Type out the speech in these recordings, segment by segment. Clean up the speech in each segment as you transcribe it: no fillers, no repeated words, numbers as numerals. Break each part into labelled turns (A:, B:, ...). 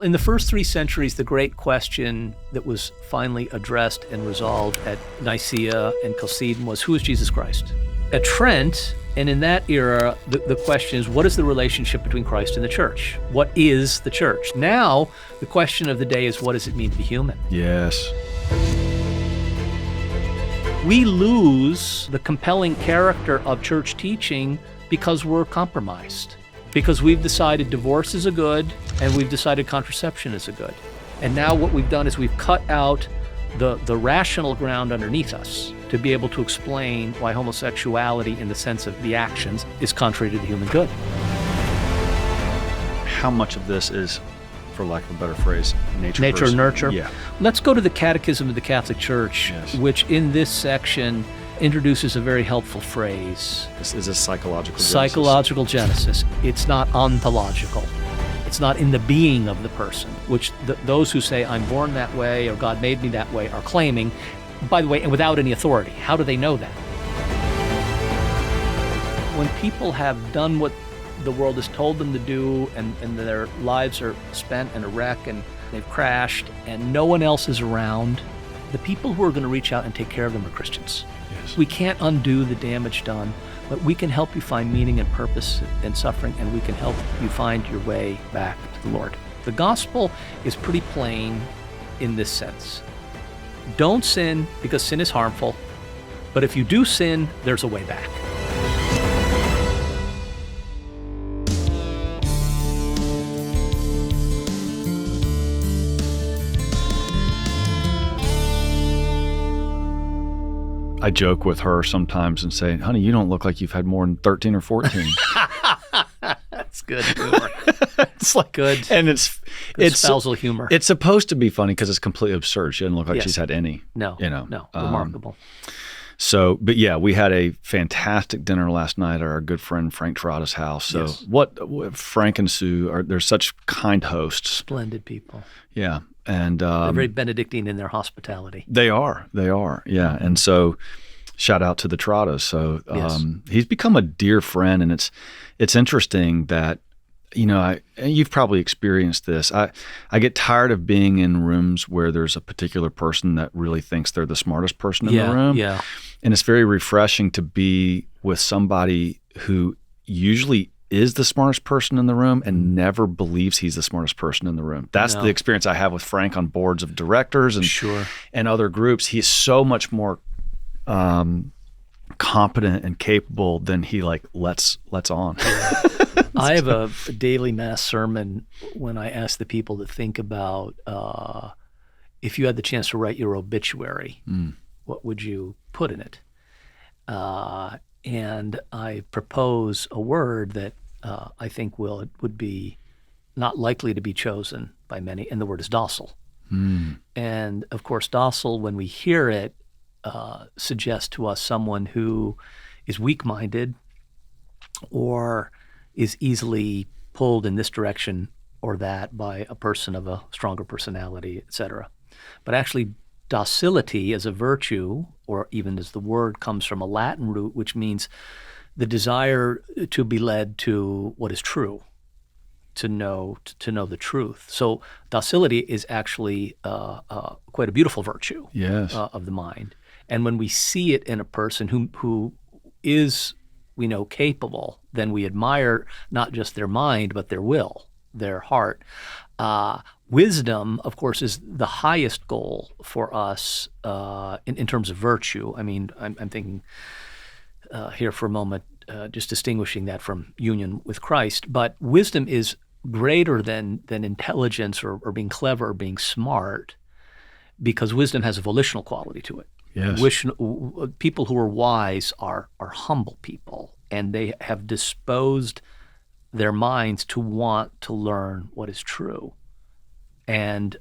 A: In the first 3 centuries, the great question that was finally addressed and resolved at Nicaea and Chalcedon was, who is Jesus Christ? At Trent, and in that era, the question is, what is the relationship between Christ and the church? What is the church? Now, the question of the day is, what does it mean to be human?
B: Yes.
A: We lose the compelling character of church teaching because we're compromised. Because we've decided divorce is a good, and we've decided contraception is a good. And now what we've done is we've cut out the rational ground underneath us to be able to explain why homosexuality, in the sense of the actions, is contrary to the human good.
B: How much of this is, for lack of a better phrase, nature
A: or nurture?
B: Yeah.
A: Let's go to the Catechism of the Catholic Church,
B: yes.
A: which in this section introduces a very helpful phrase.
B: This is a psychological genesis.
A: Psychological genesis. It's not ontological. It's not in the being of the person, which those who say, I'm born that way or God made me that way, are claiming, by the way, and without any authority. How do they know that? When people have done what the world has told them to do, and their lives are spent in a wreck and they've crashed and no one else is around, the people who are going to reach out and take care of them are Christians.
B: Yes.
A: We can't undo the damage done, but we can help you find meaning and purpose in suffering, and we can help you find your way back to the Lord. The gospel is pretty plain in this sense. Don't sin because sin is harmful, but if you do sin, there's a way back.
B: I joke with her sometimes and say, honey, you don't look like you've had more than 13 or 14.
A: That's good humor.
B: It's like
A: good.
B: And it's
A: spousal humor.
B: It's supposed to be funny because it's completely absurd. She doesn't look like
A: Yes.
B: she's had any.
A: No, no, remarkable.
B: So, but yeah, we had a fantastic dinner last night at our good friend Frank Trotta's house. So
A: Yes.
B: what Frank and Sue they're such kind hosts.
A: Splendid people.
B: Yeah. And
A: They're very Benedictine in their hospitality.
B: They are. Yeah.
A: Mm-hmm.
B: And so shout out to the Trottas. So
A: Yes.
B: He's become a dear friend, and it's interesting that, and you've probably experienced this. I get tired of being in rooms where there's a particular person that really thinks they're the smartest person in the room.
A: Yeah.
B: And it's very refreshing to be with somebody who usually is the smartest person in the room and never believes he's the smartest person in the room. That's the experience I have with Frank on boards of directors and
A: Sure.
B: and other groups. He's so much more competent and capable than he lets on.
A: I have a daily mass sermon when I ask the people to think about if you had the chance to write your obituary, what would you put in it? And I propose a word that I think would be not likely to be chosen by many, and the word is docile. And of course, docile, when we hear it, suggests to us someone who is weak-minded or is easily pulled in this direction or that by a person of a stronger personality, etc. But actually, docility as a virtue, or even as the word comes from a Latin root, which means the desire to be led to what is true, to know the truth. So docility is actually quite a beautiful virtue.
B: Yes.
A: Of the mind. And when we see it in a person who is, we know, capable, then we admire not just their mind, but their will, their heart. Wisdom, of course, is the highest goal for us in terms of virtue. I mean, I'm thinking here for a moment, just distinguishing that from union with Christ. But wisdom is greater than intelligence or being clever or being smart, because wisdom has a volitional quality to it.
B: Yes.
A: People who are wise are humble people, and they have disposed their minds to want to learn what is true. And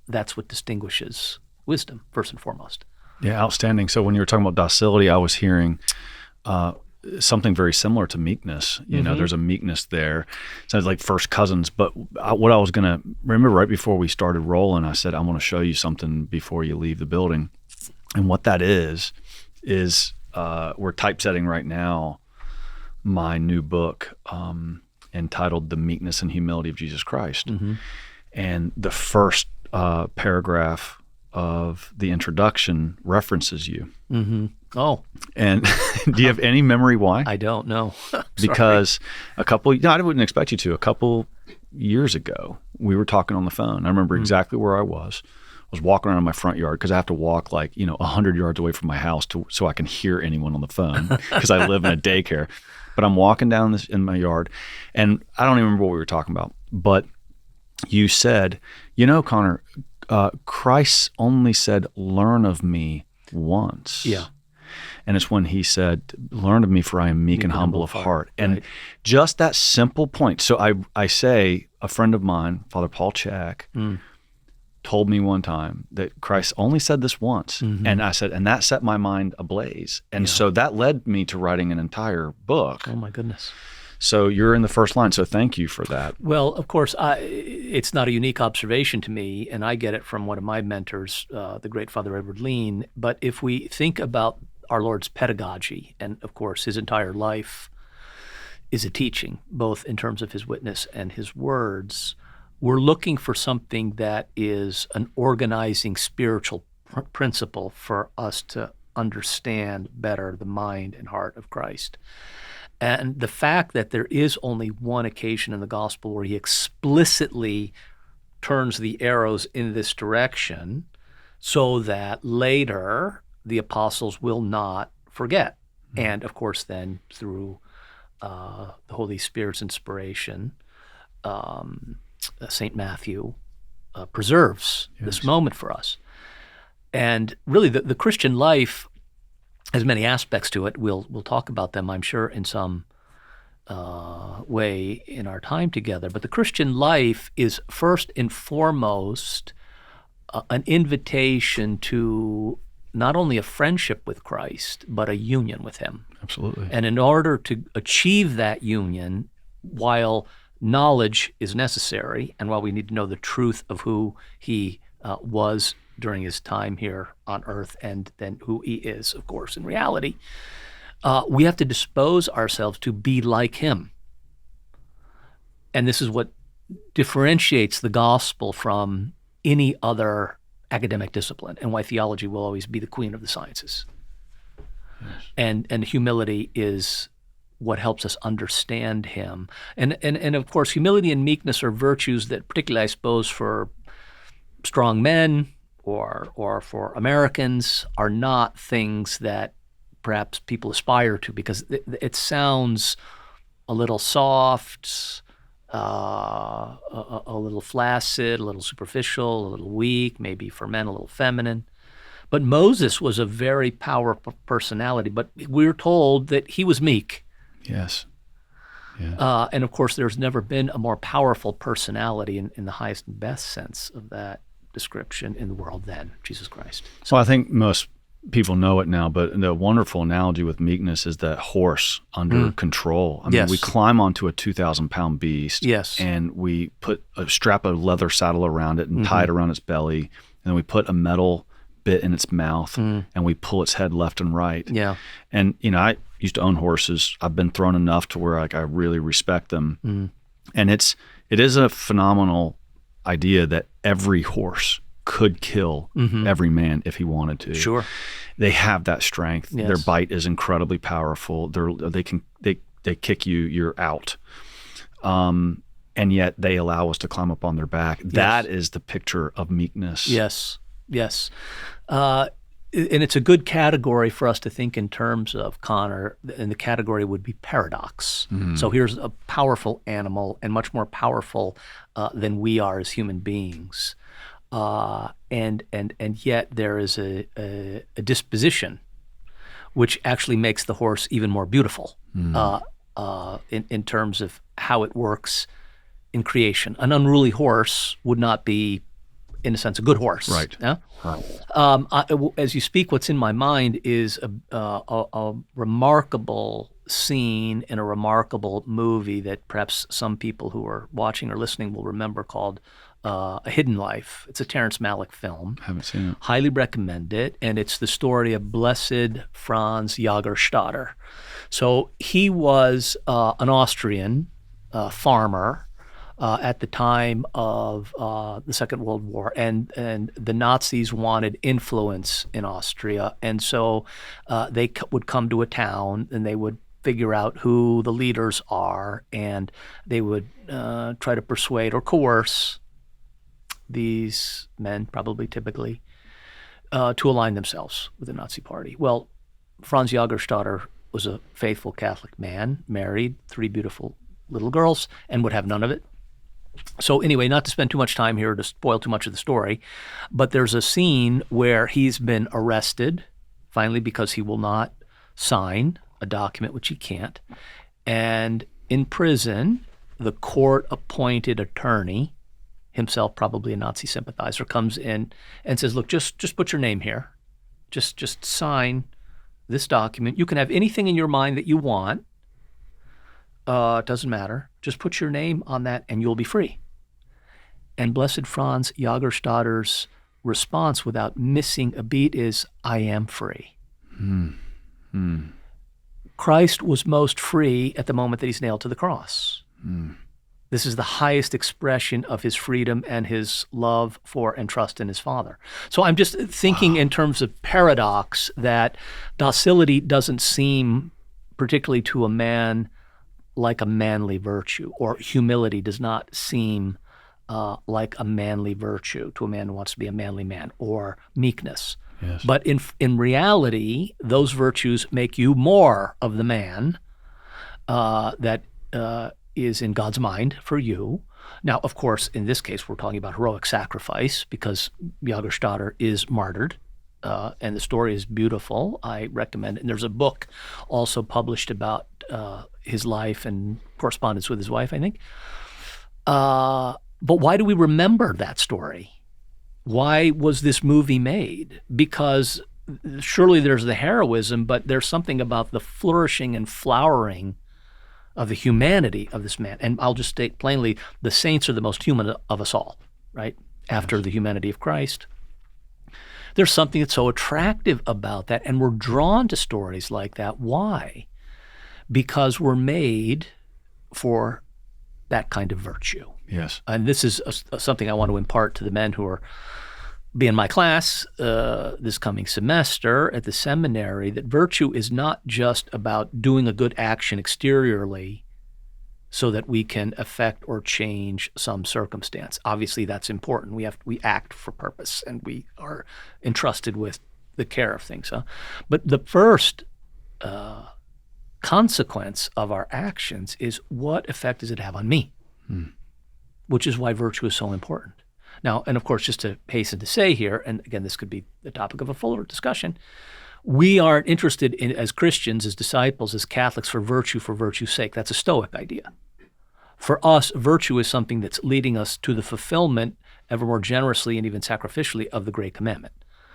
A: that's what distinguishes wisdom, first and foremost.
B: Yeah, outstanding. So when you were talking about docility, I was hearing something very similar to meekness. You know, there's a meekness there. Sounds like first cousins. But what I was going to remember right before we started rolling, I said, I want to show you something before you leave the building. And what that is we're typesetting right now my new book entitled The Meekness and Humility of Jesus Christ. and the first paragraph of the introduction references you.
A: Mm-hmm. Oh.
B: And do you have any memory why?
A: I don't know.
B: Because I wouldn't expect you to. A couple years ago, we were talking on the phone. I remember exactly where I was. I was walking around my front yard because I have to walk 100 yards away from my house so I can hear anyone on the phone because I live in a daycare. But I'm walking down in my yard, and I don't even remember what we were talking about. But you said, Conor, Christ only said, "Learn of me" once.
A: Yeah.
B: And it's when he said, "Learn of me, for I am meek and humble of heart." And just that simple point. So I say, a friend of mine, Father Paul Chak, told me one time that Christ only said this once.
A: Mm-hmm.
B: And I said, and that set my mind ablaze. And so that led me to writing an entire book.
A: Oh, my goodness.
B: So you're in the first line. So thank you for that.
A: Well, of course, it's not a unique observation to me, and I get it from one of my mentors, the great Father Edward Lean. But if we think about our Lord's pedagogy, and of course his entire life is a teaching, both in terms of his witness and his words, we're looking for something that is an organizing spiritual principle for us to understand better the mind and heart of Christ. And the fact that there is only one occasion in the gospel where he explicitly turns the arrows in this direction so that later the apostles will not forget. And of course then through the Holy Spirit's inspiration, St. Matthew preserves this moment for us. And really the Christian life has many aspects to it. We'll talk about them, I'm sure, in some way in our time together. But the Christian life is first and foremost an invitation to not only a friendship with Christ, but a union with him.
B: Absolutely.
A: And in order to achieve that union, while knowledge is necessary, and while we need to know the truth of who he was during his time here on earth, and then who he is, of course, in reality, we have to dispose ourselves to be like him. And this is what differentiates the gospel from any other academic discipline, and why theology will always be the queen of the sciences. Yes. And humility is what helps us understand him. And of course, humility and meekness are virtues that, particularly I suppose for strong men or for Americans, are not things that perhaps people aspire to, because it sounds a little soft, a little flaccid, a little superficial, a little weak, maybe for men a little feminine. But Moses was a very powerful personality, but we're told that he was meek.
B: Yes. Yeah.
A: And of course, there's never been a more powerful personality in the highest and best sense of that description in the world than Jesus Christ.
B: So I think most people know it now, but the wonderful analogy with meekness is that horse under control. I mean, we climb onto a 2,000-pound beast, and we put a strap of leather saddle around it and tie it around its belly, and then we put a metal bit in its mouth, and we pull its head left and right.
A: Yeah.
B: And I used to own horses. I've been thrown enough to where I really respect them. And it is a phenomenal idea that every horse could kill every man if he wanted to.
A: Sure.
B: They have that strength. Yes. Their bite is incredibly powerful. They kick you, you're out. And yet they allow us to climb up on their back. Yes. That is the picture of meekness.
A: Yes. Yes. And it's a good category for us to think in terms of, Conor, and the category would be paradox. So here's a powerful animal, and much more powerful than we are as human beings. And yet there is a disposition which actually makes the horse even more beautiful in terms of how it works in creation. An unruly horse would not be, in a sense, a good horse.
B: Right.
A: Yeah? As you speak, what's in my mind is a remarkable scene in a remarkable movie that perhaps some people who are watching or listening will remember, called A Hidden Life. It's a Terrence Malick film.
B: Haven't seen it.
A: Highly recommend it. And it's the story of Blessed Franz Jagerstatter. So he was an Austrian farmer at the time of the Second World War, and the Nazis wanted influence in Austria, and so they would come to a town and they would figure out who the leaders are, and they would try to persuade or coerce these men, probably typically, to align themselves with the Nazi Party. Well, Franz Jagerstatter was a faithful Catholic man, married, 3 beautiful little girls, and would have none of it. So anyway, not to spend too much time here to spoil too much of the story, but there's a scene where he's been arrested, finally, because he will not sign a document, which he can't. And in prison, the court-appointed attorney, himself probably a Nazi sympathizer, comes in and says, look, just put your name here. Just sign this document. You can have anything in your mind that you want. It doesn't matter. Just put your name on that and you'll be free. And Blessed Franz Jagerstatter's response without missing a beat is, I am free. Christ was most free at the moment that he's nailed to the cross. This is the highest expression of his freedom and his love for and trust in his Father. So I'm just thinking in terms of paradox, that docility doesn't seem, particularly to a man, like a manly virtue, or humility does not seem like a manly virtue to a man who wants to be a manly man, or meekness.
B: Yes.
A: But in reality, those virtues make you more of the man that is in God's mind for you. Now, of course, in this case, we're talking about heroic sacrifice, because Jagerstatter is martyred, and the story is beautiful. I recommend it. And there's a book also published about his life and correspondence with his wife, I think. But why do we remember that story? Why was this movie made? Because surely there's the heroism, but there's something about the flourishing and flowering of the humanity of this man. And I'll just state plainly, the saints are the most human of us all, right? After the humanity of Christ. There's something that's so attractive about that, and we're drawn to stories like that. Why? Because we're made for that kind of virtue.
B: Yes.
A: And this is something I want to impart to the men who are be in my class this coming semester at the seminary, that virtue is not just about doing a good action exteriorly so that we can affect or change some circumstance. Obviously, that's important. We act for purpose, and we are entrusted with the care of things. But the first consequence of our actions is, what effect does it have on me? Which is why virtue is so important. Now, and of course, just to hasten to say here, and again, this could be the topic of a fuller discussion, we aren't interested in, as Christians, as disciples, as Catholics, for virtue's sake. That's a Stoic idea. For us, virtue is something that's leading us to the fulfillment, ever more generously and even sacrificially, of the Great Commandment.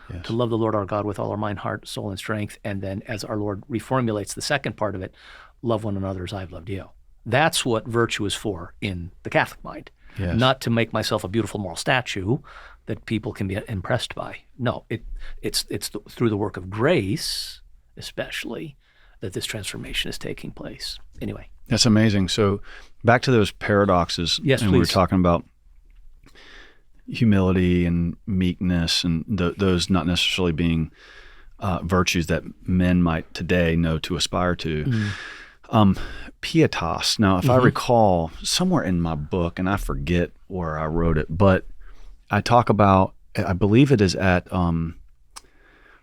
A: Yes. To love the Lord our God with all our mind, heart, soul, and strength, and then, as our Lord reformulates the second part of it, love one another as I've loved you. That's what virtue is for in the Catholic mind. Yes. Not to make myself a beautiful moral statue that people can be impressed by. No, it's through the work of grace, especially, that this transformation is taking place. Anyway.
B: That's amazing. So back to those paradoxes.
A: Yes,
B: and
A: please.
B: We were talking about humility and meekness, and those not necessarily being virtues that men might today know to aspire to. Pietas. Now, if I recall, somewhere in my book, and I forget where I wrote it, but I talk about, I believe it is at,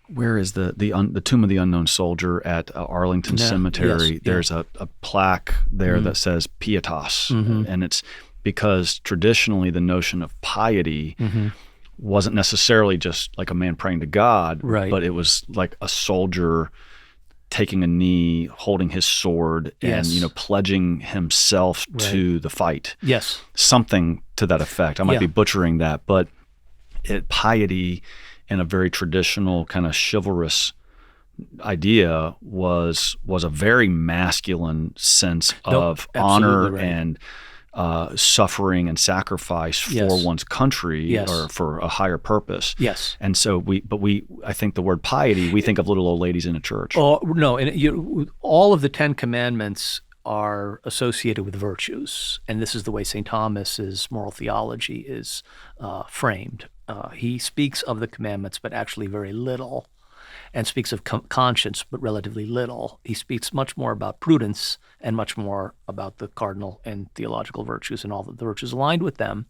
B: where is the Tomb of the Unknown Soldier at Arlington Cemetery.
A: Yes,
B: There's a plaque there that says Pietas, and it's because traditionally the notion of piety wasn't necessarily just like a man praying to God,
A: right,
B: but it was like a soldier taking a knee, holding his sword, and pledging himself to the fight.
A: Yes,
B: something to that effect. I might be butchering that, but piety, in a very traditional kind of chivalrous idea, was a very masculine sense of honor and suffering and sacrifice for one's country or for a higher purpose.
A: Yes.
B: And so I think the word piety, we think of little old ladies in a church.
A: Oh, no. And all of the 10 Commandments are associated with virtues, and this is the way St. Thomas's moral theology is framed. He speaks of the commandments, but actually very little, and speaks of conscience, but relatively little. He speaks much more about prudence and much more about the cardinal and theological virtues and all the virtues aligned with them.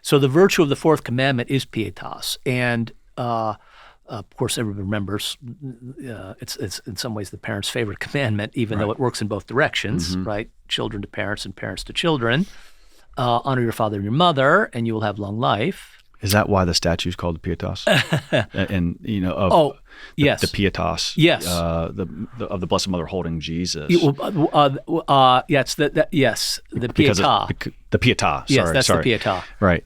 A: So the virtue of the fourth commandment is pietas, and of course, everybody remembers it's in some ways the parent's favorite commandment, even though it works in both directions, right? Children to parents and parents to children. Honor your father and your mother, and you will have long life.
B: Is that why the statue is called the pietas? And
A: yes,
B: the pietas.
A: Yes,
B: of the Blessed Mother holding Jesus.
A: Yes, the pietà.
B: The pietà.
A: Yes, that's the pietà.
B: Right.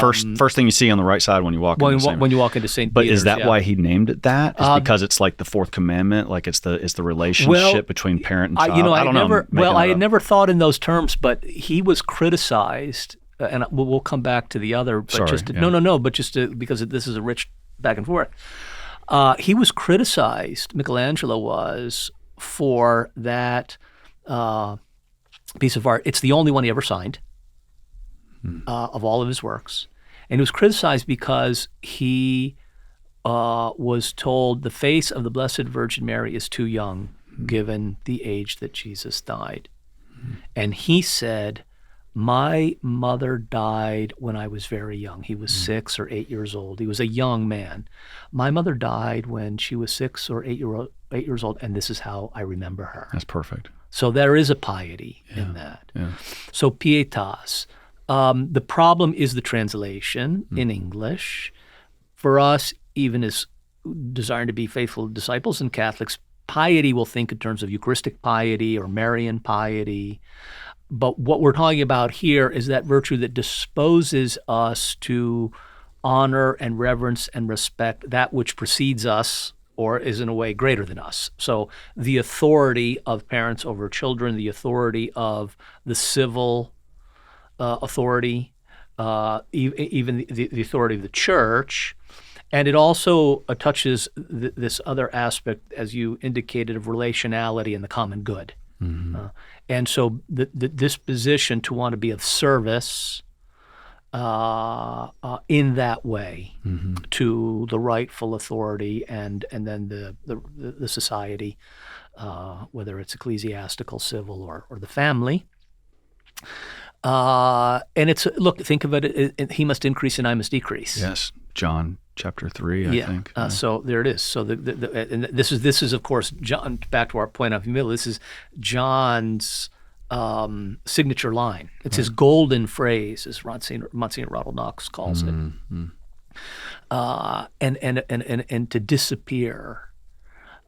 B: First thing you see on the right side when you walk into
A: when you walk into St.
B: But
A: Peter's.
B: is that why he named it that? Is because it's like the fourth commandment, like it's the relationship between parent and child?
A: I don't know. I had never thought in those terms, but he was criticized. And we'll come back to the other, but because this is a rich back and forth. He was criticized, Michelangelo was, for that piece of art. It's the only one he ever signed of all of his works. And he was criticized because he was told the face of the Blessed Virgin Mary is too young, given the age that Jesus died. And he said, my mother died when I was very young. He was 6 or 8 years old. He was a young man. My mother died when she was 6 or 8 years old, and this is how I remember her.
B: That's perfect.
A: So there is a piety in that. Yeah. So pietas. The problem is the translation in English. For us, even as desiring to be faithful disciples and Catholics, piety we'll think in terms of Eucharistic piety or Marian piety. But what we're talking about here is that virtue that disposes us to honor and reverence and respect that which precedes us or is in a way greater than us. So the authority of parents over children, the authority of the civil authority, even the authority of the church. And it also touches this other aspect, as you indicated, of relationality and the common good. And so the disposition to want to be of service in that way to the rightful authority and then the society, whether it's ecclesiastical, civil, or the family. And it's, look, think of it, he must increase and I must decrease.
B: Yes, John chapter 3, I think.
A: So there it is. So and this is of course John. Back to our point of humility. This is John's signature line. It's his golden phrase, as Monsignor Ronald Knox calls it. And to disappear.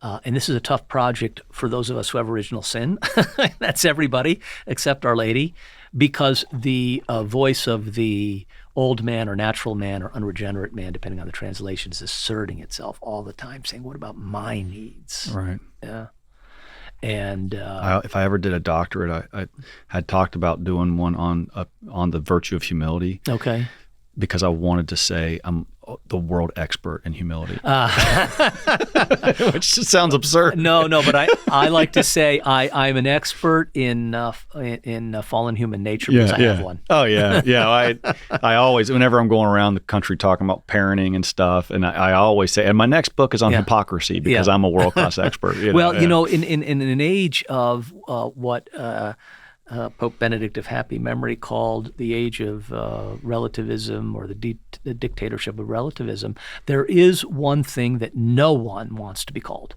A: And this is a tough project for those of us who have original sin. That's everybody except Our Lady, because the voice of the old man or natural man or unregenerate man, depending on the translation, is asserting itself all the time, saying, what about my needs?
B: Right.
A: Yeah. And
B: if I ever did a doctorate, I had talked about doing one on the virtue of humility.
A: Okay.
B: Because I wanted to say I'm the world expert in humility, which just sounds absurd.
A: No, but I like to say I'm an expert in fallen human nature because I have one.
B: Oh yeah. I always, whenever I'm going around the country talking about parenting and stuff, and I always say, and my next book is on hypocrisy because I'm a world class expert. In
A: an age of what. Pope Benedict of happy memory called the age of relativism, or the dictatorship of relativism, there is one thing that no one wants to be called,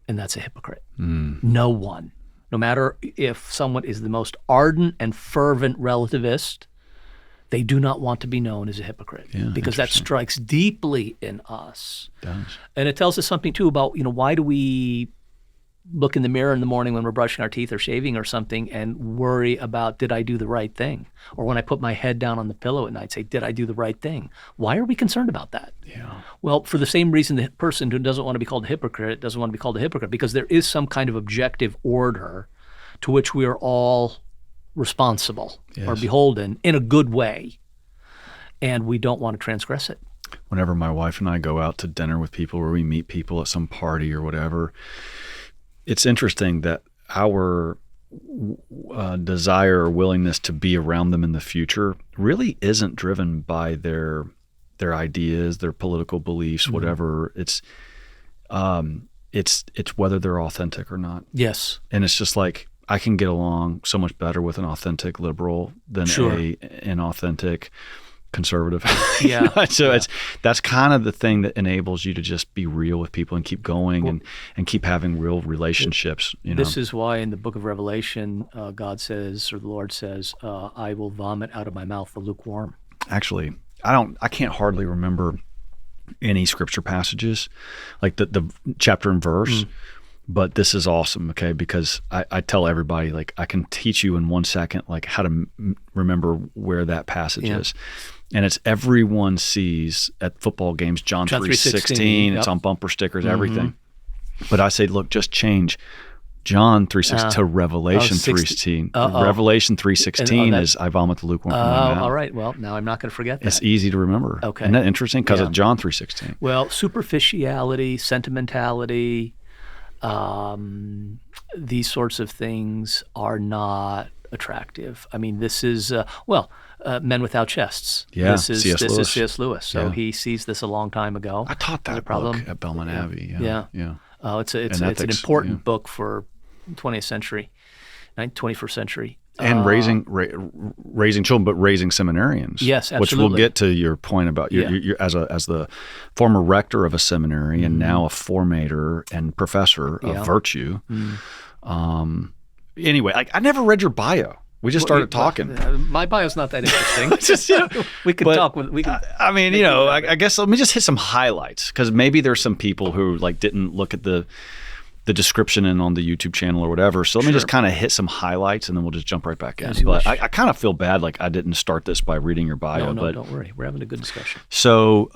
A: and that's a hypocrite. No one. No matter if someone is the most ardent and fervent relativist, they do not want to be known as a hypocrite, because that strikes deeply in us.
B: It does.
A: And it tells us something too about, why do we look in the mirror in the morning when we're brushing our teeth or shaving or something and worry about, did I do the right thing? Or when I put my head down on the pillow at night, say, did I do the right thing? Why are we concerned about that?
B: Yeah.
A: Well, for the same reason the person who doesn't want to be called a hypocrite doesn't want to be called a hypocrite, because there is some kind of objective order to which we are all responsible or beholden in a good way, and we don't want to transgress it.
B: Whenever my wife and I go out to dinner with people, or we meet people at some party or whatever, it's interesting that desire or willingness to be around them in the future really isn't driven by their ideas, their political beliefs, whatever. It's whether they're authentic or not.
A: Yes.
B: And it's just like, I can get along so much better with an authentic liberal than an inauthentic conservative.
A: Yeah.
B: That's kind of the thing that enables you to just be real with people and keep going and keep having real relationships.
A: This is why in the book of Revelation, God says, or the Lord says, I will vomit out of my mouth the lukewarm.
B: Actually, I can't hardly remember any scripture passages, like the chapter and verse. But this is awesome, okay? Because I tell everybody, like, I can teach you in 1 second, like, how to remember where that passage is. And it's everyone sees at football games, John 3:16. It's on bumper stickers, everything. But I say, look, just change John 3:16 to Revelation 3:16. Revelation 3:16 is, I vomit the lukewarm from my mouth.
A: All right. Well, now I'm not going to forget that.
B: It's easy to remember.
A: Okay.
B: Isn't that interesting? Because of John 3:16.
A: Well, superficiality, sentimentality, these sorts of things are not attractive. I mean, this is, Men Without Chests.
B: Yeah,
A: this is C.S. Lewis. So
B: Yeah.
A: he sees this a long time ago.
B: I taught that book at Belmont Abbey.
A: Yeah. It's an important book for 20th century, 21st century.
B: And raising children, but raising seminarians.
A: Yes, absolutely.
B: Which we'll get to your point about you're as the former rector of a seminary and now a formator and professor of virtue. Anyway, I never read your bio. We just started talking.
A: My bio's not that interesting. We could talk.
B: I mean, I guess let me just hit some highlights, because maybe there's some people who didn't look at the description and on the YouTube channel or whatever. So let me just kind of hit some highlights and then we'll just jump right back in. But I kind of feel bad, like I didn't start this by reading your bio.
A: No,
B: but
A: don't worry. We're having a good discussion.
B: So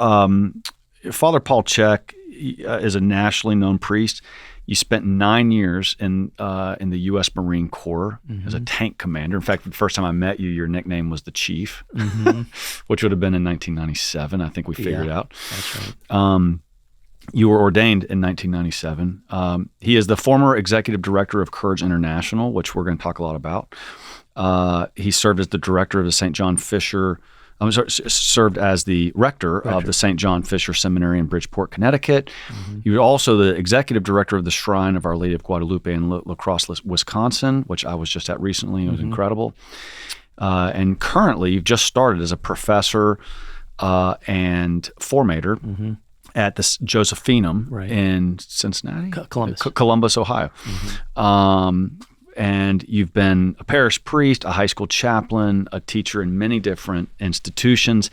B: Father Paul Chek is a nationally known priest. You spent 9 years in the U.S. Marine Corps as a tank commander. In fact, the first time I met you, your nickname was the Chief, which would have been in 1997. I think we figured out.
A: That's right.
B: You were ordained in 1997. He is the former executive director of Courage International, which we're going to talk a lot about. He served as the director of the St. John Fisher. Served as the rector of the St. John Fisher Seminary in Bridgeport, Connecticut. He was also the executive director of the Shrine of Our Lady of Guadalupe in La Crosse, Wisconsin, which I was just at recently. It was incredible. And currently, you've just started as a professor and formator at the Josephinum in Cincinnati? Columbus, Ohio. And you've been a parish priest, a high school chaplain, a teacher in many different institutions.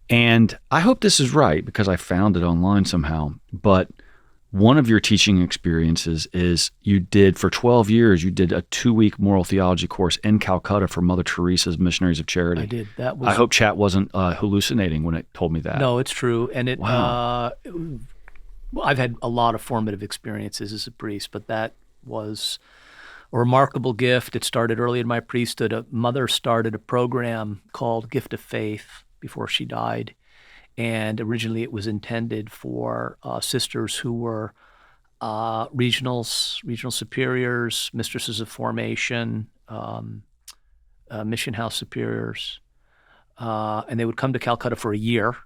B: And I hope this is right because I found it online somehow. But one of your teaching experiences is for 12 years, you did a 2-week moral theology course in Calcutta for Mother Teresa's Missionaries of Charity.
A: I did.
B: I hope chat wasn't hallucinating when it told me that.
A: No, it's true. And I've had a lot of formative experiences as a priest, but that was a remarkable gift. It started early in my priesthood. A mother started a program called Gift of Faith before she died. And originally it was intended for sisters who were regional superiors, mistresses of formation, mission house superiors. And they would come to Calcutta for a year.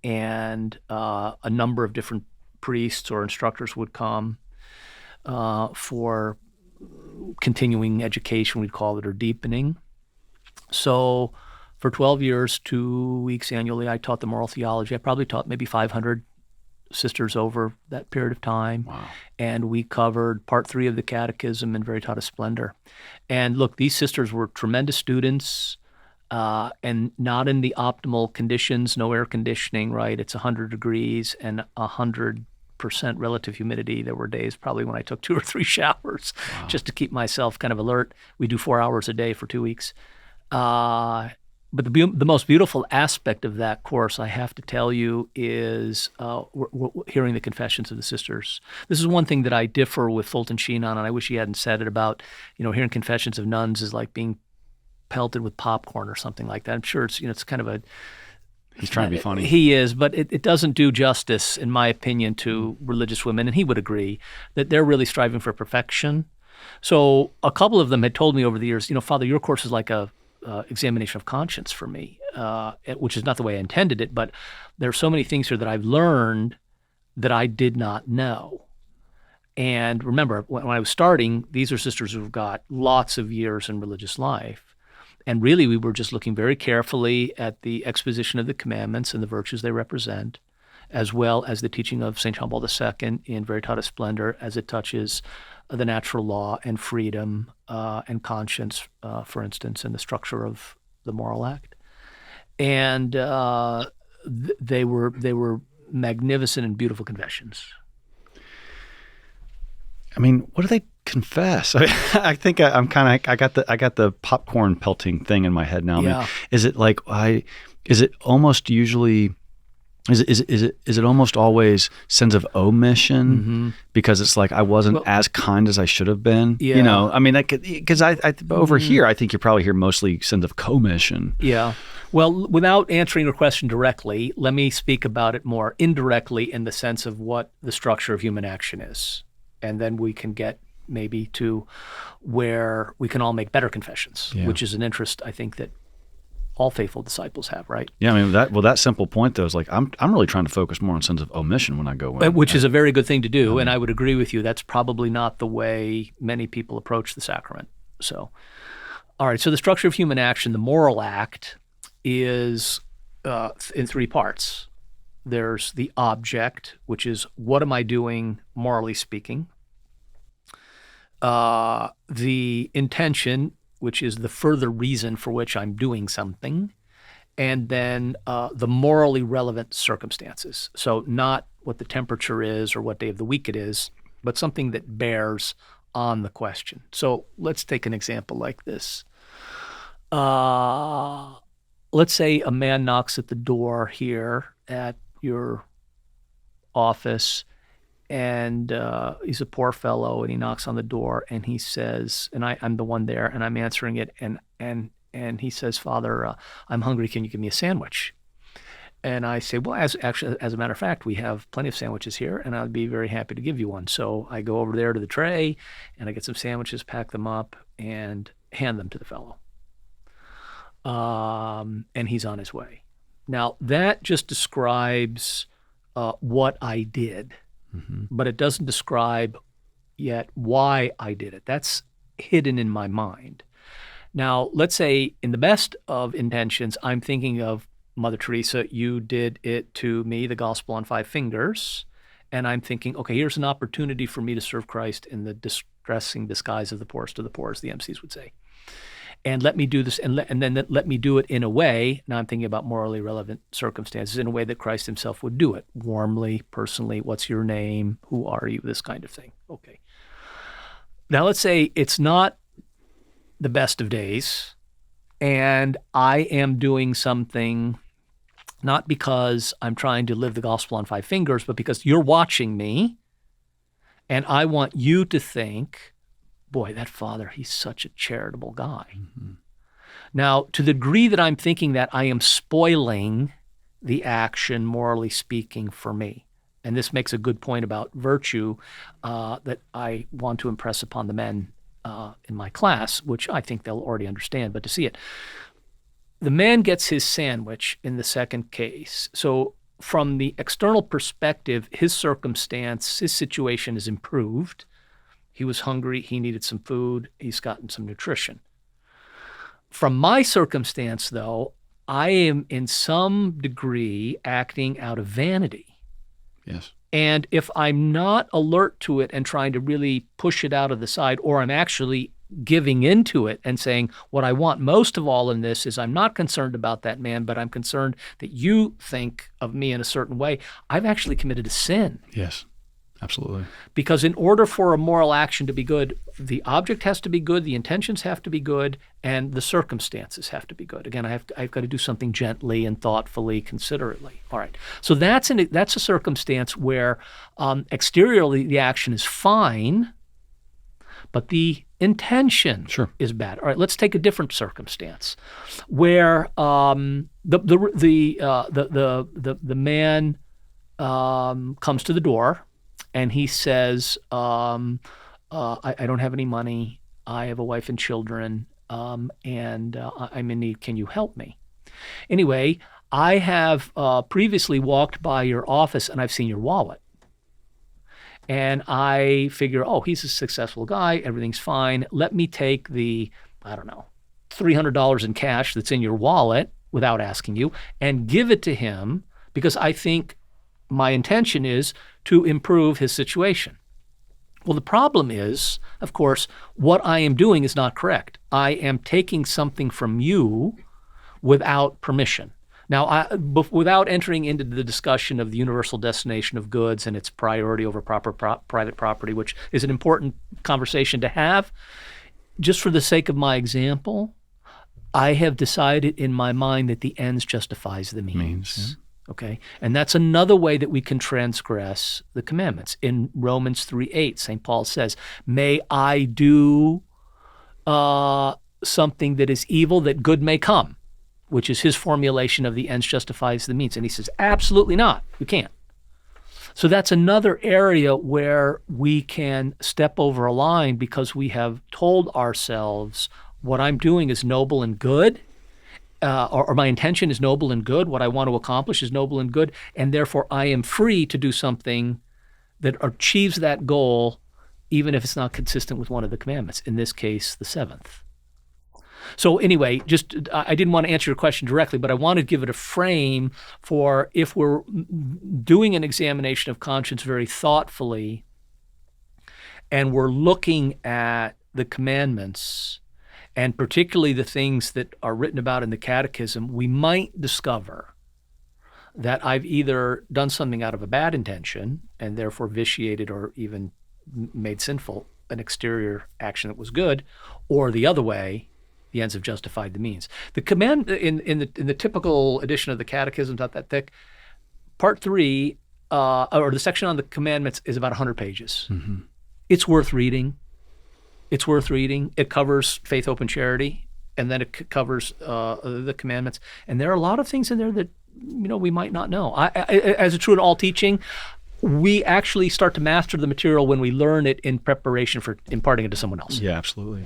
A: And a number of different priests or instructors would come for continuing education, we'd call it, or deepening. So for 12 years, 2 weeks annually, I taught the moral theology. I probably taught maybe 500 sisters over that period of time.
B: Wow.
A: And we covered part 3 of the Catechism and Veritatis Splendor. And look, these sisters were tremendous students and not in the optimal conditions, no air conditioning, right? It's 100 degrees and 100% relative humidity. There were days probably when I took 2 or 3 showers just to keep myself kind of alert. We do 4 hours a day for 2 weeks. But the most beautiful aspect of that course, I have to tell you, is hearing the confessions of the sisters. This is one thing that I differ with Fulton Sheen on, and I wish he hadn't said it about, hearing confessions of nuns is like being pelted with popcorn or something like that. I'm sure it's kind of a...
B: He's trying to be funny.
A: He is, but it doesn't do justice, in my opinion, to religious women, and he would agree that they're really striving for perfection. So a couple of them had told me over the years, Father, your course is like a examination of conscience for me, which is not the way I intended it, but there are so many things here that I've learned that I did not know. And remember, when I was starting, these are sisters who've got lots of years in religious life. And really, we were just looking very carefully at the exposition of the commandments and the virtues they represent, as well as the teaching of St. John Paul II in Veritatis Splendor as it touches the natural law and freedom and conscience, for instance, and the structure of the moral act. And they were magnificent and beautiful confessions.
B: I mean, what do they confess? I think I got the popcorn pelting thing in my head now.
A: Yeah.
B: I mean, is it almost usually? Is it almost always sins of omission?
A: Mm-hmm.
B: Because it's like I wasn't as kind as I should have been.
A: Yeah.
B: I mean, because I over here, I think you probably hear mostly sins of commission.
A: Yeah. Well, without answering your question directly, let me speak about it more indirectly in the sense of what the structure of human action is. And then we can get maybe to where we can all make better confessions, which is an interest I think that all faithful disciples have, right?
B: Yeah, I mean that simple point though is like I'm really trying to focus more on sins of omission when I go in,
A: which is a very good thing to do, and I would agree with you. That's probably not the way many people approach the sacrament. So, all right. So the structure of human action, the moral act, is in three parts. There's the object, which is what am I doing morally speaking? The intention, which is the further reason for which I'm doing something. And then the morally relevant circumstances. So not what the temperature is or what day of the week it is, but something that bears on the question. So let's take an example like this. Let's say a man knocks at the door here at your office, and he's a poor fellow, and he knocks on the door, and he says, and I'm the one there, and I'm answering it, and he says, Father, I'm hungry. Can you give me a sandwich? And I say, well, as a matter of fact, we have plenty of sandwiches here, and I'd be very happy to give you one. So I go over there to the tray, and I get some sandwiches, pack them up, and hand them to the fellow. And he's on his way. Now, that just describes what I did, but it doesn't describe yet why I did it. That's hidden in my mind. Now, let's say in the best of intentions, I'm thinking of Mother Teresa, you did it to me, the gospel on 5 fingers, and I'm thinking, okay, here's an opportunity for me to serve Christ in the distressing disguise of the poorest of the poor, as the MCs would say. And let me do this, and then let me do it in a way, now I'm thinking about morally relevant circumstances, in a way that Christ himself would do it, warmly, personally, what's your name, who are you, this kind of thing. Okay. Now let's say it's not the best of days, and I am doing something not because I'm trying to live the gospel on 5 fingers, but because you're watching me, and I want you to think, boy, that father, he's such a charitable guy. Mm-hmm. Now, to the degree that I'm thinking that, I am spoiling the action, morally speaking, for me. And this makes a good point about virtue that I want to impress upon the men in my class, which I think they'll already understand, but to see it. The man gets his sandwich in the second case. So from the external perspective, his circumstance, his situation is improved. He was hungry, he needed some food, he's gotten some nutrition. From my circumstance, though, I am in some degree acting out of vanity.
B: Yes.
A: And if I'm not alert to it and trying to really push it out of the side, or I'm actually giving into it and saying, what I want most of all in this is I'm not concerned about that man, but I'm concerned that you think of me in a certain way, I've actually committed a sin.
B: Yes. Absolutely. Because
A: in order for a moral action to be good, the object has to be good, the intentions have to be good, and the circumstances have to be good. Again, I've got to do something gently and thoughtfully, considerately. All right. So that's a circumstance where exteriorly the action is fine, but the intention is bad. All right. Let's take a different circumstance where the man comes to the door. And he says, I don't have any money. I have a wife and children, and I'm in need. Can you help me? Anyway, I have previously walked by your office and I've seen your wallet. And I figure, oh, he's a successful guy. Everything's fine. Let me take the, I don't know, $300 in cash that's in your wallet without asking you and give it to him because I think my intention is to improve his situation. Well, the problem is, of course, what I am doing is not correct. I am taking something from you without permission. Now, without entering into the discussion of the universal destination of goods and its priority over private property, which is an important conversation to have, just for the sake of my example, I have decided in my mind that the ends justifies the means. Okay, and that's another way that we can transgress the commandments. In Romans 3:8, St. Paul says, "May I do something that is evil, that good may come," which is his formulation of the ends justifies the means. And he says, absolutely not. You can't. So that's another area where we can step over a line because we have told ourselves what I'm doing is noble and good, or my intention is noble and good. What I want to accomplish is noble and good. And therefore, I am free to do something that achieves that goal, even if it's not consistent with one of the commandments, in this case, the seventh. So anyway, just I didn't want to answer your question directly, but I wanted to give it a frame for if we're doing an examination of conscience very thoughtfully and we're looking at the commandments and particularly the things that are written about in the Catechism, we might discover that I've either done something out of a bad intention and therefore vitiated or even made sinful an exterior action that was good, or the other way, the ends have justified the means. The command in the typical edition of the Catechism, not that thick, part 3, or the section on the commandments is about 100 pages. Mm-hmm. It's worth reading. It's worth reading. It covers faith, hope, and charity, and then it covers the commandments. And there are a lot of things in there that we might not know. As a true in all teaching, we actually start to master the material when we learn it in preparation for imparting it to someone else.
B: Yeah, absolutely.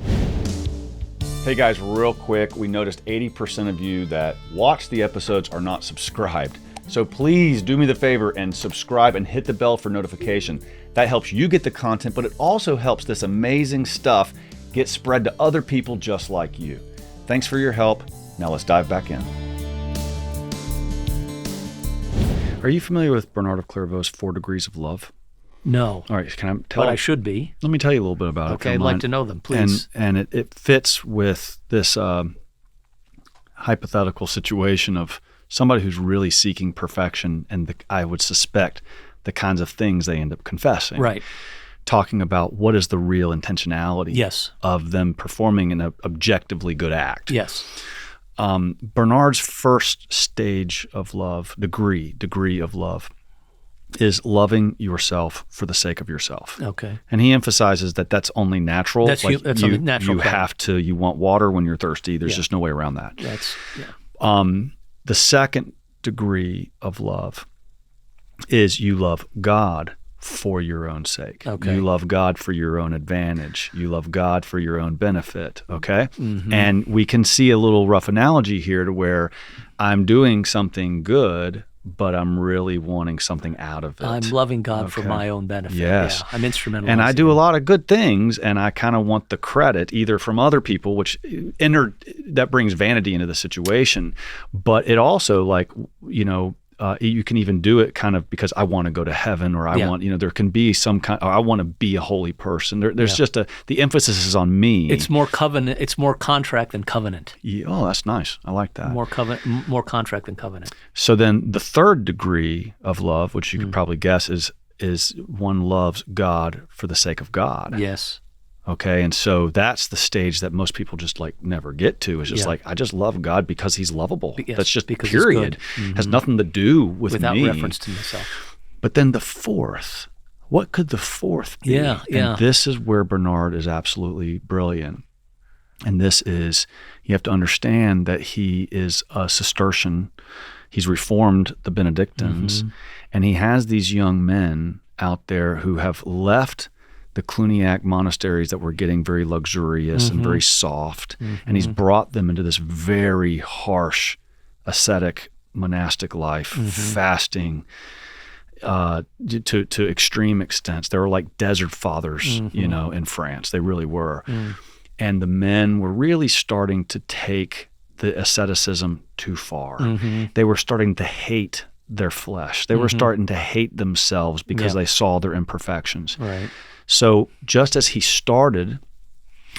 B: Hey guys, real quick, we noticed 80% of you that watch the episodes are not subscribed. So please do me the favor and subscribe and hit the bell for notification. That helps you get the content, but it also helps this amazing stuff get spread to other people just like you. Thanks for your help. Now let's dive back in. Are you familiar with Bernard of Clairvaux's 4 Degrees of Love?
A: No.
B: All right, can I tell?
A: But I should be.
B: Let me tell you a little bit about it.
A: Okay, I'd like to know them, please.
B: And it fits with this hypothetical situation of somebody who's really seeking perfection, and I would suspect the kinds of things they end up confessing.
A: Right.
B: Talking about what is the real intentionality of them performing an objectively good act.
A: Yes.
B: Bernard's first stage of love, degree of love, is loving yourself for the sake of yourself.
A: Okay.
B: And he emphasizes that that's only natural.
A: That's only natural.
B: You want water when you're thirsty. There's just no way around that. The second degree of love is you love God for your own sake. Okay. You love God for your own advantage. You love God for your own benefit. Okay. Mm-hmm. And we can see a little rough analogy here to where I'm doing something good, but I'm really wanting something out of it.
A: I'm loving God for my own benefit.
B: Yes.
A: Yeah, I'm instrumental.
B: And I do a lot of good things, and I kind of want the credit either from other people, which that brings vanity into the situation. But it also, you can even do it kind of because I want to go to heaven, or I want, there can be some kind, or I want to be a holy person. There's just the emphasis is on me.
A: It's more covenant. It's more contract than covenant.
B: Yeah, oh, that's nice. I like that.
A: More contract than covenant.
B: So then the third degree of love, which you could probably guess is one loves God for the sake of God.
A: Yes.
B: Okay, and so that's the stage that most people just never get to. Is just I just love God because He's lovable.
A: Yes,
B: that's just
A: because
B: period.
A: Mm-hmm.
B: Has nothing to do with
A: without
B: me.
A: reference to myself.
B: But then the fourth, what could the fourth be?
A: Yeah.
B: And this is where Bernard is absolutely brilliant. And this is, you have to understand that he is a Cistercian. He's reformed the Benedictines, and he has these young men out there who have left the Cluniac monasteries that were getting very luxurious and very soft, and he's brought them into this very harsh, ascetic, monastic life, fasting to extreme extents. They were like desert fathers, in France. They really were. And the men were really starting to take the asceticism too far. They were starting to hate their flesh. They were starting to hate themselves because they saw their imperfections.
A: Right.
B: So just as he started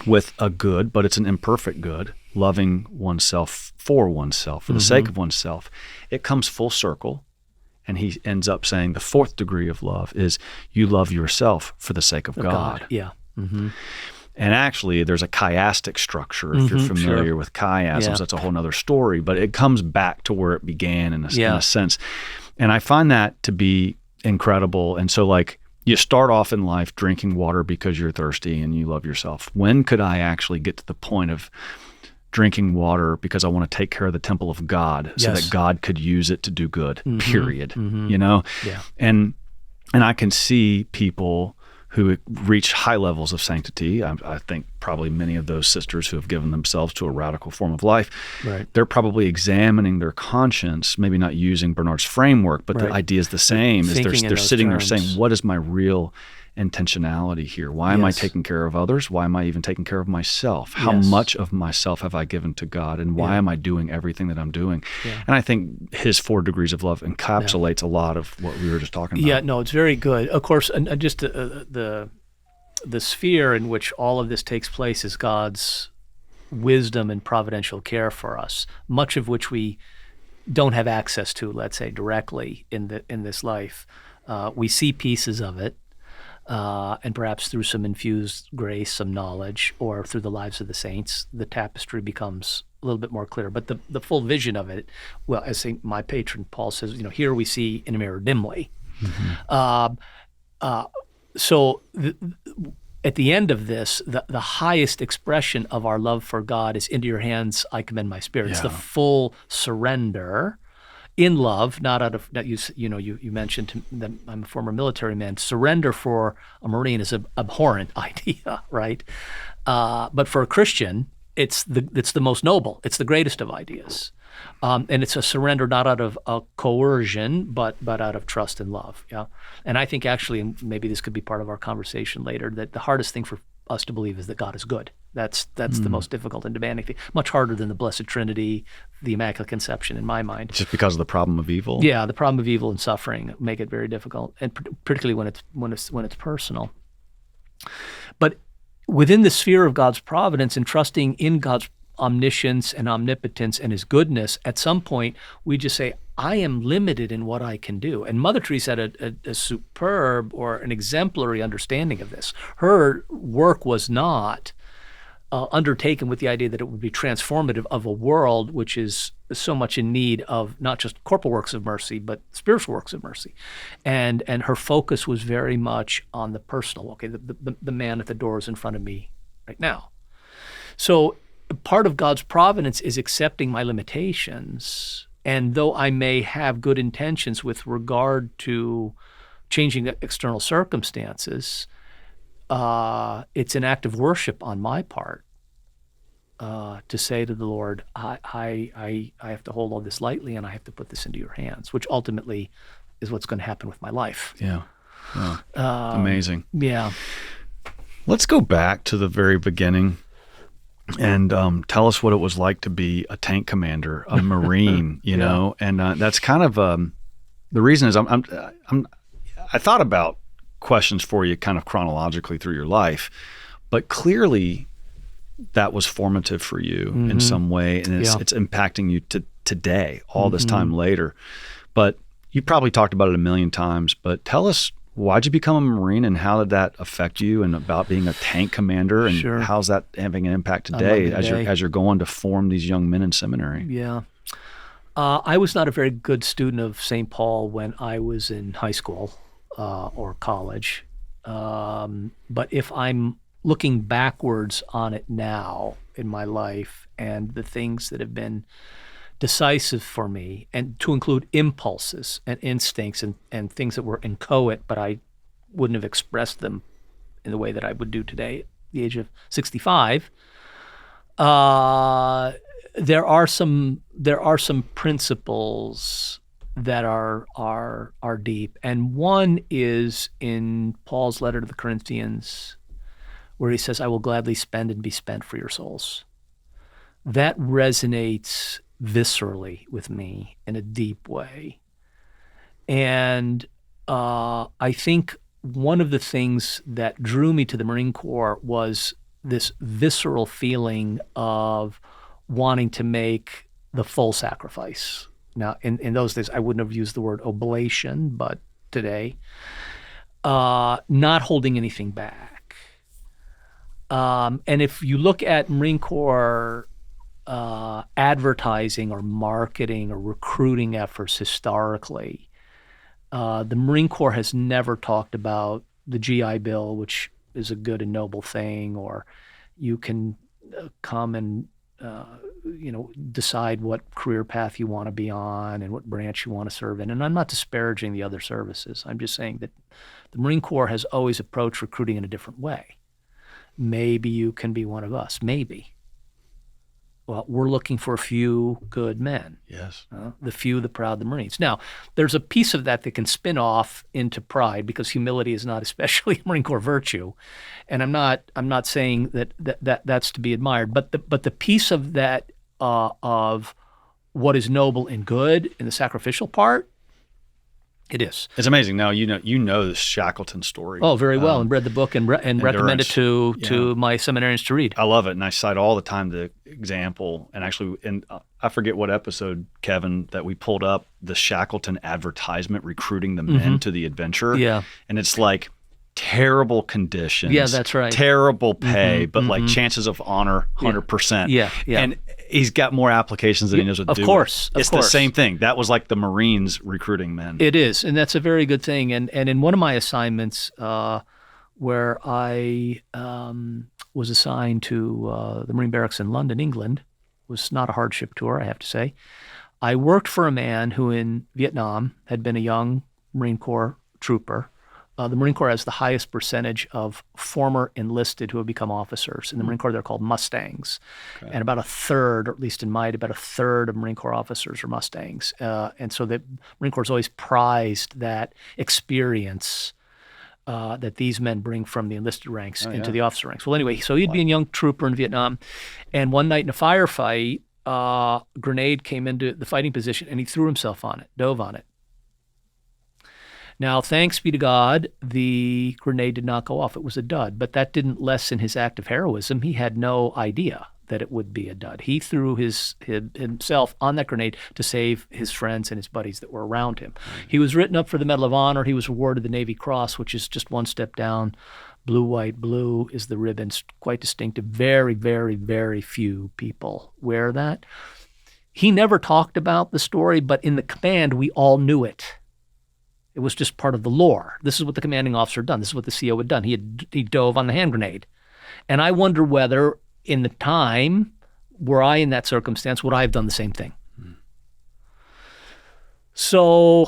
B: with a good, but it's an imperfect good, loving oneself for the sake of oneself, it comes full circle. And he ends up saying the fourth degree of love is you love yourself for the sake of God.
A: Yeah.
B: And actually, there's a chiastic structure. If you're familiar with chiasms, that's a whole other story. But it comes back to where it began in a sense. And I find that to be incredible. And so, like, you start off in life drinking water because you're thirsty and you love yourself. When could I actually get to the point of drinking water because I want to take care of the temple of God so that God could use it to do good, period, Yeah. And I can see people who reach high levels of sanctity. I think probably many of those sisters who have given themselves to a radical form of life, they're probably examining their conscience, maybe not using Bernard's framework, but the idea is the same. Is they're sitting there saying, what is my real intentionality here? Why am I taking care of others? Why am I even taking care of myself? How much of myself have I given to God? And why am I doing everything that I'm doing? And I think his 4 degrees of love encapsulates a lot of what we were just talking about.
A: Yeah, no, it's very good. Of course, and just the sphere in which all of this takes place is God's wisdom and providential care for us, much of which we don't have access to, let's say, directly in this life. We see pieces of it, and perhaps through some infused grace, some knowledge, or through the lives of the saints, the tapestry becomes a little bit more clear. But the full vision of it, well, as my patron Paul says, here we see in a mirror dimly. So at the end of this, the highest expression of our love for God is into your hands I commend my spirit. It's the full surrender in love, not out of that. You mentioned that I'm a former military man. Surrender for a Marine is an abhorrent idea, right? But for a Christian, it's the most noble. It's the greatest of ideas, and it's a surrender not out of coercion, but out of trust and love. Yeah, and I think actually, and maybe this could be part of our conversation later, that the hardest thing for us to believe is that God is good. That's the most difficult and demanding thing. Much harder than the Blessed Trinity, the Immaculate Conception, in my mind.
B: Just because of the problem of evil.
A: Yeah, the problem of evil and suffering make it very difficult, and particularly when it's personal. But within the sphere of God's providence and trusting in God's omniscience and omnipotence and his goodness, at some point we just say, I am limited in what I can do. And Mother Teresa had a superb or an exemplary understanding of this. Her work was not undertaken with the idea that it would be transformative of a world which is so much in need of not just corporal works of mercy, but spiritual works of mercy. And her focus was very much on the personal. Okay, the man at the door is in front of me right now. So part of God's providence is accepting my limitations. And though I may have good intentions with regard to changing the external circumstances, it's an act of worship on my part to say to the Lord, I have to hold all this lightly and I have to put this into your hands, which ultimately is what's going to happen with my life.
B: Yeah. Amazing.
A: Yeah.
B: Let's go back to the very beginning and tell us what it was like to be a tank commander, a Marine, you know, and that's kind of the reason is I thought about questions for you kind of chronologically through your life, but clearly that was formative for you in some way, and it's impacting you to today, all this time later. But you probably talked about it a million times, but tell us, why'd you become a Marine and how did that affect you, and about being a tank commander, and how's that having an impact today as you're going to form these young men in seminary?
A: Yeah. I was not a very good student of St. Paul when I was in high school or college. But if I'm looking backwards on it now in my life and the things that have been decisive for me, and to include impulses and instincts and things that were inchoate, but I wouldn't have expressed them in the way that I would do today at the age of 65. There are some principles that are deep, and one is in Paul's letter to the Corinthians, where he says, "I will gladly spend and be spent for your souls." That resonates viscerally with me in a deep way, and I think one of the things that drew me to the Marine Corps was this visceral feeling of wanting to make the full sacrifice. Now, in those days, I wouldn't have used the word oblation, but today, not holding anything back. And if you look at Marine Corps advertising or marketing or recruiting efforts historically, the Marine Corps has never talked about the GI Bill, which is a good and noble thing, or you can come and decide what career path you want to be on and what branch you want to serve in. And I'm not disparaging the other services. I'm just saying that the Marine Corps has always approached recruiting in a different way. Maybe you can be one of us. Maybe. Well, we're looking for a few good men.
B: Yes.
A: The few, the proud, the Marines. Now, there's a piece of that can spin off into pride, because humility is not especially a Marine Corps virtue, and I'm not saying that's to be admired. But the piece of that of what is noble and good in the sacrificial part, it is.
B: It's amazing. Now you know the Shackleton story.
A: Oh, very well, and read the book and recommend it to my seminarians to read.
B: I love it, and I cite all the time the example. And actually, I forget what episode, Kevin, that we pulled up the Shackleton advertisement recruiting the men to the adventure.
A: Yeah,
B: and it's like terrible conditions.
A: Yeah, that's right.
B: Terrible pay, but like chances of honor, 100%.
A: Yeah.
B: And he's got more applitions than he knows what to do.
A: Of course.
B: The same thing. That was like the Marines recruiting men.
A: It is, and that's a very good thing. And in one of my assignments, where I was assigned to the Marine Barracks in London, England, was not a hardship tour, I have to say. I worked for a man who in Vietnam had been a young Marine Corps trooper. The Marine Corps has the highest percentage of former enlisted who have become officers. In the Marine Corps, they're called Mustangs. Okay. And about a third, or at least in my day, about a third of Marine Corps officers are Mustangs. And so the Marine Corps has always prized that experience that these men bring from the enlisted ranks into the officer ranks. Well, anyway, so he'd be a young trooper in Vietnam. And one night in a firefight, a grenade came into the fighting position, and he threw himself on it, dove on it. Now, thanks be to God, the grenade did not go off. It was a dud, but that didn't lessen his act of heroism. He had no idea that it would be a dud. He threw himself on that grenade to save his friends and his buddies that were around him. Mm-hmm. He was written up for the Medal of Honor. He was awarded the Navy Cross, which is just one step down. Blue, white, blue is the ribbon. It's quite distinctive. Very, very, very few people wear that. He never talked about the story, but in the command, we all knew it. It was just part of the lore. This is what the commanding officer had done. This is what the CO had done. He dove on the hand grenade. And I wonder whether in the time, were I in that circumstance, would I have done the same thing? So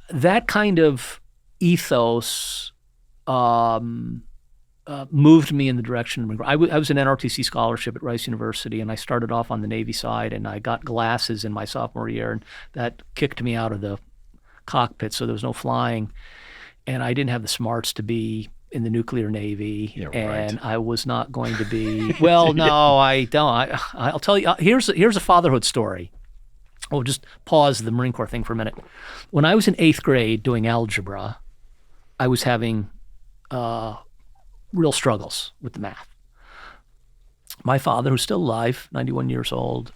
A: that kind of ethos moved me in the direction of, I was an NRTC scholarship at Rice University, and I started off on the Navy side, and I got glasses in my sophomore year, and that kicked me out of the cockpit, so there was no flying, and I didn't have the smarts to be in the nuclear Navy, and I was not going to be. Well, no, I don't. I'll tell you. Here's a fatherhood story. We'll just pause the Marine Corps thing for a minute. When I was in 8th grade doing algebra, I was having real struggles with the math. My father, who's still alive, 91 years old,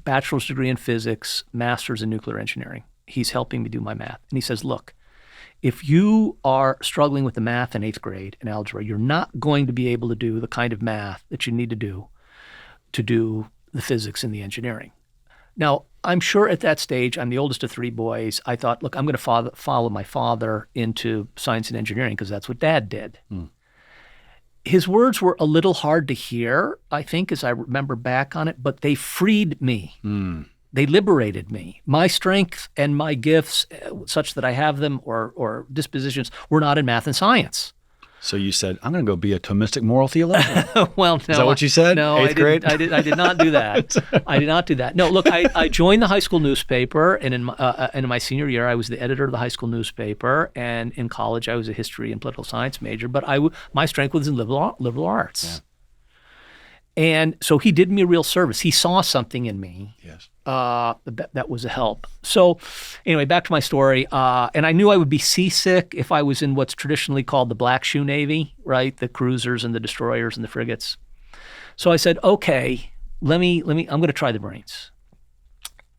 A: bachelor's degree in physics, master's in nuclear engineering. He's helping me do my math. And he says, look, if you are struggling with the math in 8th grade in algebra, you're not going to be able to do the kind of math that you need to do the physics and the engineering. Now, I'm sure at that stage, I'm the oldest of 3 boys. I thought, look, I'm going to follow my father into science and engineering because that's what Dad did. His words were a little hard to hear, I think, as I remember back on it, but they freed me. They liberated me. My strength and my gifts, such that I have them, or dispositions, were not in math and science.
B: So you said, I'm going to go be a Thomistic moral theologian.
A: Well, no.
B: Is that what you said?
A: No,
B: Eighth grade?
A: I did not do that. I did not do that. No, look, I joined the high school newspaper, and in my senior year, I was the editor of the high school newspaper, and in college, I was a history and political science major, but my strength was in liberal arts.
B: Yeah.
A: And so he did me a real service. He saw something in me.
B: Yes.
A: That was a help. So anyway, back to my story. And I knew I would be seasick if I was in what's traditionally called the Black Shoe Navy, right? The cruisers and the destroyers and the frigates. So I said, okay, I'm going to try the Marines.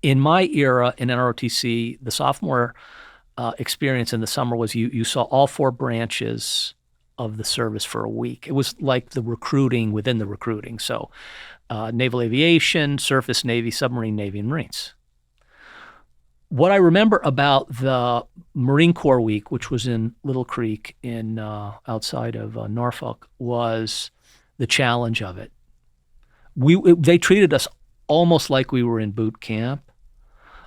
A: In my era in NROTC, the sophomore experience in the summer was you saw all 4 branches of the service for a week. It was like the recruiting within the recruiting. So naval aviation, surface Navy, submarine Navy, and Marines. What I remember about the Marine Corps week, which was in Little Creek in outside of Norfolk, was the challenge of it. They treated us almost like we were in boot camp,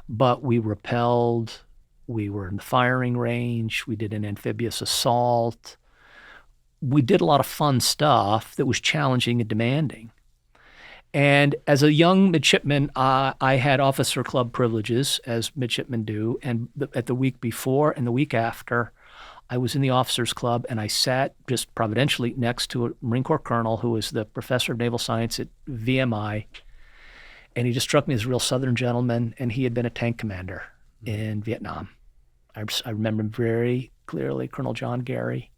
A: but we repelled. We were in the firing range. We did an amphibious assault. We did a lot of fun stuff that was challenging and demanding. And as a young midshipman, I had officer club privileges, as midshipmen do. And at the week before and the week after, I was in the officers club, and I sat just providentially next to a Marine Corps colonel who was the professor of naval science at VMI. And he just struck me as a real Southern gentleman, and he had been a tank commander in Vietnam. I remember him very clearly, Colonel John Gary.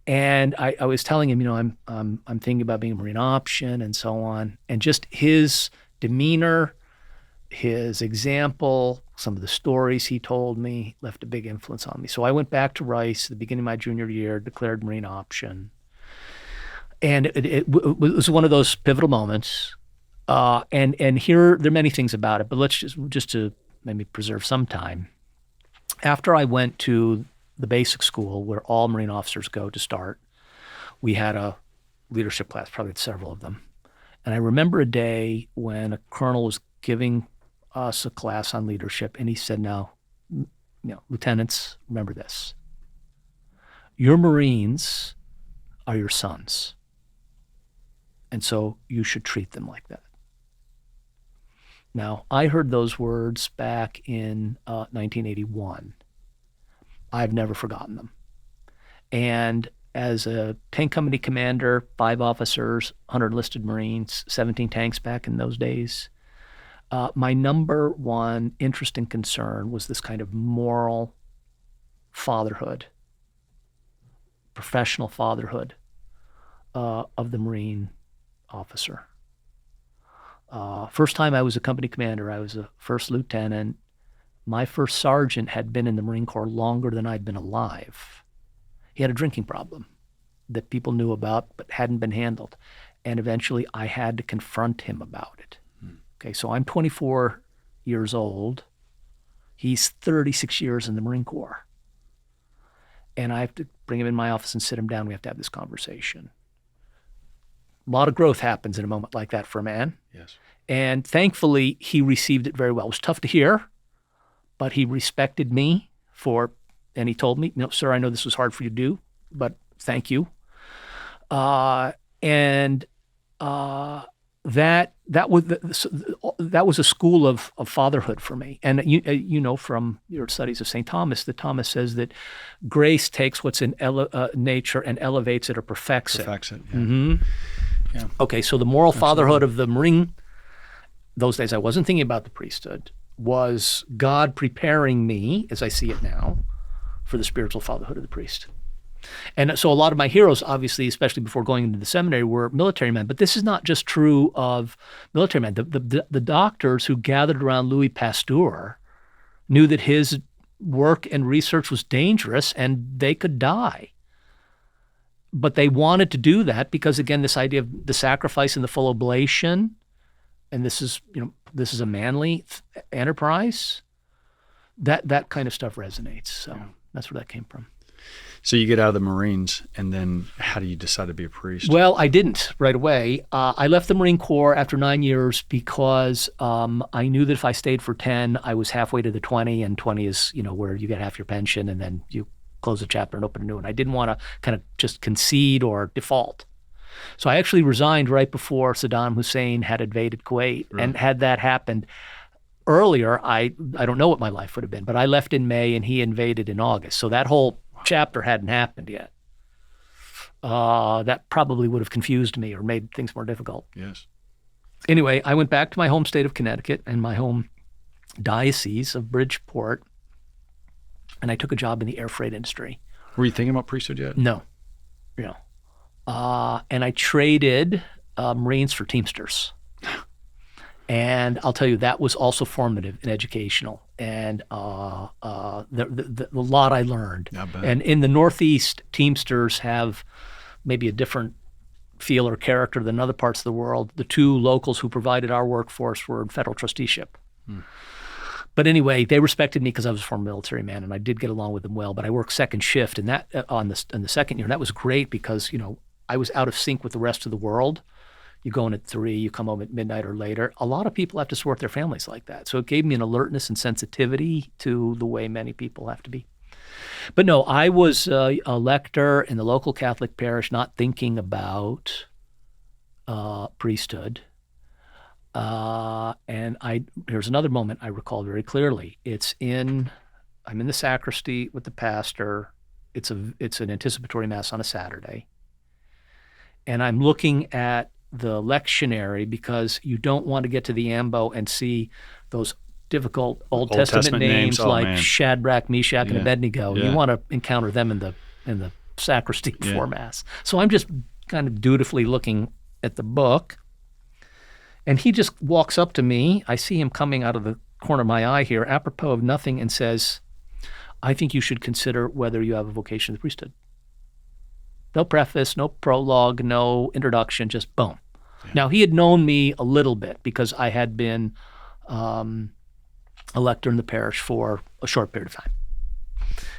A: And I was telling him, I'm thinking about being a Marine option and so on. And just his demeanor, his example, some of the stories he told me left a big influence on me. So I went back to Rice at the beginning of my junior year, declared Marine option. And it was one of those pivotal moments. And here, there are many things about it, but let's just to maybe preserve some time. After I went to the basic school where all Marine officers go to start, we had a leadership class, probably had several of them. And I remember a day when a colonel was giving us a class on leadership, and he said, now, lieutenants, remember this. Your Marines are your sons. And so you should treat them like that. Now, I heard those words back in 1981. I've never forgotten them. And as a tank company commander, 5 officers, 100 enlisted Marines, 17 tanks back in those days, my number one interest and concern was this kind of moral fatherhood, professional fatherhood of the Marine officer. First time I was a company commander, I was a first lieutenant. My first sergeant had been in the Marine Corps longer than I'd been alive. He had a drinking problem that people knew about but hadn't been handled. And eventually I had to confront him about it. Okay, so I'm 24 years old. He's 36 years in the Marine Corps. And I have to bring him in my office and sit him down. We have to have this conversation. A lot of growth happens in a moment like that for a man.
B: Yes.
A: And thankfully, he received it very well. It was tough to hear, but he respected me and he told me, sir, I know this was hard for you to do, but thank you. That was a school of fatherhood for me. And you know from your studies of St. Thomas that Thomas says that grace takes what's in nature and elevates it or perfects it.
B: Perfects it, yeah.
A: Mm-hmm.
B: Yeah.
A: Okay, so the moral fatherhood of the Marine, those days I wasn't thinking about the priesthood, was God preparing me, as I see it now, for the spiritual fatherhood of the priest. And so a lot of my heroes, obviously, especially before going into the seminary, were military men. But this is not just true of military men. The doctors who gathered around Louis Pasteur knew that his work and research was dangerous and they could die. But they wanted to do that because, again, this idea of the sacrifice and the full oblation, and this is a manly enterprise, that kind of stuff resonates. So that's where that came from.
B: So you get out of the Marines, and then how do you decide to be a priest?
A: Well, I didn't right away. I left the Marine Corps after 9 years because I knew that if I stayed for 10, I was halfway to the 20, and 20 is, where you get half your pension, and then you close a chapter and open a new one. I didn't want to kind of just concede or default. So I actually resigned right before Saddam Hussein had invaded Kuwait.
B: Really?
A: And had that happened earlier, I don't know what my life would have been, but I left in May and he invaded in August. So that whole chapter hadn't happened yet. That probably would have confused me or made things more difficult.
B: Yes.
A: Anyway, I went back to my home state of Connecticut and my home diocese of Bridgeport, and I took a job in the air freight industry.
B: Were you thinking about priesthood yet?
A: No. And I traded Marines for Teamsters. And I'll tell you, that was also formative and educational. And the lot I learned.
B: I bet.
A: And in the Northeast, Teamsters have maybe a different feel or character than other parts of the world. The two locals who provided our workforce were in federal trusteeship. But anyway, they respected me because I was a former military man, and I did get along with them well. But I worked second shift, and that in the second year, and that was great because I was out of sync with the rest of the world. You go in at 3, you come home at midnight or later. A lot of people have to support their families like that. So it gave me an alertness and sensitivity to the way many people have to be. But no, I was a lector in the local Catholic parish, not thinking about priesthood. And here's another moment I recall very clearly. I'm in the sacristy with the pastor. It's an anticipatory mass on a Saturday. And I'm looking at the lectionary because you don't want to get to the ambo and see those difficult Old Testament names like Shadrach, Meshach, and Abednego.
B: Yeah.
A: You want to encounter them in the sacristy before Mass. So I'm just kind of dutifully looking at the book, and he just walks up to me. I see him coming out of the corner of my eye here, apropos of nothing, and says, "I think you should consider whether you have a vocation to the priesthood." No preface, no prologue, no introduction, just boom. Yeah. Now, he had known me a little bit because I had been a lector in the parish for a short period of time.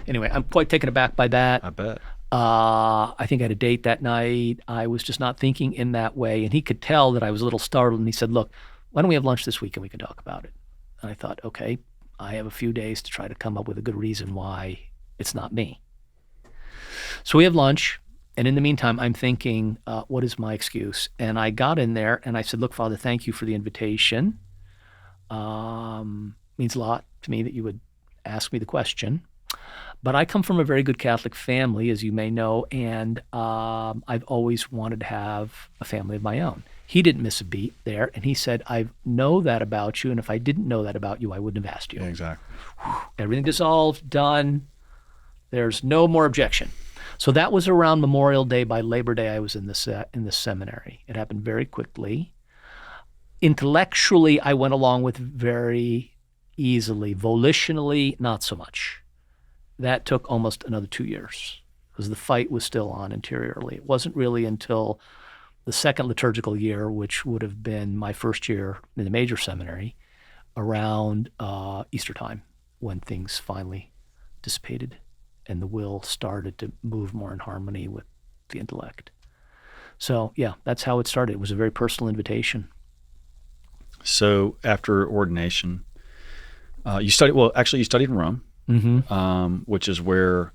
A: Anyway, I'm quite taken aback by that.
B: I bet.
A: I think I had a date that night. I was just not thinking in that way. And he could tell that I was a little startled. And he said, "Look, why don't we have lunch this week and we can talk about it?" And I thought, okay, I have a few days to try to come up with a good reason why it's not me. So we have lunch. And in the meantime, I'm thinking, what is my excuse? And I got in there and I said, "Look, Father, thank you for the invitation. Means a lot to me that you would ask me the question. But I come from a very good Catholic family, as you may know, and I've always wanted to have a family of my own." He didn't miss a beat there, and he said, "I know that about you, and if I didn't know that about you, I wouldn't have asked you."
B: Yeah, exactly.
A: Everything dissolved, done. There's no more objection. So that was around Memorial Day. By Labor Day, I was in the seminary. It happened very quickly. Intellectually, I went along with very easily. Volitionally, not so much. That took almost another 2 years because the fight was still on interiorly. It wasn't really until the second liturgical year, which would have been my first year in the major seminary, around Easter time, when things finally dissipated and the will started to move more in harmony with the intellect. So yeah, that's how it started. It was a very personal invitation.
B: So after ordination, you studied in Rome, which is where,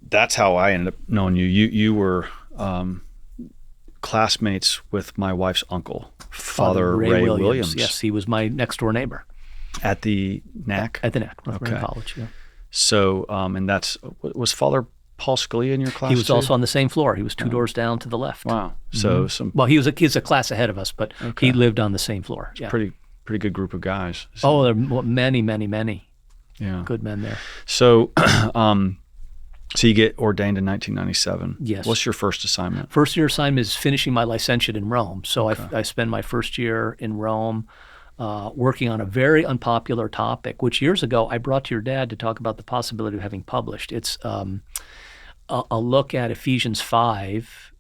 B: that's how I ended up knowing you. You were classmates with my wife's uncle, Father Ray Williams.
A: Yes, he was my next door neighbor.
B: At the NAC?
A: At the NAC, Northern College, yeah.
B: So, and was Father Paul Scalia in your class?
A: He was
B: too?
A: Also on the same floor. He was 2 doors down to the left.
B: Wow. So
A: he's a class ahead of us, but he lived on the same floor. Yeah.
B: Pretty good group of guys. So,
A: oh, there are many, many, many good men there.
B: So, so you get ordained in 1997.
A: Yes.
B: What's your first assignment?
A: First year assignment is finishing my licentiate in Rome. So I spend my first year in Rome working on a very unpopular topic, which years ago I brought to your dad to talk about the possibility of having published. It's a look at Ephesians 5,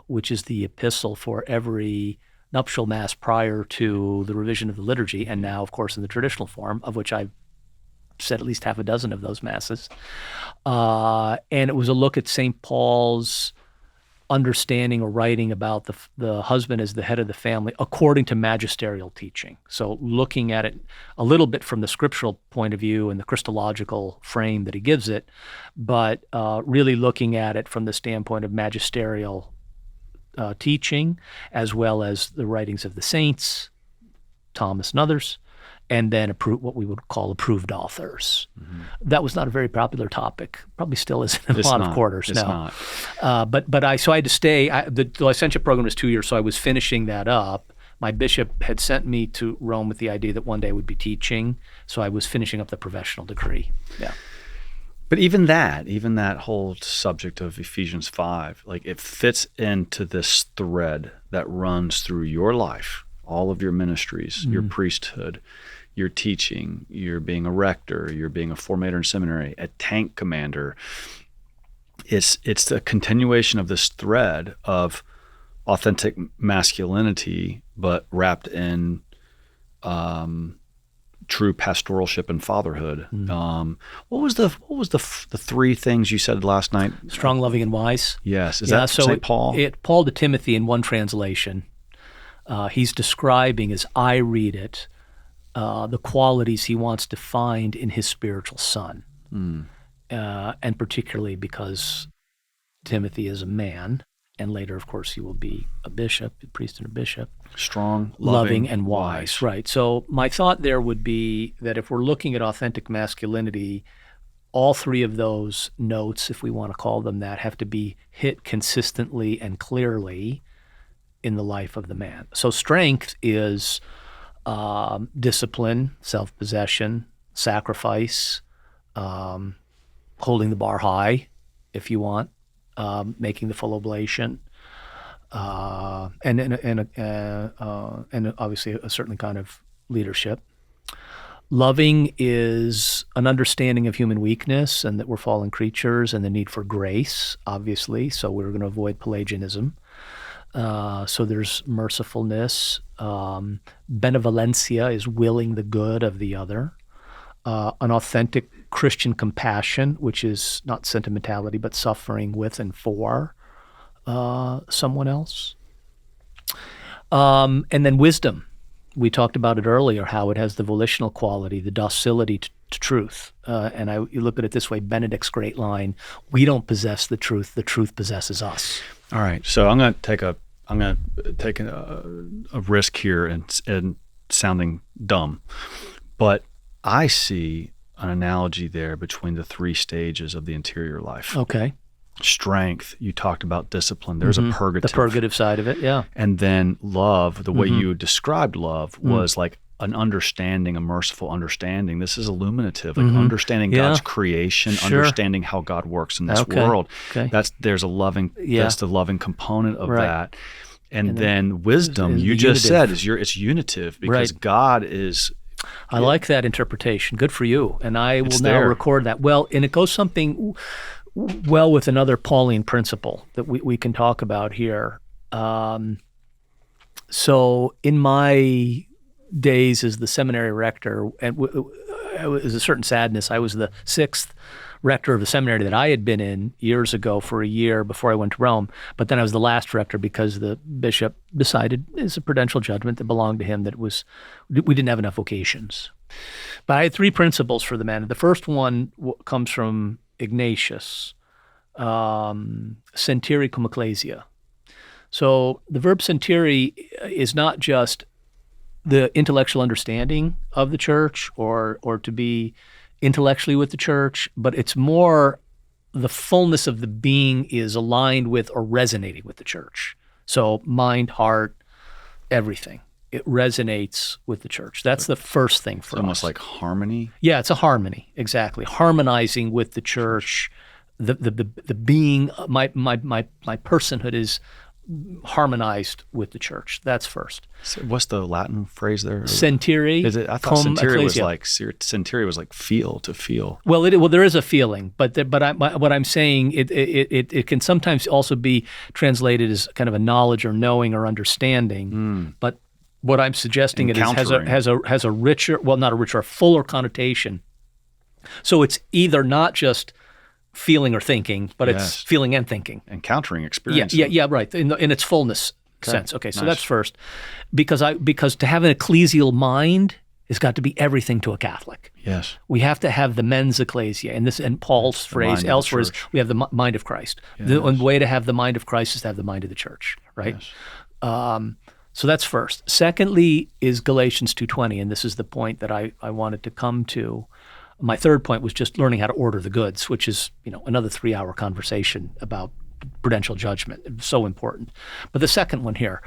A: which is the epistle for every nuptial mass prior to the revision of the liturgy, and now, of course, in the traditional form, of which I've said at least half a dozen of those masses. And it was a look at St. Paul's understanding or writing about the husband as the head of the family according to magisterial teaching. So looking at it a little bit from the scriptural point of view and the Christological frame that he gives it, but really looking at it from the standpoint of magisterial teaching, as well as the writings of the saints, Thomas and others, and then what we would call approved authors. Mm-hmm. That was not a very popular topic. Probably still isn't in a lot of quarters now. But I had to stay. The licentiate program was 2 years, so I was finishing that up. My bishop had sent me to Rome with the idea that one day I would be teaching, so I was finishing up the professional degree. Yeah.
B: But even that whole subject of Ephesians 5, like it fits into this thread that runs through your life, all of your ministries, your priesthood, your teaching, you're being a rector, you're being a formator in seminary, a tank commander. It's the continuation of this thread of authentic masculinity, but wrapped in true pastoralship and fatherhood. What was the three things you said last night?
A: Strong, loving, and wise.
B: Yes. Is that St. Paul?
A: Paul to Timothy in one translation. He's describing, as I read it, the qualities he wants to find in his spiritual son. And particularly because Timothy is a man, and later, of course, he will be a bishop, a priest and a bishop.
B: Strong,
A: loving and wise. Right. So my thought there would be that if we're looking at authentic masculinity, all three of those notes, if we want to call them that, have to be hit consistently and clearly in the life of the man. So strength is discipline, self-possession, sacrifice, holding the bar high, if you want, making the full oblation, and obviously a certain kind of leadership. Loving is an understanding of human weakness and that we're fallen creatures and the need for grace, obviously. So we're going to avoid Pelagianism. So there's mercifulness. Benevolencia is willing the good of the other. An authentic Christian compassion, which is not sentimentality, but suffering with and for someone else. And then wisdom. We talked about it earlier, how it has the volitional quality, the docility to truth. And you look at it this way, Benedict's great line, we don't possess the truth possesses us.
B: All right, so I'm going to take a risk here and sounding dumb, but I see an analogy there between the three stages of the interior life.
A: Okay.
B: Strength, you talked about discipline. There's a purgative.
A: The purgative side of it, yeah.
B: And then love, the way you described love was like an understanding, a merciful understanding. This is illuminative, like understanding God's creation, understanding how God works in this world. Okay. There's a loving, that's the loving component of that. And then wisdom, you just said, it's unitive because God is...
A: I like that interpretation. Good for you. And I will now record that. Well, and it goes something well with another Pauline principle that we can talk about here. So in my days as the seminary rector, and it was a certain sadness, I was the sixth rector of the seminary that I had been in years ago for a year before I went to Rome. But then I was the last rector because the bishop decided, it's a prudential judgment that belonged to him, that we didn't have enough vocations. But I had three principles for the man. The first one comes from Ignatius, sentire cum ecclesia. So the verb sentire is not just the intellectual understanding of the church or to be intellectually with the church, but it's more the fullness of the being is aligned with or resonating with the church. So mind, heart, everything. It resonates with the church. That's the first thing for us.
B: Almost like harmony?
A: Yeah, it's a harmony, exactly. Harmonizing with the church. The being, my personhood is harmonized with the church. That's first.
B: So what's the Latin phrase there?
A: Sentire.
B: Is it? I thought sentire was like feel, to feel.
A: Well, there is a feeling, but what I'm saying, it can sometimes also be translated as kind of a knowledge or knowing or understanding. But what I'm suggesting it has a richer, well, not a richer, a fuller connotation. So it's either not just feeling or thinking, but it's feeling and thinking.
B: Encountering experience.
A: Yeah, right. In its fullness sense. Okay, so that's first. Because to have an ecclesial mind has got to be everything to a Catholic.
B: Yes.
A: We have to have the mens ecclesia, and Paul's phrase elsewhere is we have the mind of Christ. Yes. The way to have the mind of Christ is to have the mind of the church, right? Yes. So that's first. Secondly is Galatians 2:20, and this is the point that I wanted to come to. My third point was just learning how to order the goods, which is another 3-hour conversation about prudential judgment. It's so important. But the second one here.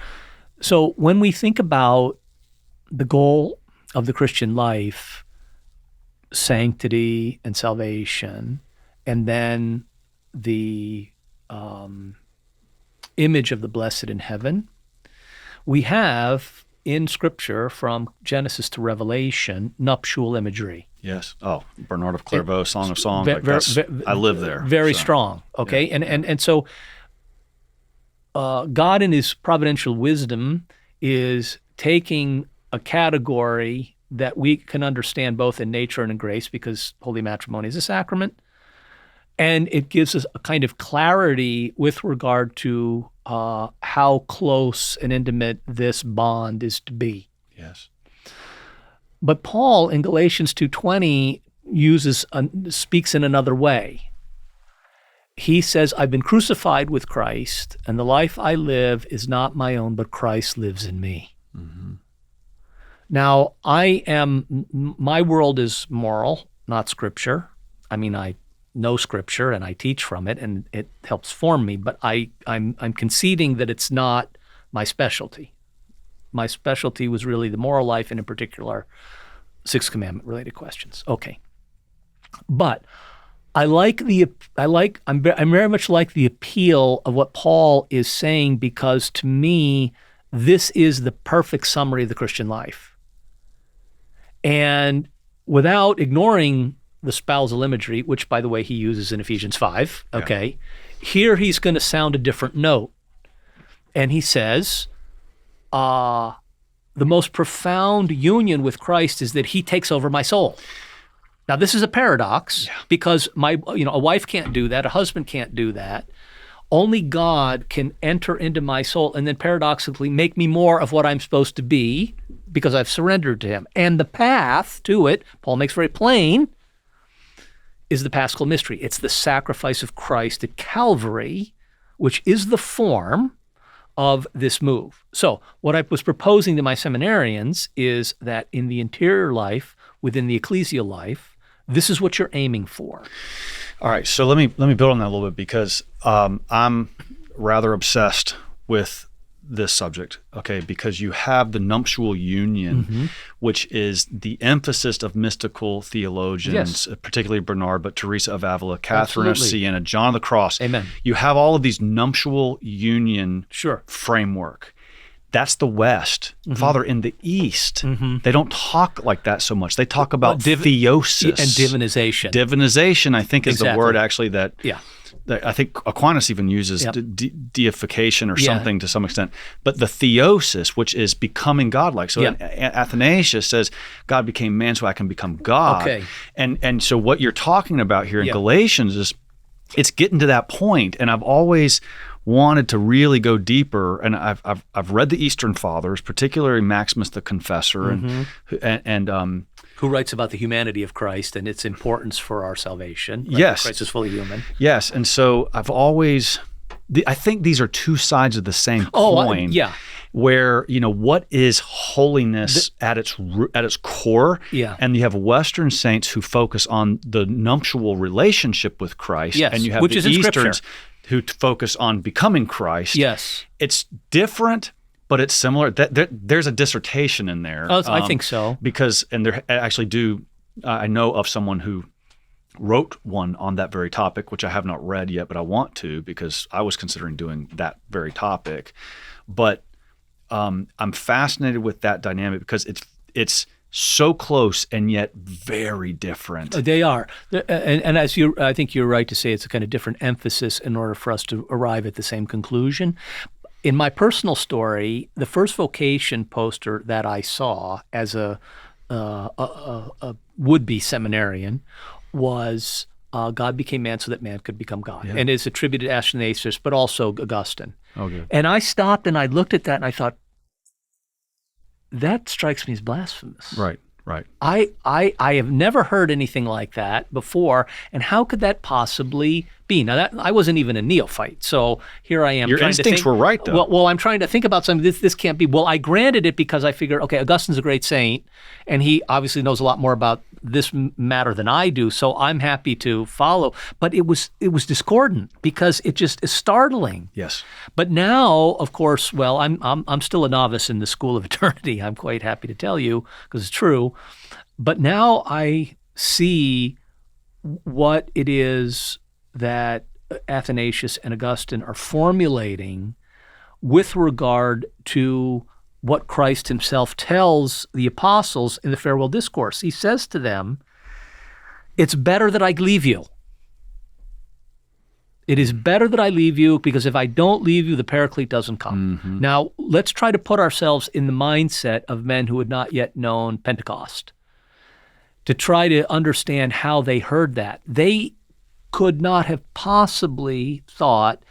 A: So when we think about the goal of the Christian life, sanctity and salvation, and then the image of the blessed in heaven, we have in Scripture from Genesis to Revelation nuptial imagery.
B: Yes. Oh, Bernard of Clairvaux, Song of Songs. I live there.
A: Very strong. Okay. Yeah. And so God in his providential wisdom is taking a category that we can understand both in nature and in grace, because holy matrimony is a sacrament, and it gives us a kind of clarity with regard to how close and intimate this bond is to be.
B: Yes.
A: But Paul in Galatians 2:20 speaks in another way. He says, I've been crucified with Christ, and the life I live is not my own, but Christ lives in me. Mm-hmm. Now, my world is moral, not Scripture. I mean, I know Scripture and I teach from it, and it helps form me, but I'm conceding that it's not my specialty. My specialty was really the moral life, and in particular, Sixth Commandment related questions. Okay. But I very much like the appeal of what Paul is saying, because to me, this is the perfect summary of the Christian life. And without ignoring the spousal imagery, which, by the way, he uses in Ephesians 5, okay, here he's going to sound a different note. And he says, the most profound union with Christ is that he takes over my soul. Now, this is a paradox because a wife can't do that, a husband can't do that. Only God can enter into my soul and then paradoxically make me more of what I'm supposed to be because I've surrendered to him. And the path to it, Paul makes very plain, is the Paschal mystery. It's the sacrifice of Christ at Calvary, which is the form of this move. So what I was proposing to my seminarians is that in the interior life, within the ecclesial life, this is what you're aiming for.
B: All right, so let me build on that a little bit, because I'm rather obsessed with this subject, okay, because you have the nuptial union, which is the emphasis of mystical theologians, particularly Bernard, but Teresa of Avila, Catherine of Siena, John of the Cross.
A: Amen.
B: You have all of these nuptial union framework. That's the West. Father, in the East, they don't talk like that so much. They talk about theosis.
A: And divinization.
B: Divinization, I think, is the word actually that I think Aquinas even uses deification or something to some extent. But the theosis, which is becoming godlike. So Athanasius says, God became man so I can become God.
A: Okay.
B: And so what you're talking about here in Galatians is it's getting to that point. And I've always wanted to really go deeper, and I've read the Eastern Fathers, particularly Maximus the Confessor, and
A: who writes about the humanity of Christ and its importance for our salvation. Right?
B: Yes,
A: Christ is fully human.
B: Yes, and so I've always, I think these are two sides of the same coin. Where what is holiness at its core, and you have Western saints who focus on the nuptial relationship with Christ, and you have
A: which
B: the
A: is in
B: Easterns
A: Scripture,
B: who focus on becoming Christ.
A: Yes.
B: It's different, but it's similar. There's a dissertation in there.
A: Oh, I think so.
B: Because, and there actually I know of someone who wrote one on that very topic, which I have not read yet, but I want to, because I was considering doing that very topic. But I'm fascinated with that dynamic because it's so close and yet very different.
A: They are. And as I think you're right to say, it's a kind of different emphasis in order for us to arrive at the same conclusion. In my personal story, the first vocation poster that I saw as a would-be seminarian was God became man so that man could become God.
B: Yeah.
A: And it's attributed to Athanasius, but also Augustine.
B: Oh, good.
A: And I stopped and I looked at that and I thought, that strikes me as blasphemous.
B: Right. Right.
A: I have never heard anything like that before, and how could that possibly be? Now, that I wasn't even a neophyte, so here I am.
B: Your
A: trying
B: instincts
A: to think,
B: were right, though.
A: Well, I'm trying to think about something. This can't be. Well, I granted it because I figured, okay, Augustine's a great saint, and he obviously knows a lot more about this matter than I do, so I'm happy to follow. But it was discordant because it just is startling.
B: Yes.
A: But now, of course, well, I'm still a novice in the school of eternity. I'm quite happy to tell you because it's true. But now I see what it is that Athanasius and Augustine are formulating with regard to what Christ himself tells the apostles in the farewell discourse. He says to them, it's better that I leave you. It is better that I leave you, because if I don't leave you, the Paraclete doesn't come. Mm-hmm. Now, let's try to put ourselves in the mindset of men who had not yet known Pentecost, to try to understand how they heard that. They could not have possibly thought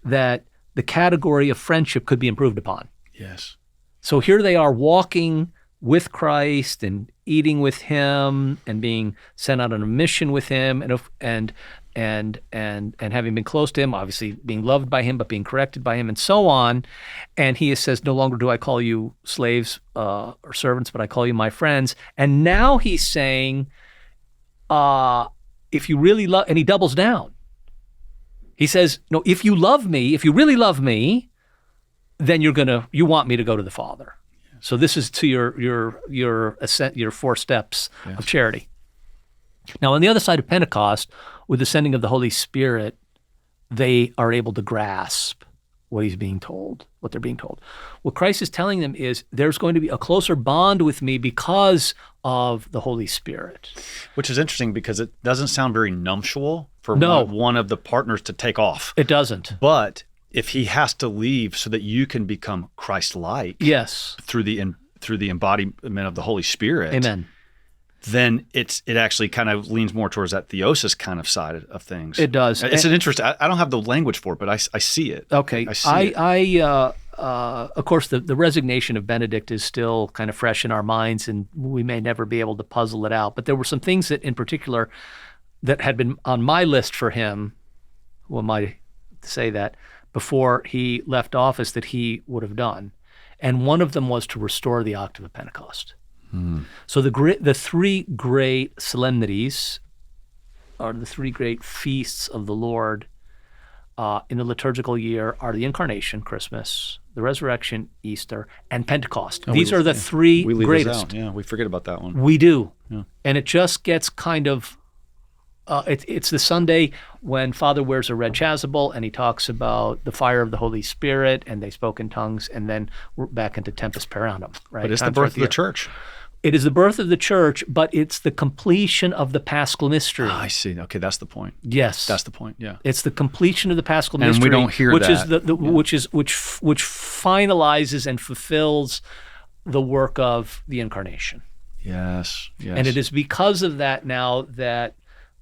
A: that the category of friendship could be improved upon.
B: Yes.
A: So here they are walking with Christ and eating with him and being sent out on a mission with him and having been close to him, obviously being loved by him, but being corrected by him and so on. And he says, no longer do I call you slaves or servants, but I call you my friends. And now he's saying, if you really love, and he doubles down. He says, no, if you love me, if you really love me, then you want me to go to the Father. Yeah. So this is to your ascent, your 4 steps of charity. Now, on the other side of Pentecost, with the sending of the Holy Spirit, they are able to grasp what they're being told. What Christ is telling them is there's going to be a closer bond with me because of the Holy Spirit.
B: Which is interesting because it doesn't sound very nuptial for one of the partners to take off.
A: It doesn't.
B: But if he has to leave so that you can become Christ-like,
A: yes,
B: through the embodiment of the Holy Spirit,
A: amen,
B: then it actually kind of leans more towards that theosis kind of side of things.
A: It does.
B: It's an interest. I don't have the language for it, but I see it.
A: Okay.
B: I see it.
A: Of course, the resignation of Benedict is still kind of fresh in our minds, and we may never be able to puzzle it out. But there were some things that, in particular, that had been on my list for him. Who am I to say that? Before he left office, that he would have done, and one of them was to restore the octave of Pentecost. So the 3 great solemnities, or the 3 great feasts of the Lord in the liturgical year, are the Incarnation, Christmas, the Resurrection, Easter, and Pentecost. These are the 3 greatest.
B: Yeah, we forget about that one.
A: We do.
B: Yeah.
A: And it just gets kind of, it's the Sunday when Father wears a red chasuble and he talks about the fire of the Holy Spirit and they spoke in tongues, and then we're back into Tempus Paranum, right?
B: But it's the birth of the church.
A: It is the birth of the church, but it's the completion of the Paschal mystery.
B: I see. Okay, that's the point.
A: Yes,
B: that's the point. Yeah,
A: it's the completion of the Paschal mystery,
B: and we don't hear
A: which
B: that.
A: Is which finalizes and fulfills the work of the Incarnation.
B: Yes.
A: And it is because of that now that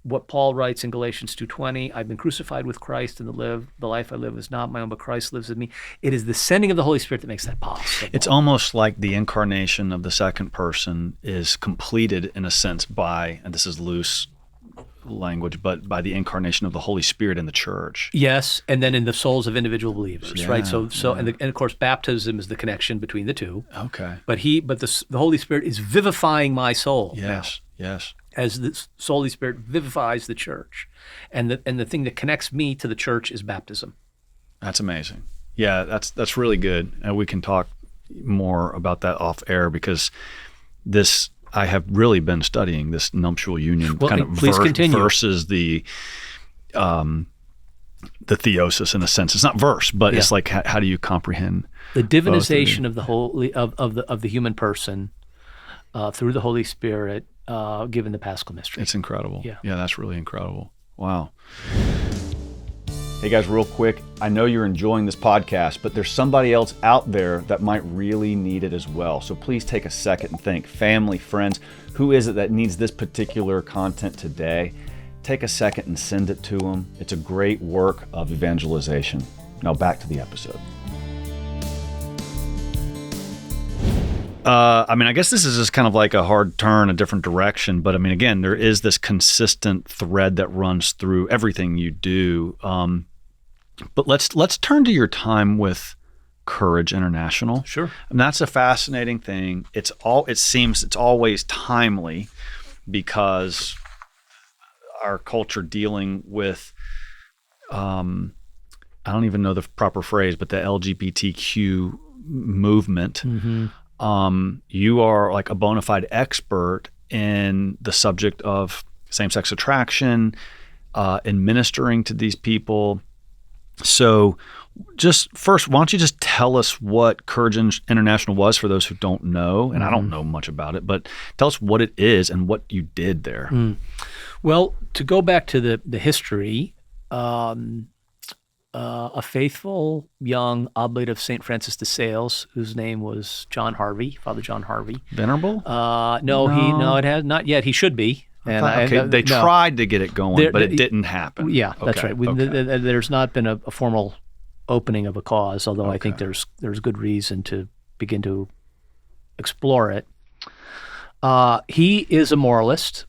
A: what Paul writes in Galatians 2:20, I've been crucified with Christ, and the life I live is not my own, but Christ lives in me. It is the sending of the Holy Spirit that makes that possible.
B: It's almost like the incarnation of the second person is completed in a sense by, and this is loose language, but by the incarnation of the Holy Spirit in the church.
A: Yes, and then in the souls of individual believers, right? And of course, baptism is the connection between the two.
B: Okay.
A: But the Holy Spirit is vivifying my soul.
B: Yes.
A: Now.
B: Yes.
A: As the Holy Spirit vivifies the church. And the thing that connects me to the church is baptism.
B: That's amazing. Yeah, that's really good. And we can talk more about that off air, because I have really been studying this nuptial union versus the theosis in a sense. It's not verse, but it's like how do you comprehend
A: the divinization of the holy of the human person through the Holy Spirit, given the Paschal mystery.
B: It's incredible.
A: Yeah,
B: that's really incredible. Wow. Hey guys, real quick, I know you're enjoying this podcast, but there's somebody else out there that might really need it as well. So please take a second and think, family, friends, who is it that needs this particular content today? take a second and send it to them. It's a great work of evangelization. Now back to the episode. I guess this is just kind of like a hard turn, a different direction. But again, there is this consistent thread that runs through everything you do. But let's turn to your time with Courage International.
A: Sure.
B: And that's a fascinating thing. It seems it's always timely because our culture dealing with, I don't even know the proper phrase, but the LGBTQ movement. Mm-hmm. You are like a bona fide expert in the subject of same-sex attraction, in ministering to these people. So just first, why don't you just tell us what Courage International was for those who don't know, and I don't know much about it, but tell us what it is and what you did there.
A: Well, to go back to the history, a faithful young oblate of St. Francis de Sales, whose name was John Harvey, Father John Harvey.
B: Venerable?
A: No, it has not yet. He should be. And
B: they tried to get it going, but it didn't happen.
A: Yeah, that's right. There's not been a formal opening of a cause, although I think there's good reason to begin to explore it. He is a moralist.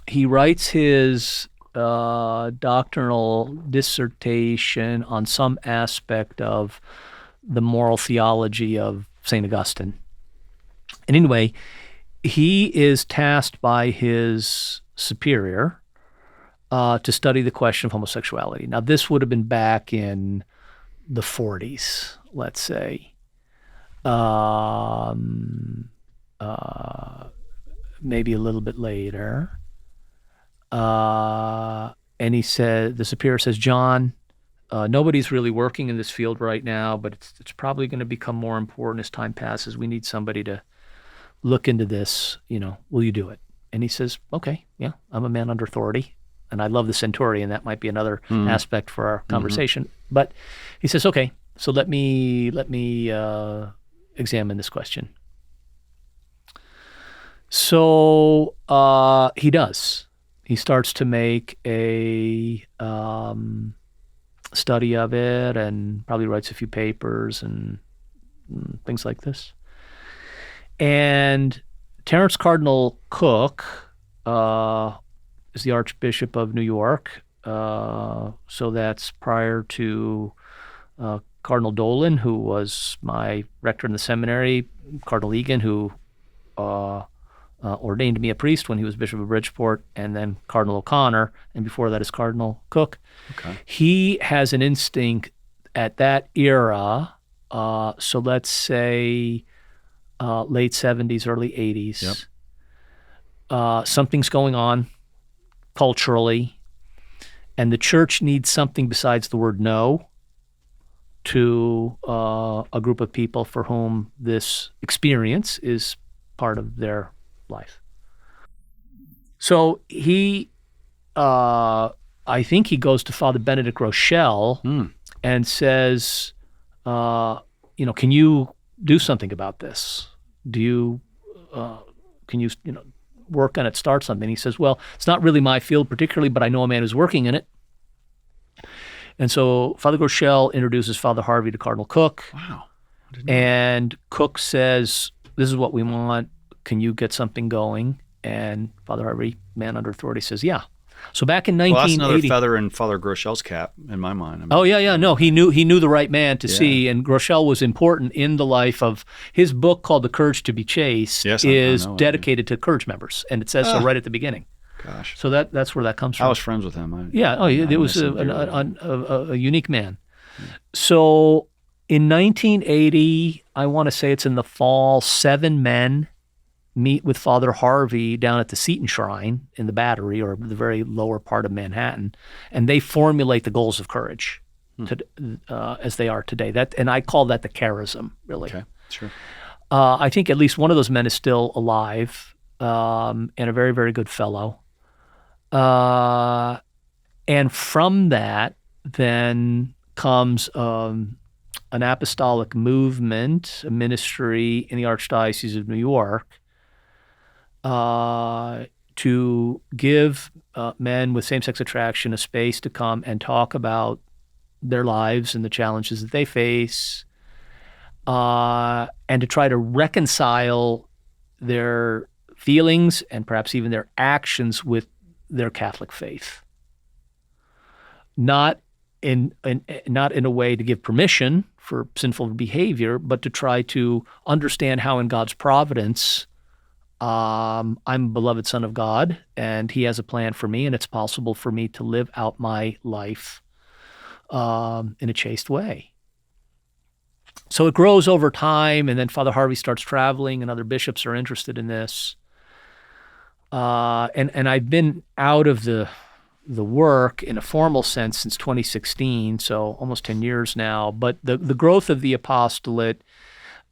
A: He writes his doctrinal dissertation on some aspect of the moral theology of St. Augustine. And anyway, he is tasked by his superior to study the question of homosexuality. Now, this would have been back in the 40s, let's say. Maybe a little bit later. And he said, the superior says, John, nobody's really working in this field right now, but it's probably going to become more important as time passes. We need somebody to look into this. Will you do it? And he says, okay, yeah, I'm a man under authority. And I love the centurion. That might be another aspect for our conversation. But he says, okay, so let me examine this question. So he does. He starts to make a study of it and probably writes a few papers and things like this. And Terence Cardinal Cook is the Archbishop of New York. So that's prior to Cardinal Dolan, who was my rector in the seminary, Cardinal Egan, who ordained me a priest when he was Bishop of Bridgeport, and then Cardinal O'Connor, and before that is Cardinal Cook. Okay. He has an instinct at that era, so let's say late 70s, early 80s. Yep. Something's going on culturally, and the church needs something besides the word no to a group of people for whom this experience is part of their life. So he, I think he goes to Father Benedict Rochelle and says, can you do something about this? Can you work on it, start something? He says, well, it's not really my field particularly, but I know a man who's working in it. And so Father Rochelle introduces Father Harvey to Cardinal Cook.
B: Wow.
A: And Cook says, this is what we want. Can you get something going? And Father Harvey, man under authority, says, yeah. So back in 1980... Well, that's
B: another feather in Father Rochelle's cap, in my mind.
A: No, he knew the right man to see, and Rochelle was important in the life of... His book called The Courage to be Chaste is dedicated to Courage members, and it says so right at the beginning.
B: Gosh.
A: So that's where that comes from.
B: I was friends with him.
A: It was a unique man. So in 1980, I want to say it's in the fall, 7 men meet with Father Harvey down at the Seton Shrine in the Battery, or the very lower part of Manhattan, and they formulate the goals of courage as they are today. And I call that the charism, really.
B: Okay, sure.
A: I think at least one of those men is still alive, and a very, very good fellow. And from that then comes an apostolic movement, a ministry in the Archdiocese of New York, to give men with same-sex attraction a space to come and talk about their lives and the challenges that they face, and to try to reconcile their feelings and perhaps even their actions with their Catholic faith. Not in a way to give permission for sinful behavior, but to try to understand how in God's providence, I'm a beloved son of God, and he has a plan for me, and it's possible for me to live out my life in a chaste way. So it grows over time, and then Father Harvey starts traveling, and other bishops are interested in this. And I've been out of the work in a formal sense since 2016, so almost 10 years now. But the growth of the apostolate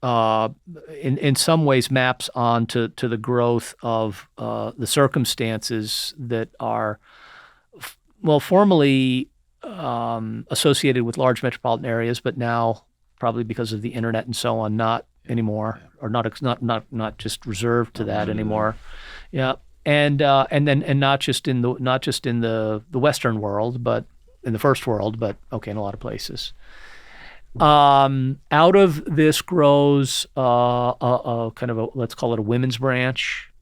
A: in some ways maps on to the growth of the circumstances that are, formerly associated with large metropolitan areas, but now probably because of the internet and so on, not anymore, or not just reserved to that anymore. Yeah. And not just in the Western world, but in the first world, but in a lot of places. Out of this grows a kind of let's call it a women's branch,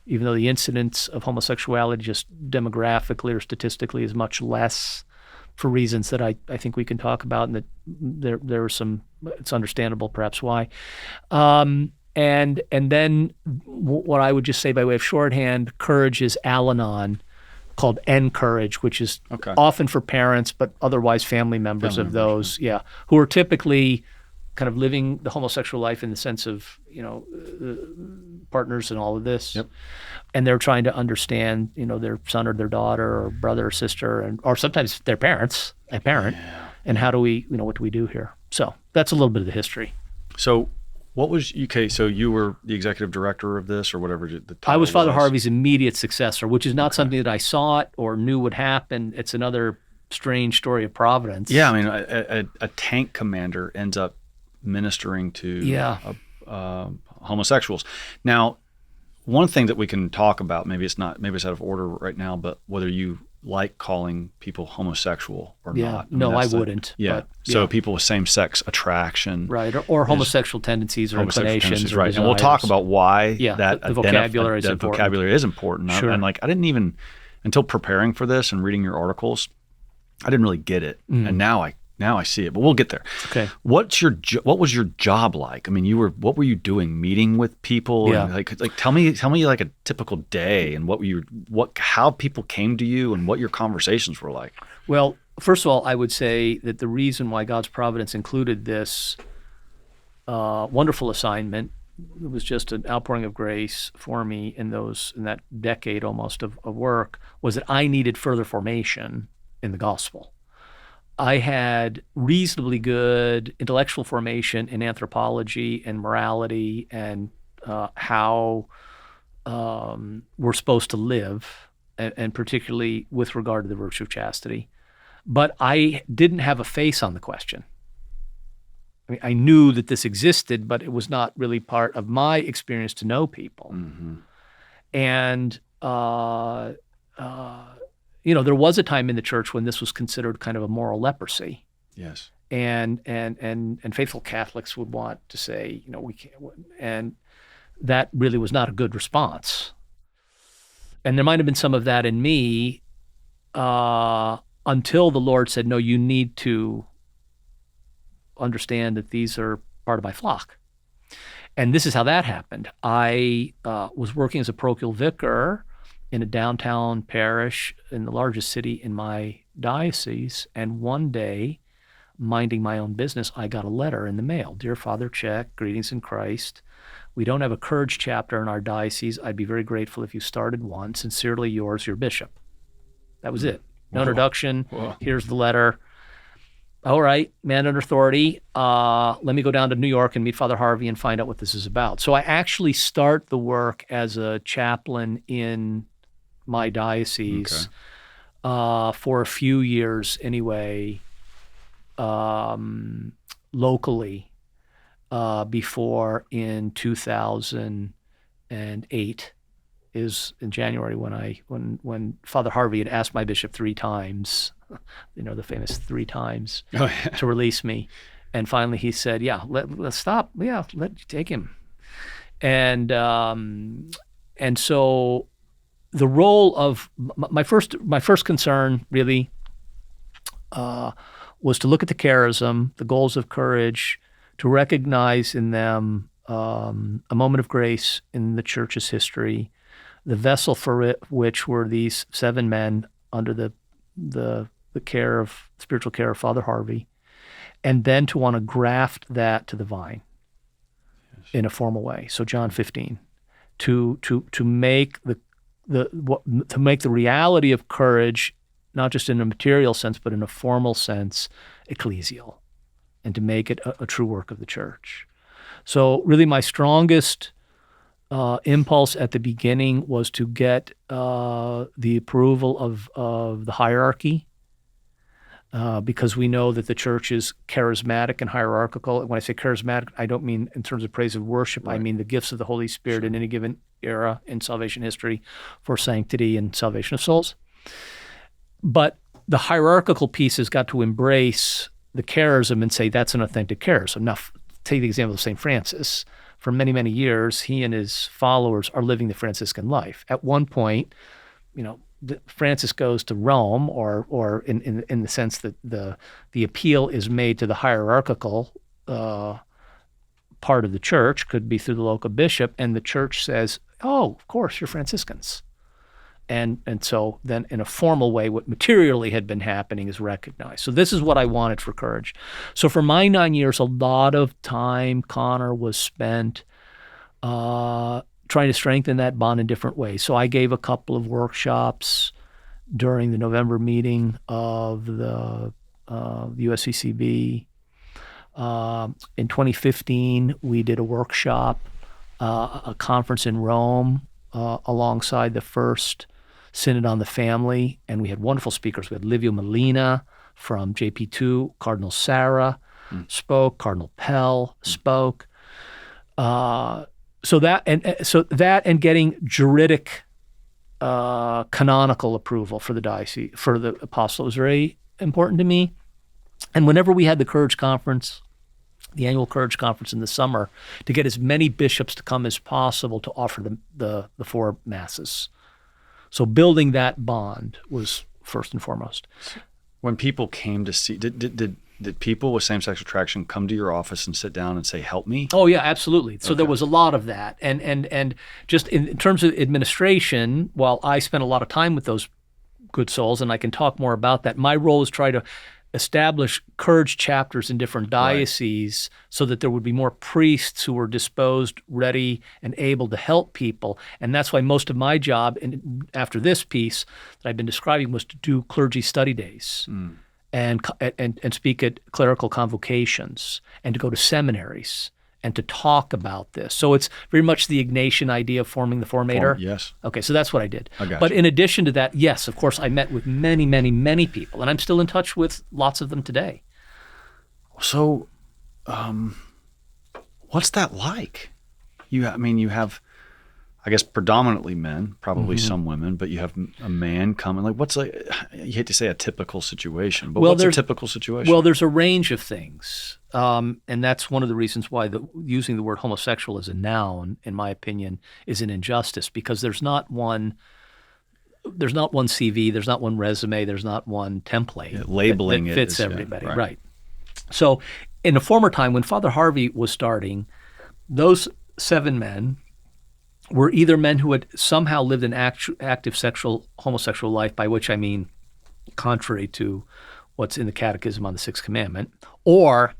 A: even though the incidence of homosexuality just demographically or statistically is much less, for reasons that I think we can talk about, and that there are some, it's understandable perhaps why. And then what I would just say by way of shorthand, Courage is Al-Anon, called Encourage, which is often for parents, but otherwise family members of those, who are typically kind of living the homosexual life in the sense of, partners and all of this.
B: Yep.
A: And they're trying to understand, their son or their daughter or brother or sister, or sometimes their parents, and how do we, what do we do here? So that's a little bit of the history.
B: So what was, so you were the executive director of this, or whatever the title
A: I was Father Harvey's immediate successor, which is not something that I sought or knew would happen. It's another strange story of providence.
B: Yeah, I mean, a tank commander ends up ministering to homosexuals. Now, one thing that we can talk about, maybe it's out of order right now, but whether you like calling people homosexual or not.
A: No, I wouldn't.
B: Yeah. So people with same-sex attraction.
A: Right, or homosexual tendencies or inclinations.
B: Right, and we'll talk about why
A: the vocabulary is important.
B: Vocabulary is important.
A: Sure.
B: And I didn't even, until preparing for this and reading your articles, I didn't really get it. And now I see it, but we'll get there.
A: Okay.
B: What was your job like? I mean, what were you doing? Meeting with people?
A: Yeah.
B: And tell me like a typical day, and how people came to you, and what your conversations were like.
A: Well, first of all, I would say that the reason why God's providence included this wonderful assignment, it was just an outpouring of grace for me in that decade almost of work, was that I needed further formation in the gospel. I had reasonably good intellectual formation in anthropology and morality and how we're supposed to live, and particularly with regard to the virtue of chastity. But I didn't have a face on the question. I mean, I knew that this existed, but it was not really part of my experience to know people. Mm-hmm. And there was a time in the church when this was considered kind of a moral leprosy.
B: Yes.
A: And faithful Catholics would want to say, we can't, and that really was not a good response. And there might have been some of that in me until the Lord said, no, you need to understand that these are part of my flock. And this is how that happened. I was working as a parochial vicar in a downtown parish in the largest city in my diocese. And one day, minding my own business, I got a letter in the mail. Dear Father Check, greetings in Christ. We don't have a Courage chapter in our diocese. I'd be very grateful if you started one. Sincerely yours, your bishop. That was it. No introduction. Whoa. Here's the letter. All right, man under authority. Let me go down to New York and meet Father Harvey and find out what this is about. So I actually start the work as a chaplain in my diocese for a few years anyway, locally, before in 2008 is in January when Father Harvey had asked my bishop 3 times, the famous 3 times, to release me. And finally he said, yeah, let's stop. Yeah, let you take him. And so the role of my first concern really was to look at the charism, the goals of courage, to recognize in them a moment of grace in the church's history, the vessel for it, which were these 7 men under the spiritual care of Father Harvey, and then to want to graft that to the vine in a formal way. So John 15, to make to make the reality of courage, not just in a material sense, but in a formal sense, ecclesial, and to make it a true work of the church. So really my strongest impulse at the beginning was to get the approval of the hierarchy, because we know that the church is charismatic and hierarchical. When I say charismatic, I don't mean in terms of praise of worship. Right. I mean the gifts of the Holy Spirit in any given era in salvation history for sanctity and salvation of souls. But the hierarchical piece has got to embrace the charism and say that's an authentic charism. Now, take the example of St. Francis. For many, many years, he and his followers are living the Franciscan life. At one point, Francis goes to Rome, or in the sense that the appeal is made to the hierarchical part of the church, could be through the local bishop, and the church says, "Oh, of course, you're Franciscans." And so then in a formal way, what materially had been happening is recognized. So this is what I wanted for courage. So for my 9 years, a lot of time, Conor, was spent trying to strengthen that bond in different ways. So I gave a couple of workshops during the November meeting of the USCCB. In 2015, we did a workshop, a conference in Rome alongside the first Synod on the Family, and we had wonderful speakers. We had Livio Molina from JP2, Cardinal Sarah spoke, Cardinal Pell spoke. So that and getting juridic canonical approval for the diocese, for the apostolate, was very important to me. And whenever we had the Courage Conference, the annual Courage Conference in the summer, to get as many bishops to come as possible to offer the 4 masses. So building that bond was first and foremost.
B: When people came to see, did people with same-sex attraction come to your office and sit down and say, "Help me"?
A: Oh yeah, absolutely. So there was a lot of that, and just in terms of administration, while I spent a lot of time with those good souls, and I can talk more about that, my role is try to establish courage chapters in different dioceses, so that there would be more priests who were disposed, ready, and able to help people. And that's why most of my job, after this piece that I've been describing, was to do clergy study days and speak at clerical convocations, and to go to seminaries and to talk about this. So it's very much the Ignatian idea of forming the formator.
B: Yes.
A: Okay, so that's what I did.
B: But
A: in addition to that, yes, of course, I met with many, many, many people, and I'm still in touch with lots of them today.
B: So, what's that like? You have, I guess, predominantly men, probably some women, but you have a man coming. Like, what's you hate to say a typical situation, but what's a typical situation?
A: Well, there's a range of things. And that's one of the reasons why using the word homosexual as a noun, in my opinion, is an injustice, because there's not one CV, there's not one resume, there's not one template
B: labeling
A: that fits
B: it
A: everybody. Right. So in a former time when Father Harvey was starting, those 7 men were either men who had somehow lived an active homosexual life, by which I mean contrary to what's in the Catechism on the 6th Commandment, or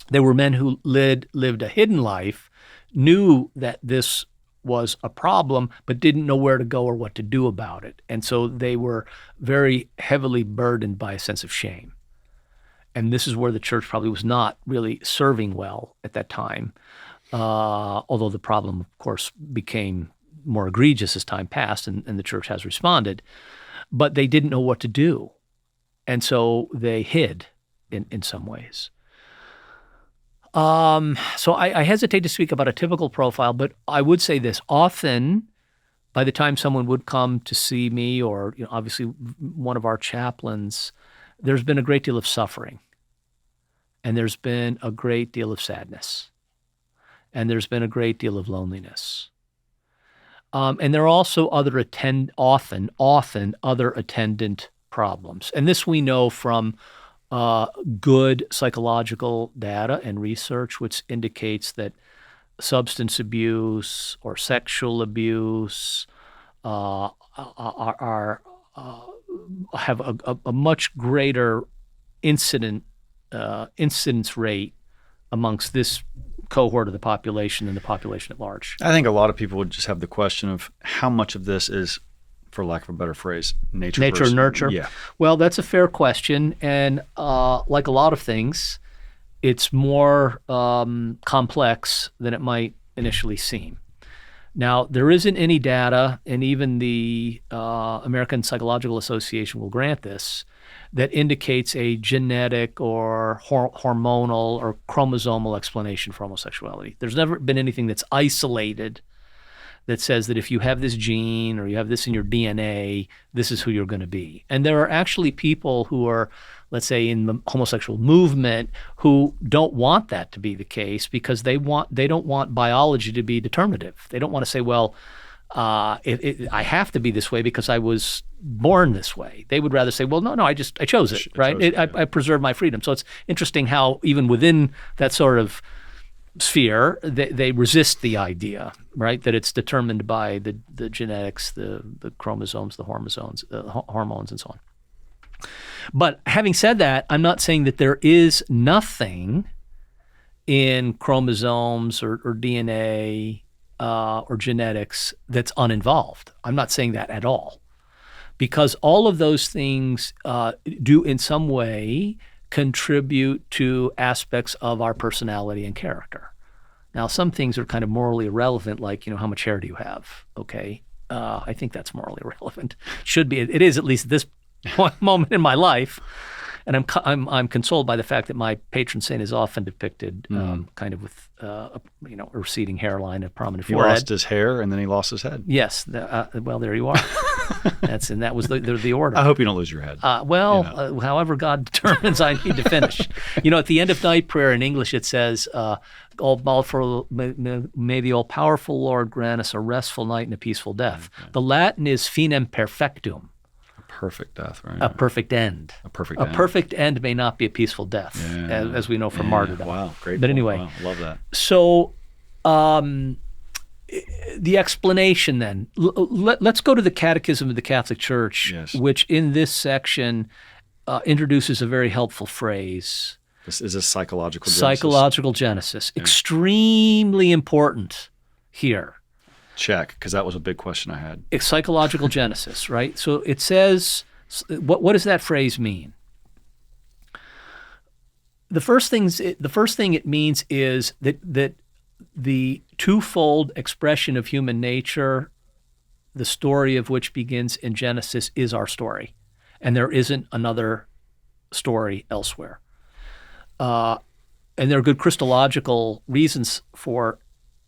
A: they were men who lived a hidden life, knew that this was a problem, but didn't know where to go or what to do about it. And so they were very heavily burdened by a sense of shame. And this is where the church probably was not really serving well at that time, although the problem, of course, became more egregious as time passed, and the church has responded. But they didn't know what to do. And so they hid in some ways. So I hesitate to speak about a typical profile, but I would say this. Often by the time someone would come to see me, or obviously one of our chaplains, there's been a great deal of suffering, and there's been a great deal of sadness, and there's been a great deal of loneliness. And there are also often other attendant problems. And this we know from good psychological data and research, which indicates that substance abuse or sexual abuse have a much greater incidence rate amongst this cohort of the population than the population at large.
B: I think a lot of people would just have the question of how much of this is, for lack of a better phrase, nature
A: and nurture.
B: Yeah.
A: Well, that's a fair question, and like a lot of things, it's more complex than it might initially seem. Now, there isn't any data, and even the American Psychological Association will grant this, that indicates a genetic or hormonal or chromosomal explanation for homosexuality. There's never been anything that's isolated that says that if you have this gene or you have this in your DNA, this is who you're going to be. And there are actually people who are, let's say, in the homosexual movement who don't want that to be the case because they don't want biology to be determinative. They don't want to say, well, I have to be this way because I was born this way. They would rather say, well, no, I chose it, right? I preserve my freedom. So it's interesting how even within that sort of sphere, they resist the idea, right, that it's determined by the genetics, the chromosomes, the hormones, and so on. But having said that, I'm not saying that there is nothing in chromosomes or DNA or genetics that's uninvolved. I'm not saying that at all, because all of those things do in some way contribute to aspects of our personality and character. Now, some things are kind of morally irrelevant, like, how much hair do you have? Okay, I think that's morally irrelevant. Should be. It is, at least at this moment in my life. And I'm consoled by the fact that my patron saint is often depicted kind of with a receding hairline, a prominent forehead.
B: He lost his hair and then he lost his head.
A: Yes. Well, there you are. That was the order.
B: I hope you don't lose your head.
A: However God determines I need to finish. At the end of night prayer in English it says, may the all-powerful Lord grant us a restful night and a peaceful death. Okay. The Latin is finem perfectum.
B: Perfect death, right?
A: A perfect end.
B: A perfect
A: end may not be a peaceful death, as we know from martyrdom.
B: Wow, great.
A: But anyway,
B: wow, love that.
A: So, the explanation then. Let's go to the Catechism of the Catholic Church, which in this section introduces a very helpful phrase.
B: This is a psychological genesis.
A: Psychological genesis. Yeah. Extremely important here.
B: Check, because that was a big question I had.
A: It's psychological genesis, right? So it says, what does that phrase mean? The first thing it means is that the twofold expression of human nature, the story of which begins in Genesis, is our story, and there isn't another story elsewhere. And there are good Christological reasons for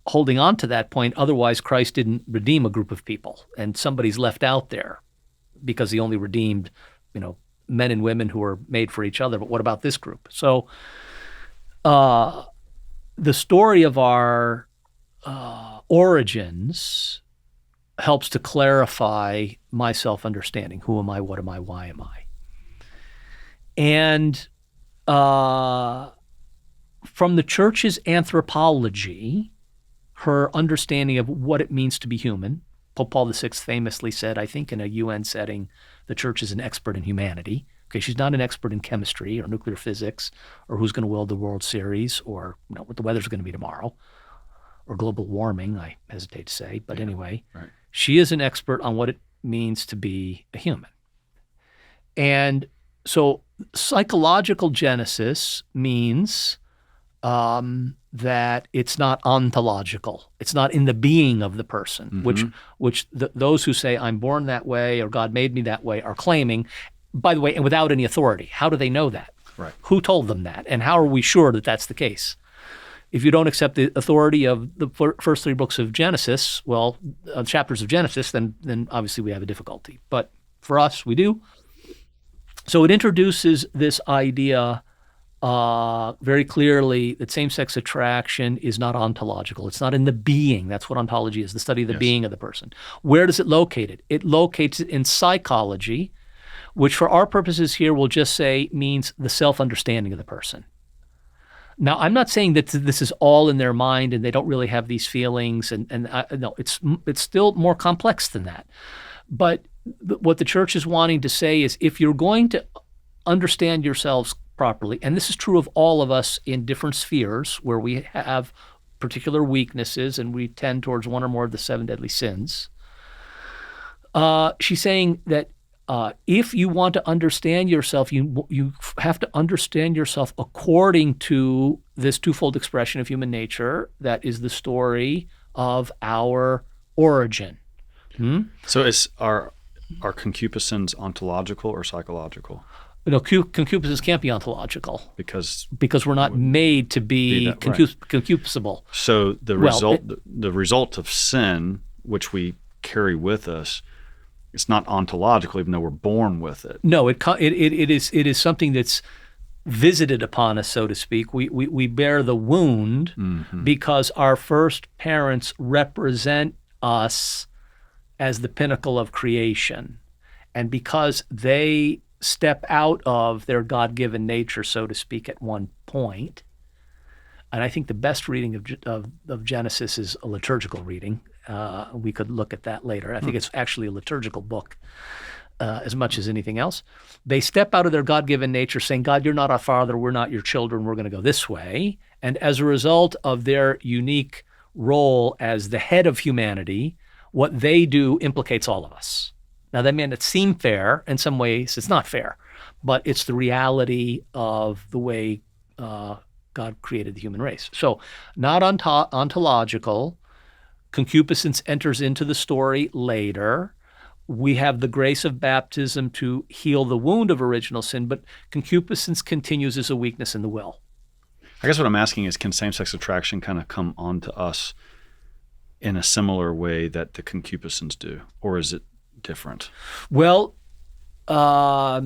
A: holding on to that point. Otherwise, Christ didn't redeem a group of people, and somebody's left out there because he only redeemed, men and women who were made for each other. But what about this group? So, the story of our origins helps to clarify my self-understanding. Who am I? What am I? Why am I? And from the Church's anthropology, her understanding of what it means to be human. Pope Paul VI famously said, I think in a UN setting, the Church is an expert in humanity. Okay, she's not an expert in chemistry or nuclear physics or who's going to win the World Series or what the weather's going to be tomorrow or global warming, I hesitate to say. But anyway, right. She is an expert on what it means to be a human. And so psychological genesis means that it's not ontological. It's not in the being of the person, which those who say, I'm born that way or God made me that way are claiming, by the way, and without any authority. How do they know that?
B: Right.
A: Who told them that? And how are we sure that that's the case? if you don't accept the authority of the first 3 books of Genesis, chapters of Genesis, then obviously we have a difficulty. But for us, we do. So it introduces this idea very clearly that same-sex attraction is not ontological. It's not in the being. That's what ontology is, the study of the being of the person. Where does it locate it? It locates it in psychology, which for our purposes here we'll just say means the self-understanding of the person. Now, I'm not saying that this is all in their mind and they don't really have these feelings. No, it's still more complex than that. But what the church is wanting to say is if you're going to understand yourselves properly, and this is true of all of us in different spheres where we have particular weaknesses and we tend towards one or more of the 7 deadly sins, she's saying that if you want to understand yourself, you have to understand yourself according to this twofold expression of human nature that is the story of our origin.
B: So are concupiscence ontological or psychological?
A: No, concupiscence can't be ontological
B: because
A: we're not made to be concupiscible.
B: So the result of sin, which we carry with us, it's not ontological, even though we're born with it.
A: No, it is something that's visited upon us, so to speak. We bear the wound because our first parents represent us as the pinnacle of creation, and because they step out of their God-given nature, so to speak, at one point. And I think the best reading of Genesis is a liturgical reading. We could look at that later. I think it's actually a liturgical book as much as anything else. They step out of their God-given nature saying, God, you're not our father, we're not your children, we're going to go this way. And as a result of their unique role as the head of humanity, what they do implicates all of us. Now, that may not seem fair. In some ways, it's not fair, but it's the reality of the way God created the human race. So not ontological. Concupiscence enters into the story later. We have the grace of baptism to heal the wound of original sin, but concupiscence continues as a weakness in the will.
B: I guess what I'm asking is, can same-sex attraction kind of come onto us in a similar way that the concupiscence do, or is it different?
A: Well, so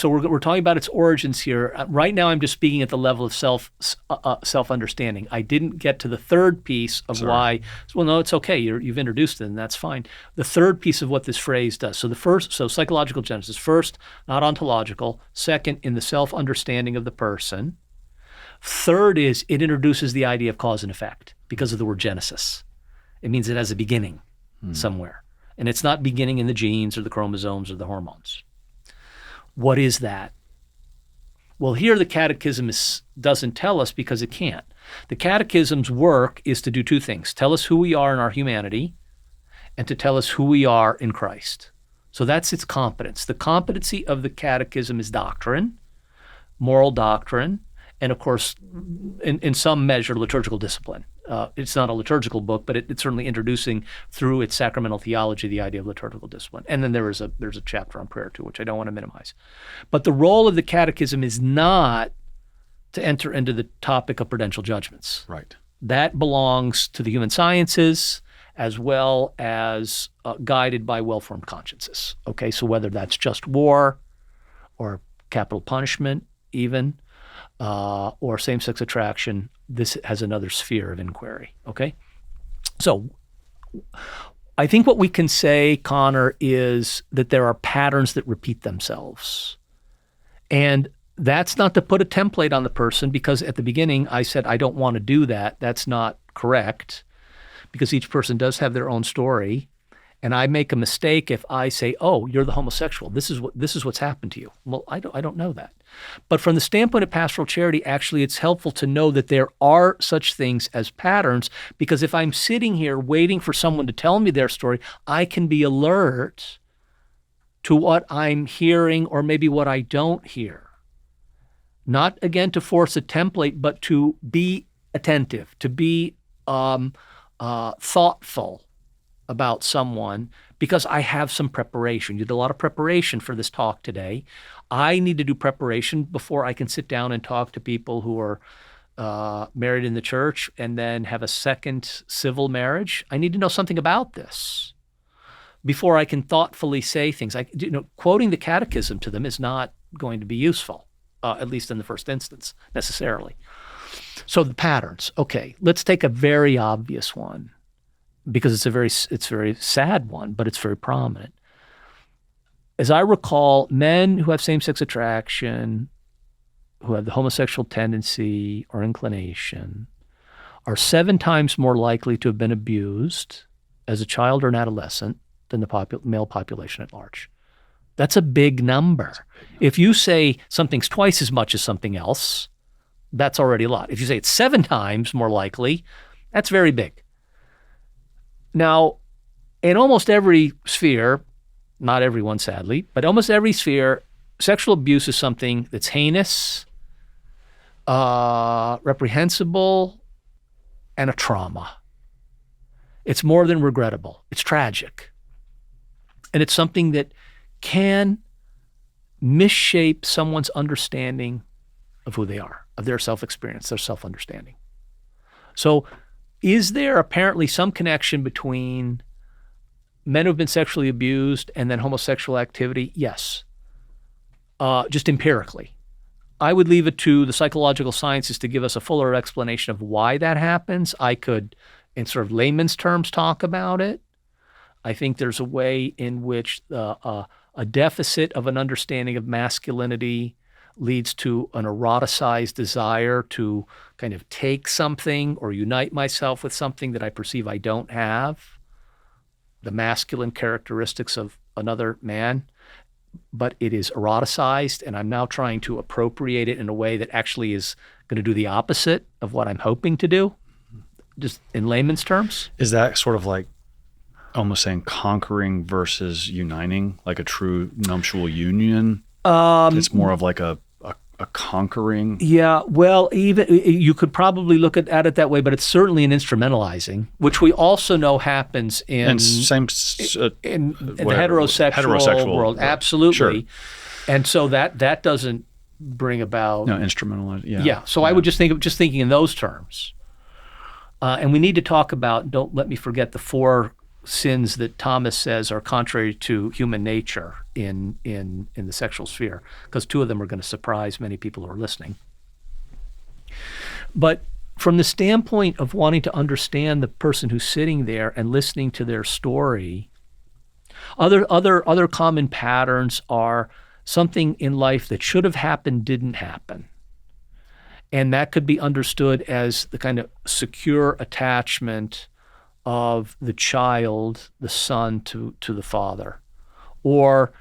A: we're talking about its origins here. Right now, I'm just speaking at the level of self-understanding. I didn't get to the third piece of why. Well, no, it's okay. You've introduced it, and that's fine. The third piece of what this phrase does. So psychological genesis. First, not ontological. Second, in the self-understanding of the person. Third is it introduces the idea of cause and effect because of the word Genesis. It means it has a beginning somewhere. And it's not beginning in the genes or the chromosomes or the hormones. What is that? Well, here the catechism doesn't tell us because it can't. The catechism's work is to do 2 things: tell us who we are in our humanity and to tell us who we are in Christ. So that's its competence. The competency of the catechism is doctrine, moral doctrine, and of course, in some measure, liturgical discipline. It's not a liturgical book, but it's certainly introducing through its sacramental theology the idea of liturgical discipline. And then there's a chapter on prayer too, which I don't want to minimize. But the role of the catechism is not to enter into the topic of prudential judgments.
B: Right.
A: That belongs to the human sciences as well as guided by well-formed consciences. Okay, so whether that's just war or capital punishment even, or same-sex attraction, this has another sphere of inquiry, okay? So I think what we can say, Connor, is that there are patterns that repeat themselves. And that's not to put a template on the person, because at the beginning I said I don't want to do that. That's not correct, because each person does have their own story. And I make a mistake if I say, "Oh, you're the homosexual. This is what's happened to you." Well, I don't know that. But from the standpoint of pastoral charity, actually, it's helpful to know that there are such things as patterns, because if I'm sitting here waiting for someone to tell me their story, I can be alert to what I'm hearing or maybe what I don't hear. Not again to force a template, but to be attentive, to be thoughtful about someone, because I have some preparation. You did a lot of preparation for this talk today. I need to do preparation before I can sit down and talk to people who are married in the church and then have a second civil marriage, I need to know something about this before I can thoughtfully say things. Quoting the catechism to them is not going to be useful, at least in the first instance, necessarily. So the patterns. Okay, let's take a very obvious one because it's a very sad one, but it's very prominent. As I recall, men who have same-sex attraction, who have the homosexual tendency or inclination, are 7 times more likely to have been abused as a child or an adolescent than the male population at large. That's a big number. If you say something's twice as much as something else, that's already a lot. If you say it's 7 times more likely, that's very big. Now, in almost every sphere, not everyone sadly, but almost every sphere, sexual abuse is something that's heinous, reprehensible, and a trauma. It's more than regrettable. It's tragic. And it's something that can misshape someone's understanding of who they are, of their self-experience, their self-understanding. So is there apparently some connection between men who've been sexually abused and then homosexual activity? Yes, just empirically. I would leave it to the psychological sciences to give us a fuller explanation of why that happens. I could, in sort of layman's terms, talk about it. I think there's a way in which a deficit of an understanding of masculinity leads to an eroticized desire to kind of take something or unite myself with something that I perceive I don't have, the masculine characteristics of another man, but it is eroticized, and I'm now trying to appropriate it in a way that actually is going to do the opposite of what I'm hoping to do, just in layman's terms.
B: Is that sort of like almost saying conquering versus uniting, like a true nuptial union? It's more of like a conquering.
A: Yeah, well, even you could probably look at it that way, but it's certainly an instrumentalizing, which we also know happens in the heterosexual world. Right. Absolutely. Sure. And so that doesn't bring about
B: instrumentalizing. Yeah.
A: Yeah. So I would just thinking in those terms. And we need to talk about, don't let me forget, the 4 sins that Thomas says are contrary to human nature in the sexual sphere, because 2 of them are going to surprise many people who are listening. But from the standpoint of wanting to understand the person who's sitting there and listening to their story, other common patterns are something in life that should have happened didn't happen. And that could be understood as the kind of secure attachment of the child, the son, to the father, or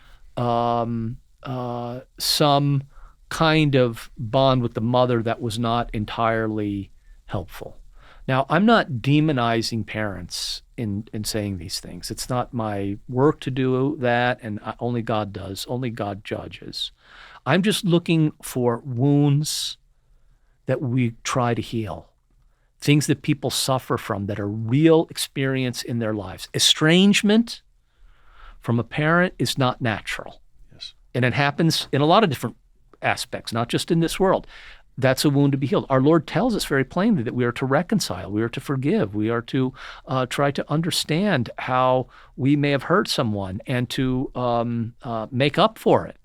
A: some kind of bond with the mother that was not entirely helpful. Now, I'm not demonizing parents in saying these things. It's not my work to do that, and only God does. Only God judges. I'm just looking for wounds that we try to heal. Things that people suffer from that are real experience in their lives. Estrangement from a parent is not natural.
B: Yes.
A: And it happens in a lot of different aspects, not just in this world. That's a wound to be healed. Our Lord tells us very plainly that we are to reconcile, we are to forgive, we are to try to understand how we may have hurt someone and to make up for it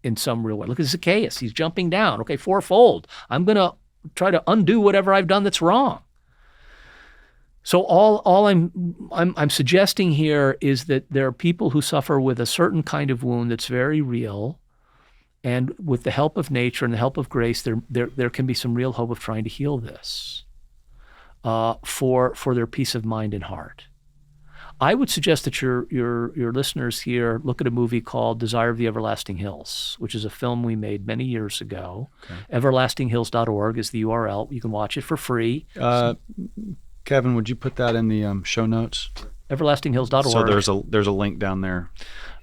A: in some real way. Look at Zacchaeus, he's jumping down. Okay, 4-fold. I'm going to try to undo whatever I've done that's wrong. So all I'm suggesting here is that there are people who suffer with a certain kind of wound that's very real, and with the help of nature and the help of grace, there can be some real hope of trying to heal this for their peace of mind and heart. I would suggest that your listeners here look at a movie called Desire of the Everlasting Hills, which is a film we made many years ago. Okay. Everlastinghills.org is the URL. You can watch it for free.
B: Kevin, would you put that in the show notes?
A: Everlastinghills.org.
B: So there's a link down there.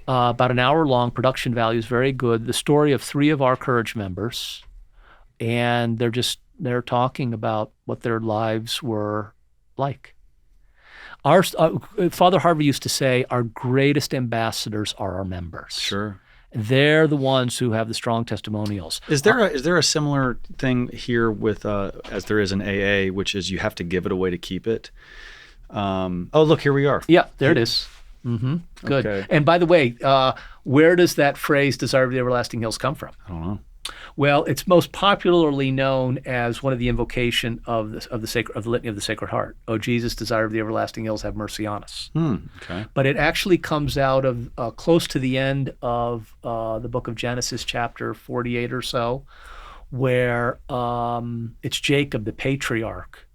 A: About an hour long. Production value is very good. The story of 3 of our Courage members, and they're talking about what their lives were like. Father Harvey used to say, our greatest ambassadors are our members.
B: Sure.
A: They're the ones who have the strong testimonials.
B: Is there a similar thing here with as there is in AA, which is you have to give it away to keep it? Oh, look, here we are.
A: Yeah, there it is. Mm-hmm. Good.
B: Okay.
A: And by the way, where does that phrase "desire of the everlasting hills" come from?
B: I don't know.
A: Well, it's most popularly known as one of the invocation of the Litany of the Sacred Heart. "O Jesus, desire of the everlasting hills, have mercy on us."
B: Okay.
A: But it actually comes out of close to the end of the book of Genesis, chapter 48 or so, where it's Jacob, the patriarch,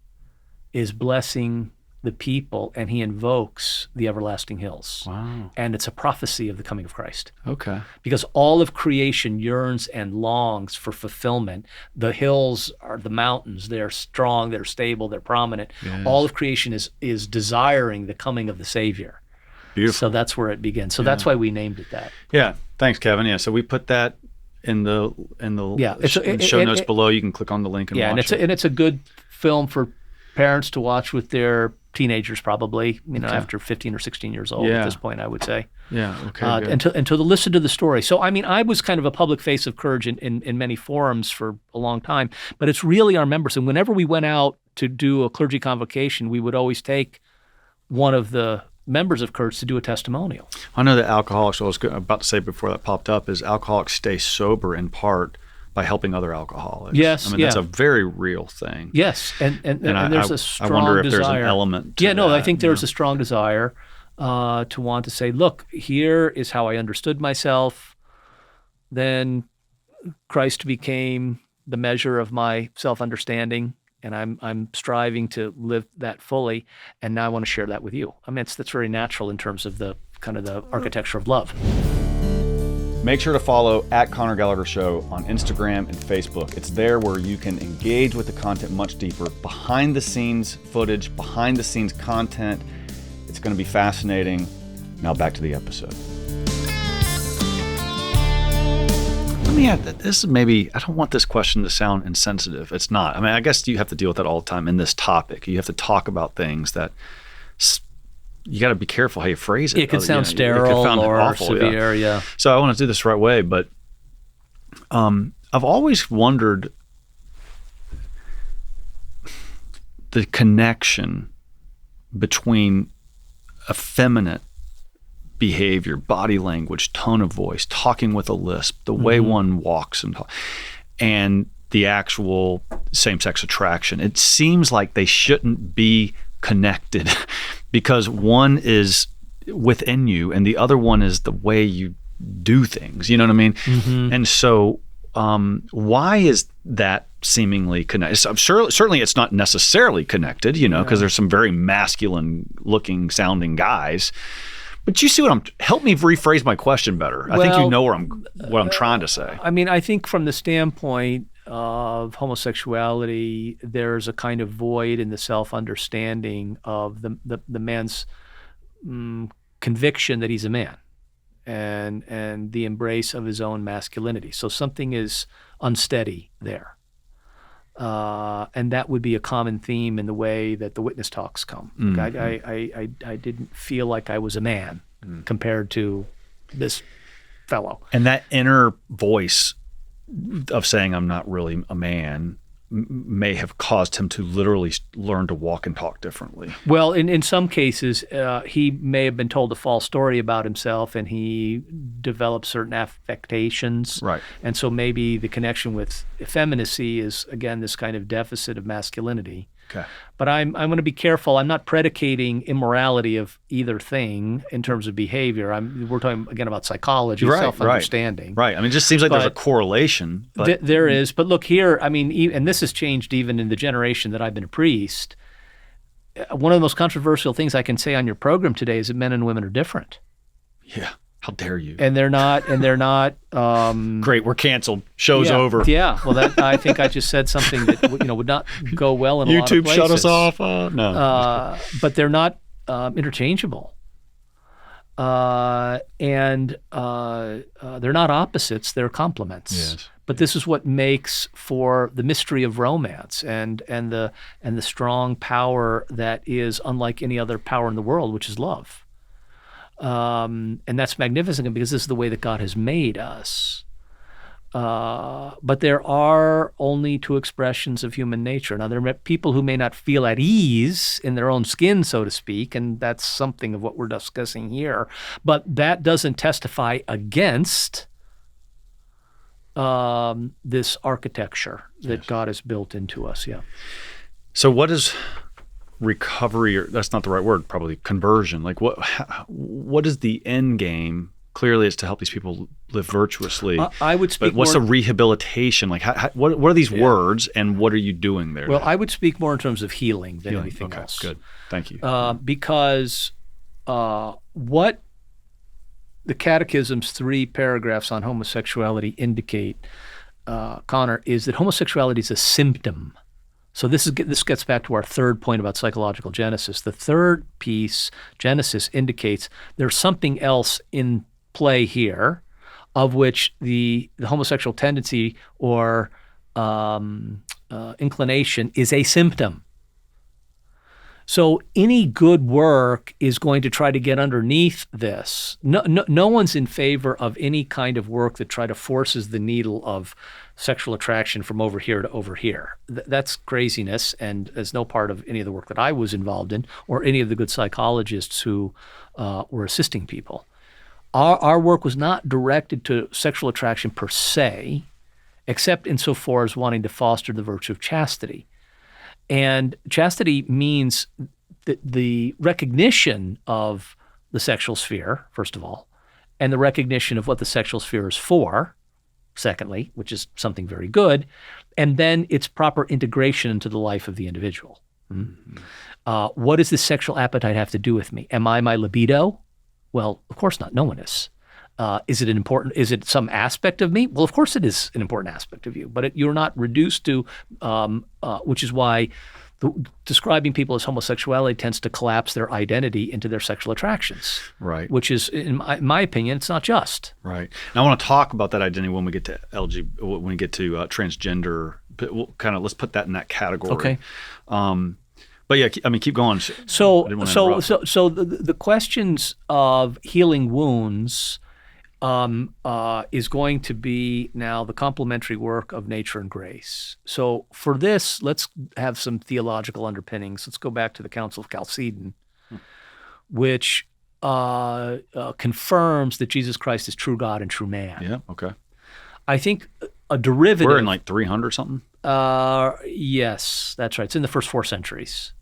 A: is blessing the people, and he invokes the everlasting hills.
B: Wow.
A: And it's a prophecy of the coming of Christ.
B: Okay.
A: Because all of creation yearns and longs for fulfillment. The hills are the mountains. They're strong, they're stable, they're prominent.
B: Yes.
A: All of creation is desiring the coming of the Savior.
B: Beautiful.
A: So that's where it begins. So that's why we named it that.
B: Yeah. Thanks, Kevin. Yeah. So we put that in the show notes below. You can click on the link and watch it.
A: And it's a good film for parents to watch with their teenagers, probably, after 15 or 16 years old at this point, I would say.
B: Yeah, okay,
A: good. And to listen to the story. So, I was kind of a public face of courage in many forums for a long time, but it's really our members. And whenever we went out to do a clergy convocation, we would always take one of the members of Courage to do a testimonial. I
B: know that alcoholics, what I was about to say before that popped up, is alcoholics stay sober in part by helping other alcoholics.
A: Yes,
B: that's a very real thing.
A: Yes, and there's a strong desire.
B: I wonder if there's an element to that.
A: I think there's a strong desire to want to say, look, here is how I understood myself. Then Christ became the measure of my self-understanding, and I'm striving to live that fully, and now I want to share that with you. That's very natural in terms of the kind of the architecture of love.
B: Make sure to follow @Conor Gallagher Show on Instagram and Facebook. It's there where you can engage with the content much deeper, behind the scenes footage, behind the scenes content. It's going to be fascinating. Now back to the episode. Let me add that this is maybe, I don't want this question to sound insensitive. It's not. I guess you have to deal with that all the time in this topic. You have to talk about things that you got to be careful how you phrase it.
A: It could sound sterile or awful, severe, yeah.
B: So I want to do this the right way, but I've always wondered the connection between effeminate behavior, body language, tone of voice, talking with a lisp, the way one walks and the actual same-sex attraction. It seems like they shouldn't be connected because one is within you and the other one is the way you do things. You know what I mean? Mm-hmm. And so why is that seemingly connected? Certainly it's not necessarily connected, because there's some very masculine looking sounding guys. But you see help me rephrase my question better. I think you know what I'm trying to say.
A: I think from the standpoint of homosexuality, there's a kind of void in the self-understanding of the man's conviction that he's a man and the embrace of his own masculinity. So something is unsteady there. And that would be a common theme in the way that the witness talks come. Mm-hmm. I didn't feel like I was a man compared to this fellow.
B: And that inner voice of saying I'm not really a man may have caused him to literally learn to walk and talk differently.
A: Well, in some cases, he may have been told a false story about himself and he developed certain affectations.
B: Right.
A: And so maybe the connection with effeminacy is, again, this kind of deficit of masculinity.
B: Okay.
A: But I'm going to be careful. I'm not predicating immorality of either thing in terms of behavior. We're talking, again, about psychology, self-understanding.
B: Right. It just seems like there's a correlation. But
A: there is. But look here, and this has changed even in the generation that I've been a priest. One of the most controversial things I can say on your program today is that men and women are different.
B: Yeah. How dare you?
A: And they're not.
B: Great, we're canceled. Show's over.
A: Yeah. Well, I think I just said something that would not go well in a lot of places.
B: YouTube shut us off. No.
A: But they're not interchangeable. And they're not opposites. They're complements.
B: Yes.
A: But this is what makes for the mystery of romance and the strong power that is unlike any other power in the world, which is love. And that's magnificent because this is the way that God has made us. But there are only two expressions of human nature. Now, there are people who may not feel at ease in their own skin, so to speak, and that's something of what we're discussing here. But that doesn't testify against this architecture that God has built into us. Yeah.
B: So what is recovery, or that's not the right word, probably conversion? Like what is the end game? Clearly it's to help these people live virtuously.
A: I would speak
B: but what's the rehabilitation? Like what are these words and what are you doing there?
A: Well, I would speak more in terms of healing than anything else.
B: Good. Thank you.
A: Because what the Catechism's 3 paragraphs on homosexuality indicate, Connor, is that homosexuality is a symptom. So this gets back to our third point about psychological genesis. The third piece, Genesis, indicates there's something else in play here, of which the homosexual tendency or inclination is a symptom. So any good work is going to try to get underneath this. No one's in favor of any kind of work that try to forces the needle of sexual attraction from over here to over here. That's craziness, and is no part of any of the work that I was involved in or any of the good psychologists who were assisting people. Our work was not directed to sexual attraction per se, except insofar as wanting to foster the virtue of chastity. And chastity means the recognition of the sexual sphere, first of all, and the recognition of what the sexual sphere is for, secondly, which is something very good, and then its proper integration into the life of the individual. Mm-hmm. What does this sexual appetite have to do with me? Am I my libido? Well, of course not. No one is. Is it some aspect of me? Well, of course it is an important aspect of you, but you're not reduced to, which is why describing people as homosexuality tends to collapse their identity into their sexual attractions. Right. Which is, in my opinion, it's not just.
B: Right. Now I want to talk about that identity when we get to when we get to transgender. But we'll let's put that in that category. Okay. But yeah, I mean, keep going.
A: So the questions of healing wounds is going to be now the complementary work of nature and grace. So for this, let's have some theological underpinnings. Let's go back to the Council of Chalcedon, which confirms that Jesus Christ is true God and true man.
B: Yeah, okay.
A: I think a derivative...
B: We're in like 300 something?
A: Yes, that's right. It's in the first 4 centuries.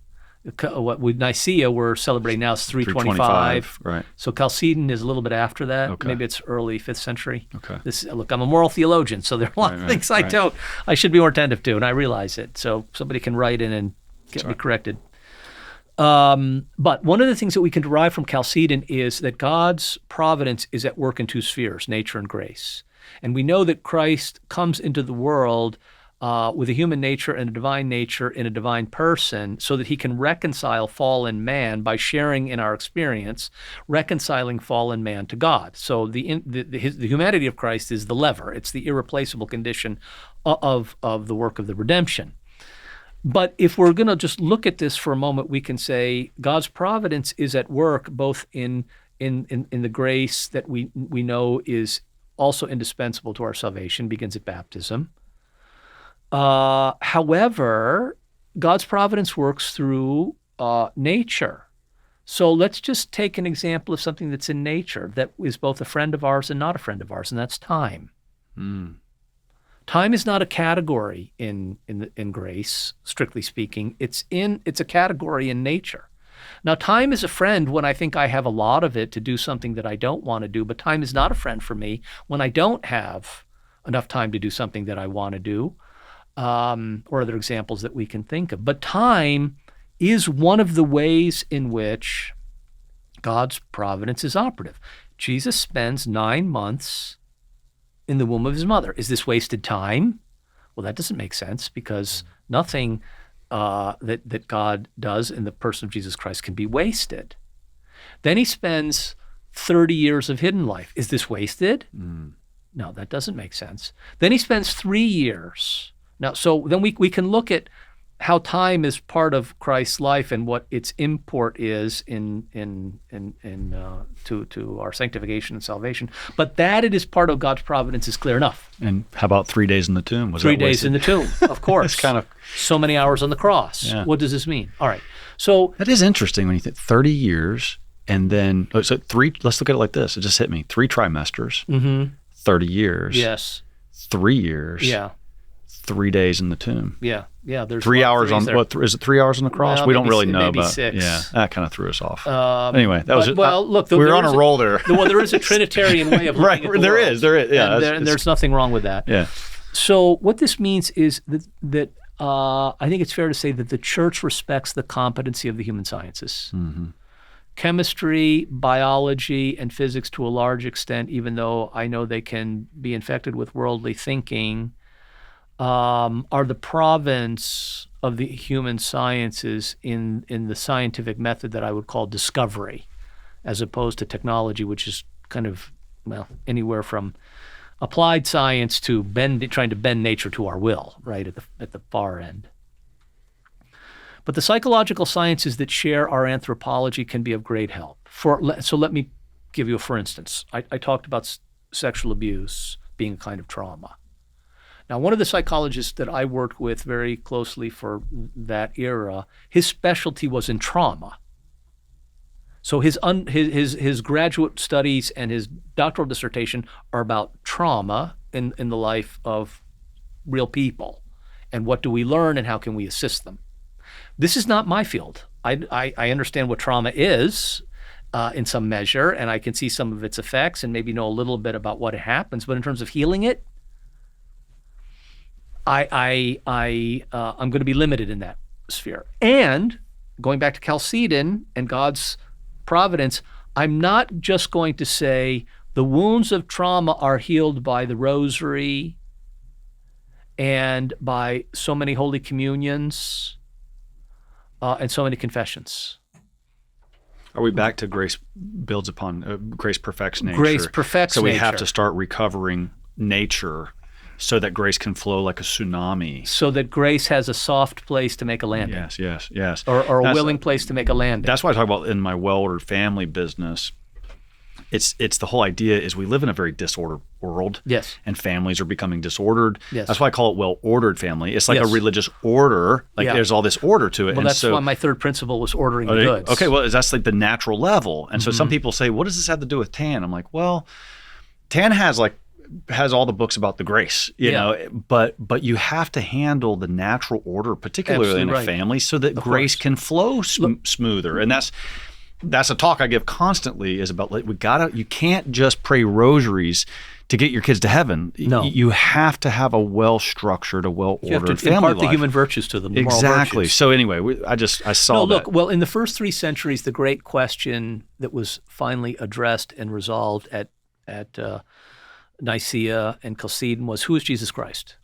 A: What with Nicaea we're celebrating now is 325.
B: Right.
A: So Chalcedon is a little bit after that.
B: Okay.
A: Maybe it's early 5th century.
B: Okay.
A: Look, I'm a moral theologian, so there are a lot of things I should be more attentive to, and I realize it. So somebody can write in and get me corrected. But one of the things that we can derive from Chalcedon is that God's providence is at work in 2 spheres, nature and grace. And we know that Christ comes into the world with a human nature and a divine nature in a divine person so that he can reconcile fallen man by sharing in our experience, reconciling fallen man to God. So the humanity of Christ is the lever. It's the irreplaceable condition of the work of the redemption. But if we're going to just look at this for a moment, we can say God's providence is at work both in the grace that we know is also indispensable to our salvation, begins at baptism. However, God's providence works through nature. So let's just take an example of something that's in nature that is both a friend of ours and not a friend of ours, and that's time. Time is not a category in grace, strictly speaking. It's a category in nature. Now, time is a friend when I think I have a lot of it to do something that I don't want to do, but time is not a friend for me when I don't have enough time to do something that I want to do. Or other examples that we can think of. But time is one of the ways in which God's providence is operative. Jesus spends 9 months in the womb of his mother. Is this wasted time? Well, that doesn't make sense because nothing that God does in the person of Jesus Christ can be wasted. Then he spends 30 years of hidden life. Is this wasted? No, that doesn't make sense. Then he spends 3 years. Now, so then we can look at how time is part of Christ's life and what its import is to our sanctification and salvation, but that it is part of God's providence is clear enough.
B: And how about 3 days in the tomb? Was
A: 3
B: that
A: days
B: wasted?
A: in the tomb, of course.
B: It's kind of
A: so many hours on the cross.
B: Yeah.
A: What does this mean? All right. So
B: that is interesting when you think 30 years and then so three. Let's look at it like this. It just hit me: 3 trimesters, 30 years,
A: yes,
B: 3 years,
A: yeah,
B: 3 days in the tomb.
A: yeah. There's
B: 3 hours on
A: there.
B: what? Is it 3 hours on the cross?
A: Well,
B: we don't really
A: maybe
B: know,
A: maybe
B: but
A: 6.
B: yeah, that kind of threw us off. Anyway, that was it.
A: Well, look,
B: we were on a roll there.
A: Well, there is a Trinitarian way of looking
B: Right,
A: at the
B: there
A: world.
B: is, yeah,
A: and there's nothing wrong with that.
B: Yeah.
A: So what this means is that I think it's fair to say that the church respects the competency of the human sciences.
B: Mm-hmm.
A: Chemistry, biology, and physics to a large extent, even though I know they can be infected with worldly thinking, are the province of the human sciences in the scientific method that I would call discovery, as opposed to technology, which is kind of, well, anywhere from applied science to trying to bend nature to our will, right, at the far end. But the psychological sciences that share our anthropology can be of great help. So let me give you a for instance. I talked about sexual abuse being a kind of trauma. Now, one of the psychologists that I worked with very closely for that era, his specialty was in trauma. So his graduate studies and his doctoral dissertation are about trauma in the life of real people, and what do we learn and how can we assist them. This is not my field. I understand what trauma is in some measure, and I can see some of its effects and maybe know a little bit about what happens. But in terms of healing it, I'm going to be limited in that sphere. And going back to Chalcedon and God's providence, I'm not just going to say the wounds of trauma are healed by the rosary and by so many holy communions and so many confessions.
B: Are we back to grace builds upon grace perfects nature?
A: Grace perfects
B: nature. So we
A: nature.
B: have to start recovering nature so that grace can flow like a tsunami.
A: So that grace has a soft place to make a landing.
B: Yes.
A: Or a willing place to make a landing.
B: That's why I talk about in my well-ordered family business. It's the whole idea is we live in a very disordered world.
A: Yes.
B: And families are becoming disordered.
A: Yes.
B: That's why I call it well-ordered family. It's like
A: Yes.
B: a religious order. Like
A: Yeah.
B: there's all this order to it.
A: Well,
B: and
A: that's why my third principle was ordering the goods.
B: Okay, well, that's like the natural level. And so some people say, what does this have to do with TAN? I'm like, well, TAN has all the books about the grace, you know, but you have to handle the natural order, particularly
A: Absolutely
B: in a
A: right.
B: family, so that grace can flow smoother. And that's a talk I give constantly is about you can't just pray rosaries to get your kids to heaven.
A: No.
B: You have to have a well-structured, a well-ordered
A: You have to
B: family
A: impart
B: life.
A: the human virtues to them, the moral
B: Exactly.
A: virtues.
B: So anyway, I saw
A: No,
B: that.
A: look, well, in the first 3 centuries, the great question that was finally addressed and resolved at Nicaea and Chalcedon was, who is Jesus Christ?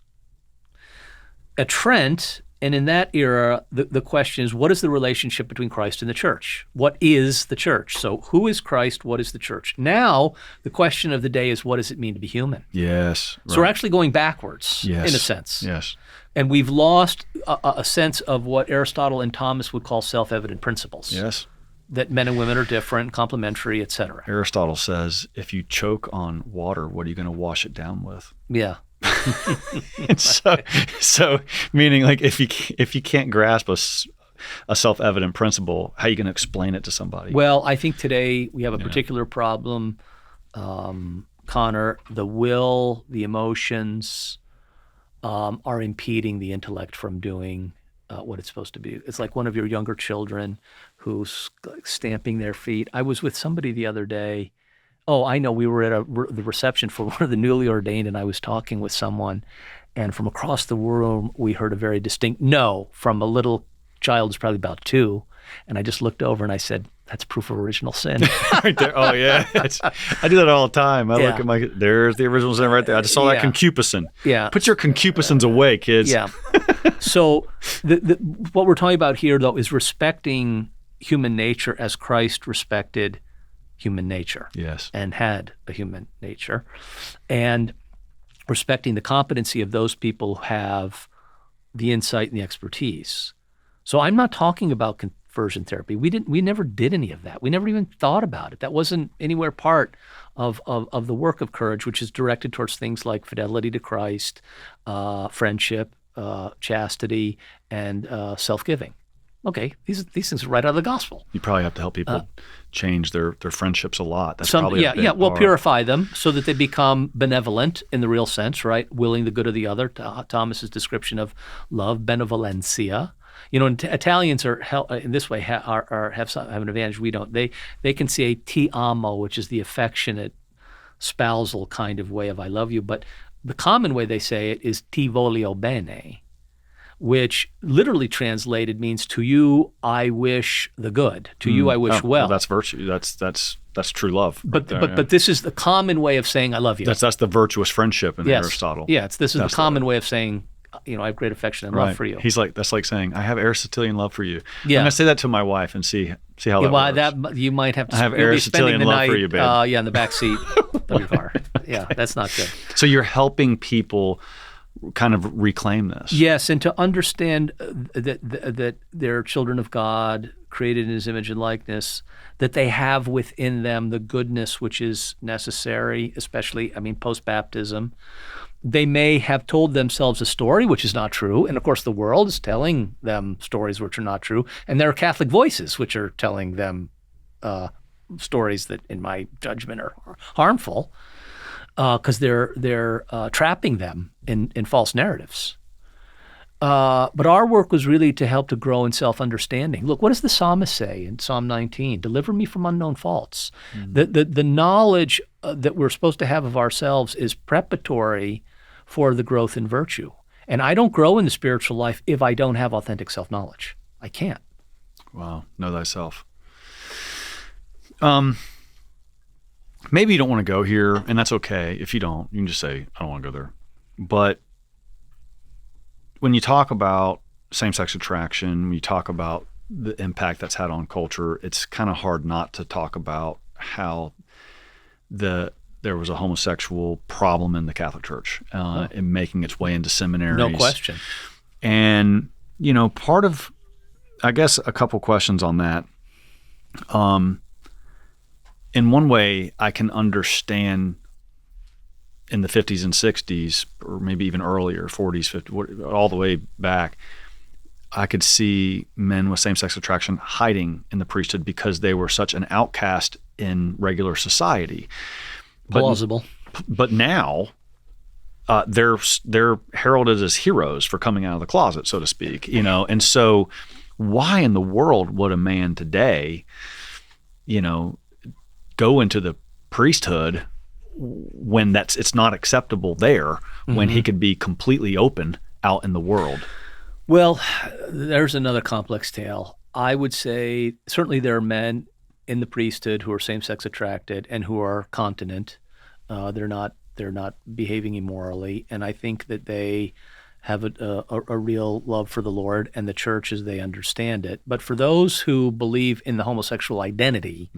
A: At Trent, and in that era, the question is, what is the relationship between Christ and the church? What is the church? So who is Christ? What is the church? Now, the question of the day is, what does it mean to be human?
B: Yes.
A: So we're actually going backwards, in a sense.
B: Yes.
A: And we've lost a sense of what Aristotle and Thomas would call self-evident principles.
B: Yes.
A: That men and women are different, complementary, et cetera.
B: Aristotle says, if you choke on water, what are you going to wash it down with?
A: Yeah.
B: And so meaning like if you can't grasp a self-evident principle, how are you going to explain it to somebody?
A: Well, I think today we have a particular problem, Connor. The will, the emotions are impeding the intellect from doing what it's supposed to be. It's like one of your younger children who's stamping their feet. I was with somebody the other day. Oh, I know. We were at the reception for one of the newly ordained, and I was talking with someone, and from across the room, we heard a very distinct no from a little child who's probably about 2, and I just looked over and I said, that's proof of original sin.
B: Right there. Oh, yeah. I do that all the time. I look at there's the original sin right there. I just saw that concupiscence.
A: Yeah.
B: Put your concupiscence away, kids.
A: Yeah. So what we're talking about here, though, is respecting human nature as Christ respected human nature.
B: Yes.
A: And had a human nature. And respecting the competency of those people who have the insight and the expertise. So I'm not talking about conversion therapy. We never did any of that. We never even thought about it. That wasn't anywhere part of the work of courage, which is directed towards things like fidelity to Christ, friendship, chastity, and self-giving. Okay, these things are right out of the gospel.
B: You probably have to help people change their friendships a lot. That's probably
A: Well, purify them so that they become benevolent in the real sense, right? Willing the good of the other. Thomas's description of love, benevolentia. Italians are in this way have an advantage we don't. They can say ti amo, which is the affectionate, spousal kind of way of I love you, but the common way they say it is ti voglio bene, which literally translated means to you I wish the good. To you I wish well.
B: That's virtue. That's true love.
A: But this is the common way of saying I love you.
B: That's the virtuous friendship in Aristotle.
A: Yeah, this is the common way of saying I have great affection and love for you.
B: That's like saying I have Aristotelian love for you.
A: Yeah.
B: I'm gonna say that to my wife and see how that works.
A: That you might have to.
B: I have Aristotelian love for you, babe.
A: In the back seat of your car. Yeah, that's not good.
B: So you're helping people kind of reclaim this.
A: Yes, and to understand that they're children of God, created in His image and likeness, that they have within them the goodness which is necessary, especially, post-baptism. They may have told themselves a story which is not true, and of course the world is telling them stories which are not true, and there are Catholic voices which are telling them stories that, in my judgment, are harmful. Because they're trapping them in false narratives. But our work was really to help to grow in self-understanding. Look, what does the psalmist say in Psalm 19? Deliver me from unknown faults. The knowledge that we're supposed to have of ourselves is preparatory for the growth in virtue. And I don't grow in the spiritual life if I don't have authentic self-knowledge. I can't.
B: Wow. Know thyself. Maybe you don't want to go here, and that's okay. If you don't, you can just say, I don't want to go there. But when you talk about same-sex attraction, when you talk about the impact that's had on culture, it's kind of hard not to talk about how there was a homosexual problem in the Catholic Church in making its way into seminaries.
A: No question.
B: And, part of, I guess, a couple questions on that. In one way, I can understand in the 50s and 60s, or maybe even earlier, 40s, 50s, all the way back, I could see men with same-sex attraction hiding in the priesthood because they were such an outcast in regular society.
A: Plausible.
B: But now, they're heralded as heroes for coming out of the closet, so to speak. And so, why in the world would a man today, go into the priesthood when it's not acceptable there, when he could be completely open out in the world?
A: Well, there's another complex tale. I would say certainly there are men in the priesthood who are same-sex attracted and who are continent. They're not behaving immorally, and I think that they have a real love for the Lord and the church as they understand it. But for those who believe in the homosexual identity,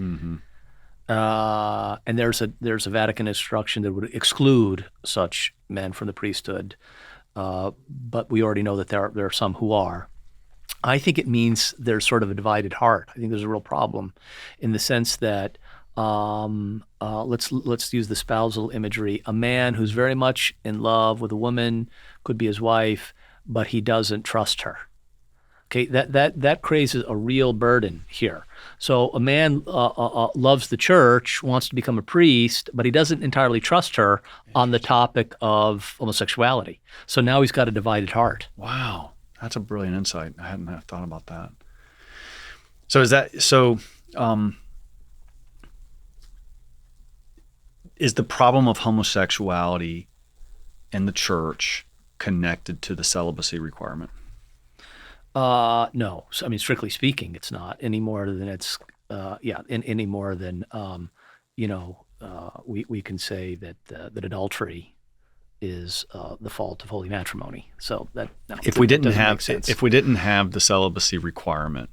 A: and there's a Vatican instruction that would exclude such men from the priesthood, but we already know that there are some who are. I think it means there's sort of a divided heart. I think there's a real problem in the sense that let's use the spousal imagery. A man who's very much in love with a woman, could be his wife, but he doesn't trust her. Okay, that creates a real burden here. So a man loves the church, wants to become a priest, but he doesn't entirely trust her on the topic of homosexuality. So now he's got a divided heart.
B: Wow, that's a brilliant insight. I hadn't thought about that. So is the problem of homosexuality in the church connected to the celibacy requirement?
A: No. So, strictly speaking, it's not any more than it's, any more than, we can say that adultery is the fault of holy matrimony. So if we didn't
B: have the celibacy requirement,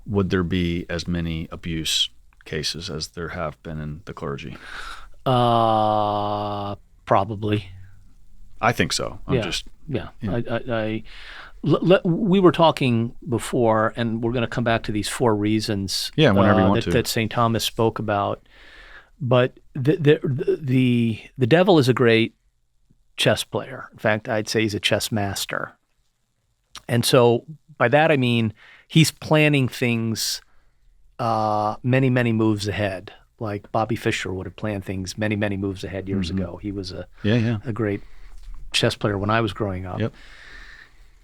B: would there be as many abuse cases as there have been in the clergy?
A: Probably.
B: I think so.
A: We were talking before, and we're going to come back to these 4 reasons
B: whenever you want to.
A: That St. Thomas spoke about. But the devil is a great chess player. In fact, I'd say he's a chess master. And so by that I mean he's planning things many, many moves ahead. Like Bobby Fischer would have planned things many, many moves ahead years ago. He was a great chess player when I was growing up.
B: Yep.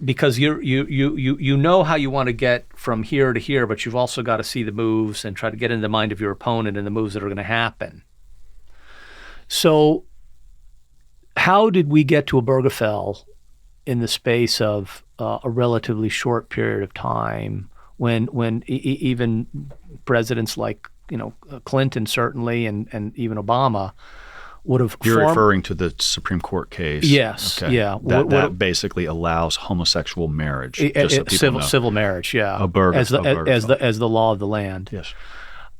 A: Because you know how you want to get from here to here, but you've also got to see the moves and try to get in the mind of your opponent and the moves that are going to happen. So how did we get to Obergefell in the space of a relatively short period of time when even presidents like Clinton certainly and even Obama would have
B: You're referring to the Supreme Court case.
A: Yes,
B: okay.
A: yeah.
B: That basically allows homosexual marriage.
A: Civil marriage, yeah.
B: Obergefell.
A: As the law of the land.
B: Yes.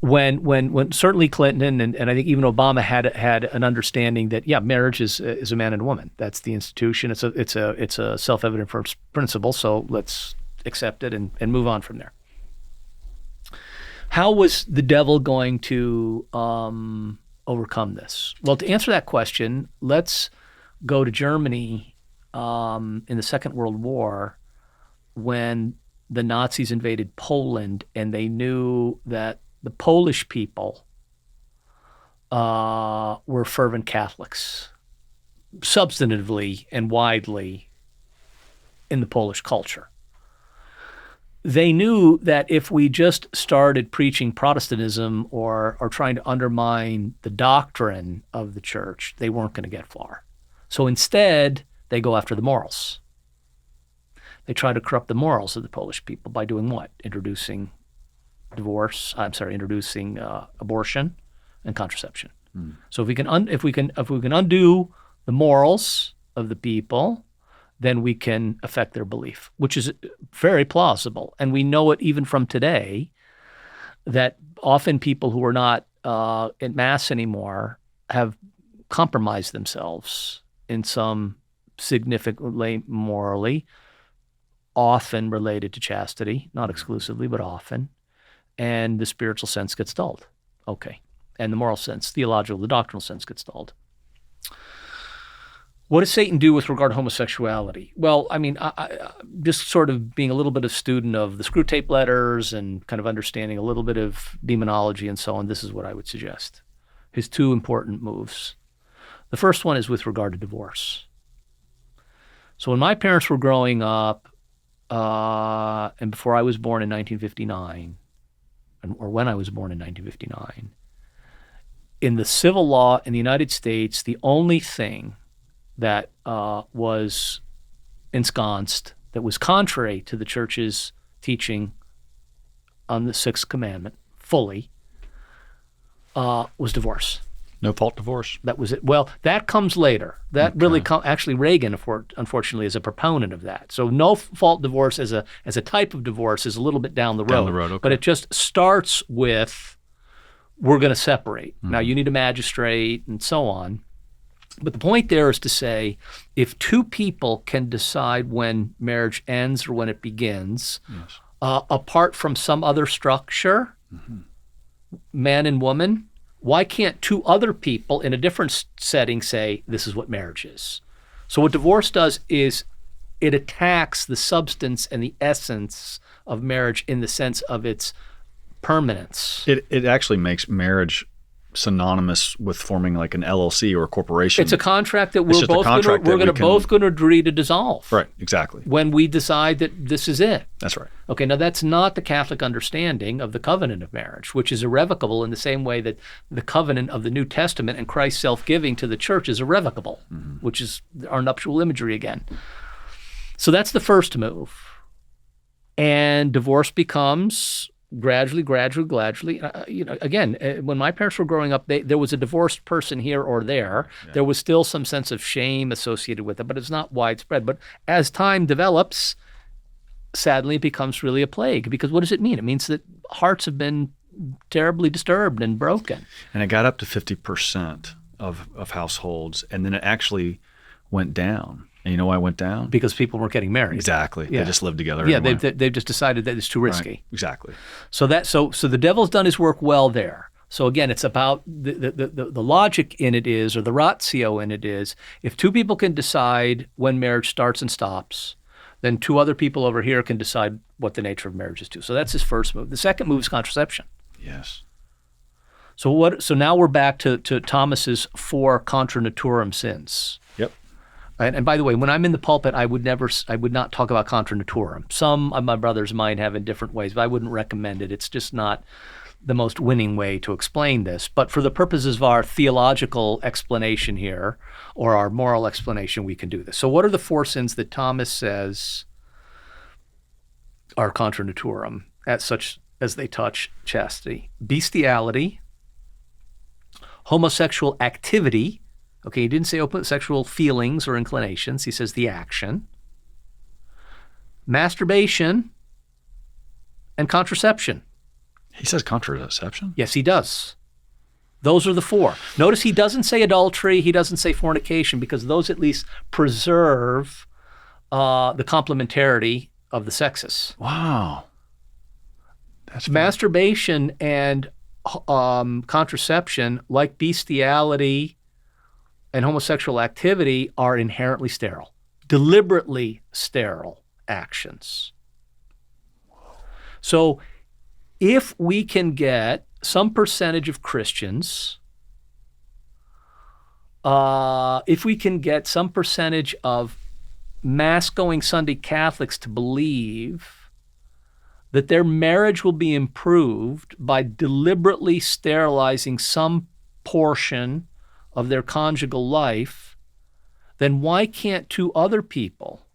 A: When certainly Clinton and I think even Obama had an understanding that marriage is a man and a woman. That's the institution. It's a self-evident principle. So let's accept it and move on from there. How was the devil going to overcome this? Well, to answer that question, let's go to Germany in the Second World War when the Nazis invaded Poland and they knew that the Polish people were fervent Catholics, substantively and widely in the Polish culture. They knew that if we just started preaching Protestantism or trying to undermine the doctrine of the church, they weren't going to get far. So instead, they go after the morals. They try to corrupt the morals of the Polish people by doing what? Introducing abortion and contraception. So if we can undo the morals of the people, then we can affect their belief, which is very plausible. And we know it even from today that often people who are not at Mass anymore have compromised themselves in some significantly morally, often related to chastity, not exclusively, but often. And the spiritual sense gets dulled. Okay. And the moral sense, the doctrinal sense gets dulled. What does Satan do with regard to homosexuality? Well, I mean, I just sort of being a little bit of student of the screw tape letters and kind of understanding a little bit of demonology and so on, this is what I would suggest. His 2 important moves. The first one is with regard to divorce. So when my parents were growing up, and before I was born in 1959, or when I was born in 1959, in the civil law in the United States, the only thing that was ensconced, that was contrary to the church's teaching on the 6th commandment fully, was divorce.
B: No fault divorce.
A: That was it. Well, that comes later. That really actually Reagan, unfortunately, is a proponent of that. So no fault divorce as a type of divorce is a little bit down the road.
B: Okay.
A: But it just starts with we're going to separate. Now you need a magistrate and so on. But the point there is to say, if 2 people can decide when marriage ends or when it begins, apart from some other structure, man and woman, why can't 2 other people in a different setting say, this is what marriage is? So what divorce does is it attacks the substance and the essence of marriage in the sense of its permanence.
B: It actually makes marriage synonymous with forming like an LLC or a corporation.
A: It's a contract that we're both going to agree to dissolve.
B: Right, exactly.
A: When we decide that this is it.
B: That's right.
A: Okay, now that's not the Catholic understanding of the covenant of marriage, which is irrevocable in the same way that the covenant of the New Testament and Christ's self-giving to the church is irrevocable, which is our nuptial imagery again. So that's the first move. And divorce becomes gradually. Again, when my parents were growing up, there was a divorced person here or there. Yeah. There was still some sense of shame associated with it, but it's not widespread. But as time develops, sadly, it becomes really a plague. Because what does it mean? It means that hearts have been terribly disturbed and broken.
B: And it got up to 50% of households, and then it actually went down. And you know why it went down?
A: Because people weren't getting married.
B: Exactly.
A: Yeah.
B: They just lived together.
A: Yeah,
B: anyway.
A: they've just decided that it's too risky.
B: Right. Exactly.
A: So the devil's done his work well there. So again, it's about the logic in it is, or the ratio in it is, if two people can decide when marriage starts and stops, then two other people over here can decide what the nature of marriage is too. So that's his first move. The second move is contraception.
B: Yes.
A: So now we're back to Thomas's 4 contra naturam sins.
B: Yep.
A: And by the way, when I'm in the pulpit, I would not talk about contra naturam. Some of my brothers might have in different ways, but I wouldn't recommend it. It's just not the most winning way to explain this. But for the purposes of our theological explanation here, or our moral explanation, we can do this. So what are the 4 sins that Thomas says are contra naturam, such as they touch chastity? Bestiality, homosexual activity. Okay, he didn't say open sexual feelings or inclinations. He says the action. Masturbation and contraception.
B: He says contraception?
A: Yes, he does. Those are the 4. Notice he doesn't say adultery. He doesn't say fornication, because those at least preserve the complementarity of the sexes.
B: Wow. That's
A: Masturbation and contraception, like bestiality and homosexual activity, are inherently sterile, deliberately sterile actions. So if we can get some percentage of Christians, if we can get some percentage of Mass-going Sunday Catholics to believe that their marriage will be improved by deliberately sterilizing some portion of their conjugal life, then why can't 2 other people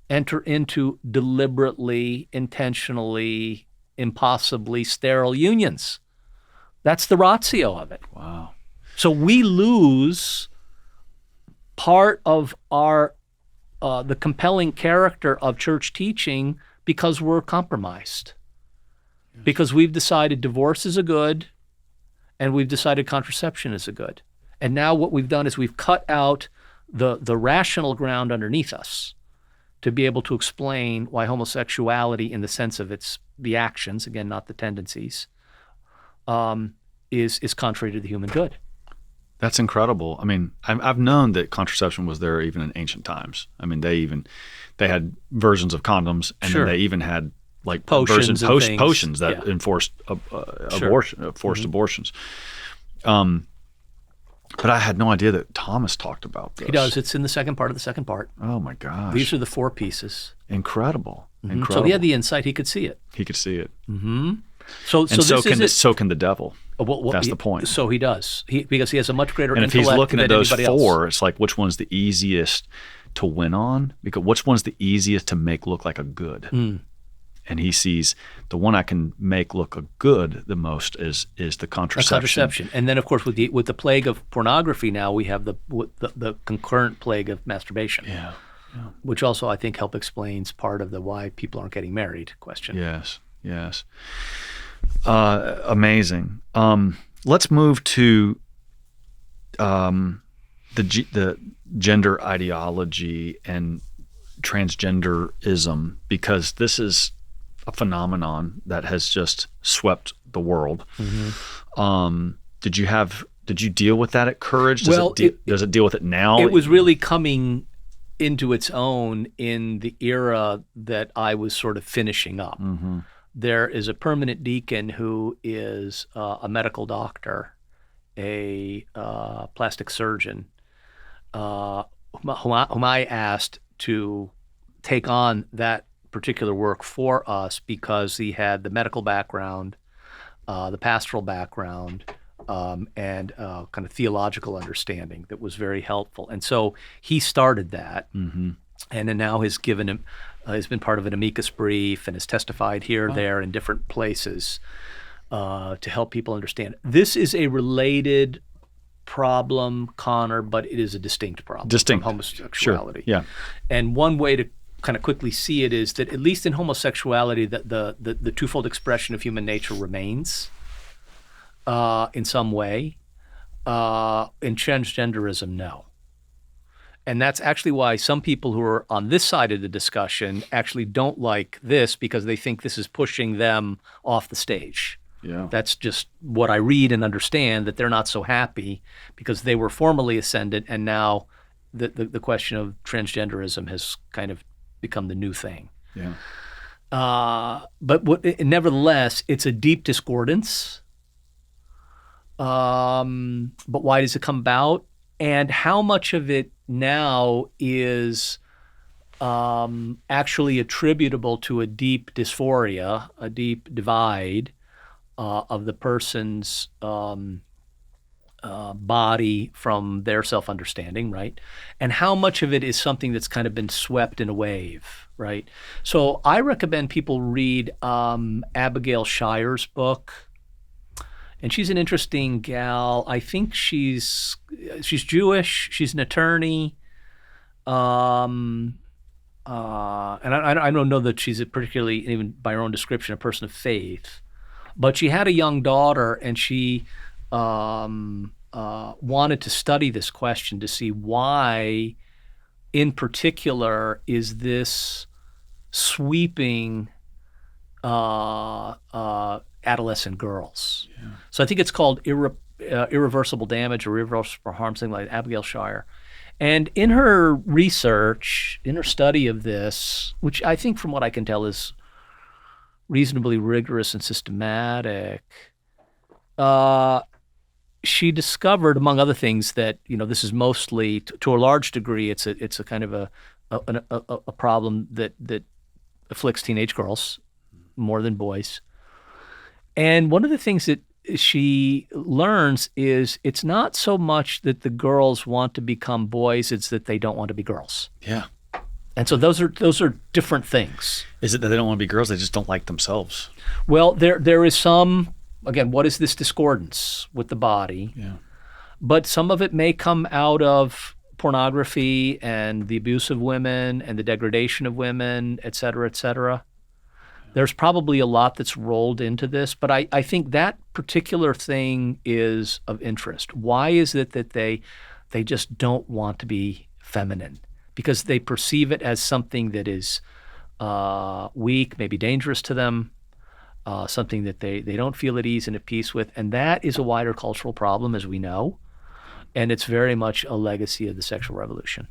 A: enter into deliberately, intentionally, impossibly sterile unions? That's the ratio of it.
B: Wow.
A: So we lose part of our the compelling character of church teaching because we're compromised. Yes. Because we've decided divorce is a good, and we've decided contraception is a good. And now what we've done is we've cut out the rational ground underneath us to be able to explain why homosexuality, in the sense of the actions, again, not the tendencies, is contrary to the human good.
B: That's incredible. I mean, I've known that contraception was there even in ancient times. I mean, they had versions of condoms, and
A: Sure.
B: then they even had like
A: Potions and things.
B: potions that
A: Yeah.
B: enforced
A: Sure.
B: forced abortions. But I had no idea that Thomas talked about this.
A: He does. It's in the second part of the second part.
B: Oh my gosh!
A: These are the 4 pieces.
B: Incredible. Incredible.
A: So he had the insight. He could see it.
B: He could see it.
A: So
B: So can the devil. That's the point.
A: So he does. Because he has a much greater
B: And if
A: intellect
B: he's looking
A: than
B: at those
A: anybody
B: 4,
A: else.
B: it's like, which one's the easiest to win on? Because which one's the easiest to make look like a good? And he sees the one I can make look a good the most is the contraception.
A: And then, of course, with the plague of pornography now, we have the concurrent plague of masturbation.
B: Yeah.
A: Which also, I think, explains part of the why people aren't getting married question.
B: Yes. Amazing. Let's move to the gender ideology and transgenderism, because this is a phenomenon that has just swept the world. Did you deal with that at Courage? Does it deal with it now?
A: It was really coming into its own in the era that I was sort of finishing up. There is a permanent deacon who is a medical doctor, a plastic surgeon, whom I asked to take on that particular work for us because he had the medical background, the pastoral background, and kind of theological understanding that was very helpful. And so he started that, and then now has given him, has been part of an amicus brief and has testified here, there, in different places to help people understand. This is a related problem, Connor, but it is a distinct problem from homosexuality.
B: Sure. Yeah.
A: And one way to kind of quickly see it is that at least in homosexuality, the twofold expression of human nature remains in some way. In transgenderism, no. And that's actually why some people who are on this side of the discussion actually don't like this, because they think this is pushing them off the stage.
B: Yeah.
A: That's just what I read and understand, that they're not so happy because they were formerly ascendant, and now the question of transgenderism has kind of become the new thing.
B: Yeah.
A: But nevertheless, it's a deep discordance. But why does it come about? And how much of it now is actually attributable to a deep dysphoria, a deep divide of the person's body from their self-understanding, right? And how much of it is something that's kind of been swept in a wave, right? So I recommend people read Abigail Shire's book. And she's an interesting gal. I think she's Jewish. She's an attorney. And I don't know that she's a particularly, even by her own description, a person of faith. But she had a young daughter, and she wanted to study this question to see why, in particular, is this sweeping adolescent girls. Yeah. So I think it's called Irreversible Damage or Irreversible Harm, something like Abigail Shire. And in her research, in her study of this, which I think from what I can tell is reasonably rigorous and systematic, she discovered, among other things, that this is mostly, to a large degree, it's a kind of a problem that afflicts teenage girls more than boys. And one of the things that she learns is it's not so much that the girls want to become boys, it's that they don't want to be girls.
B: Yeah.
A: And so those are different things.
B: Is it that they don't want to be girls, they just don't like themselves?
A: Well, there is some, again, what is this discordance with the body?
B: Yeah.
A: But some of it may come out of pornography and the abuse of women and the degradation of women, et cetera, et cetera. There's probably a lot that's rolled into this, but I think that particular thing is of interest. Why is it that they just don't want to be feminine? Because they perceive it as something that is weak, maybe dangerous to them, something that they don't feel at ease and at peace with. And that is a wider cultural problem, as we know. And it's very much a legacy of the sexual revolution.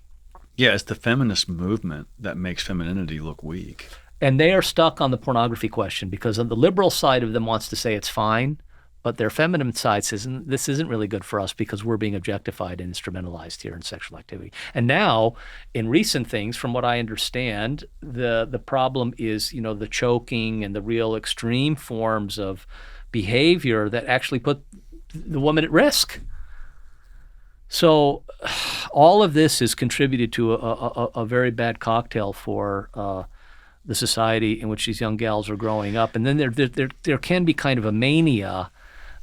B: Yeah, it's the feminist movement that makes femininity look weak.
A: And they are stuck on the pornography question, because on the liberal side of them wants to say it's fine, but their feminine side says this isn't really good for us because we're being objectified and instrumentalized here in sexual activity. And now, in recent things, from what I understand, the problem is the choking and the real extreme forms of behavior that actually put the woman at risk. So all of this has contributed to a very bad cocktail for the society in which these young gals are growing up. And then there can be kind of a mania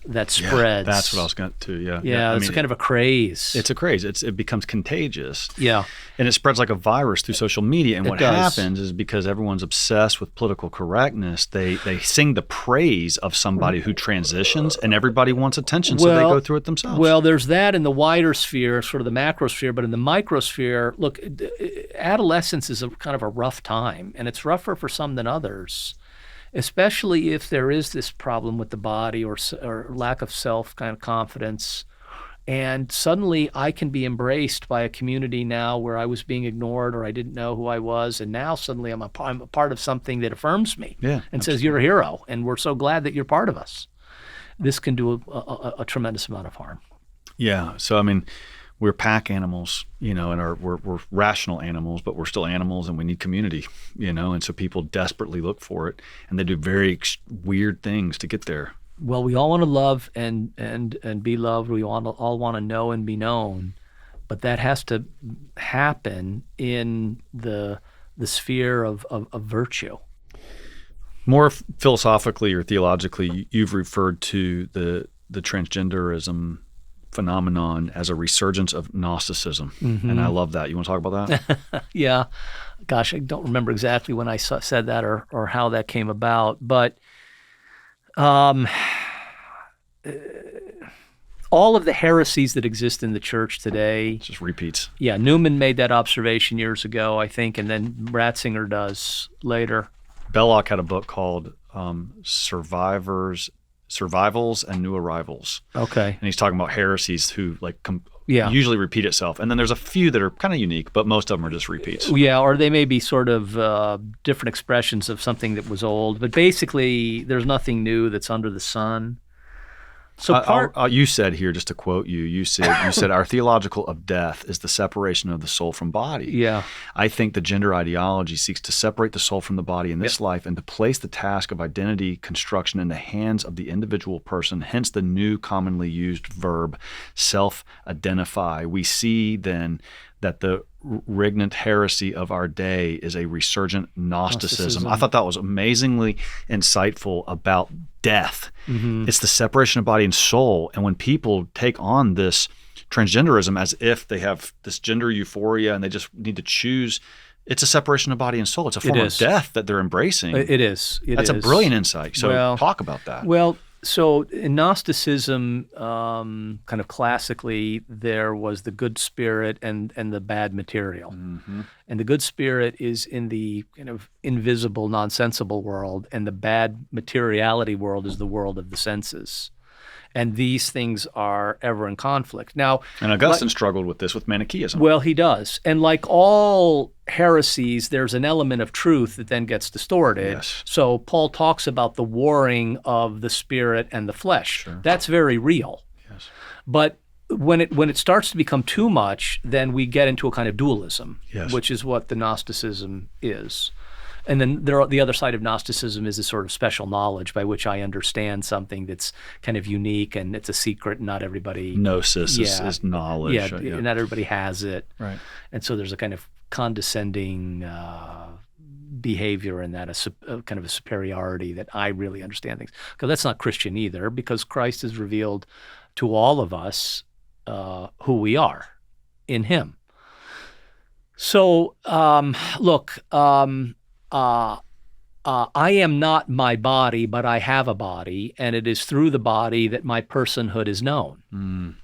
A: that spreads.
B: Yeah, that's what I was going to, yeah.
A: Yeah, it's kind of a craze.
B: It's a craze. It becomes contagious.
A: Yeah.
B: And it spreads like a virus through social media. And what happens is, because everyone's obsessed with political correctness, they sing the praise of somebody who transitions, and everybody wants attention, so they go through it themselves.
A: Well, there's that in the wider sphere, sort of the macrosphere, but in the microsphere, look, adolescence is a kind of a rough time, and it's rougher for some than others. Especially if there is this problem with the body or lack of self kind of confidence. And suddenly I can be embraced by a community now where I was being ignored or I didn't know who I was. And now suddenly I'm a part of something that affirms me and says, you're a hero. And we're so glad that you're part of us. This can do a tremendous amount of harm.
B: Yeah. So, I mean, we're pack animals, and we're rational animals, but we're still animals, and we need community, and so people desperately look for it, and they do very weird things to get there.
A: Well, we all want to love and be loved. We all want to know and be known, but that has to happen in the sphere of virtue.
B: More philosophically or theologically, you've referred to the transgenderism phenomenon as a resurgence of Gnosticism. Mm-hmm. And I love that. You want to talk about that?
A: Yeah. Gosh, I don't remember exactly when I said that or how that came about. But all of the heresies that exist in the church today.
B: It's just repeats.
A: Yeah, Newman made that observation years ago, I think, and then Ratzinger does later.
B: Belloc had a book called Survivals and New Arrivals.
A: Okay.
B: And he's talking about heresies who
A: Yeah.
B: usually repeat itself. And then there's a few that are kind of unique, but most of them are just repeats.
A: Yeah, or they may be sort of different expressions of something that was old. But basically, there's nothing new that's under the sun. So
B: you said here, just to quote you said our theological of death is the separation of the soul from body.
A: Yeah.
B: I think the gender ideology seeks to separate the soul from the body in this life and to place the task of identity construction in the hands of the individual person, hence the new commonly used verb, self-identify. We see then that the regnant heresy of our day is a resurgent Gnosticism. I thought that was amazingly insightful about death.
A: Mm-hmm.
B: It's the separation of body and soul. And when people take on this transgenderism as if they have this gender euphoria and they just need to choose, it's a separation of body and soul. It's a form of death that they're embracing.
A: It is.
B: That's a brilliant insight. So talk about that.
A: Well, so in Gnosticism, kind of classically, there was the good spirit and the bad material. Mm-hmm. And the good spirit is in the kind of invisible, nonsensible world, and the bad materiality world is the world of the senses. And these things are ever in conflict. Now,
B: and Augustine struggled with this with Manichaeism.
A: Well, he does. And like all heresies, there's an element of truth that then gets distorted.
B: Yes.
A: So Paul talks about the warring of the spirit and the flesh.
B: Sure.
A: That's very real.
B: Yes.
A: But when it starts to become too much, then we get into a kind of dualism,
B: yes,
A: which is what the Gnosticism is. And then the other side of Gnosticism is a sort of special knowledge by which I understand something that's kind of unique and it's a secret and not everybody...
B: Gnosis is knowledge.
A: Yeah, not everybody has it.
B: Right.
A: And so there's a kind of condescending behavior in that, a kind of a superiority that I really understand things. Because that's not Christian either, because Christ has revealed to all of us who we are in him. So, look... I am not my body, but I have a body, and it is through the body that my personhood is known.
B: Mm.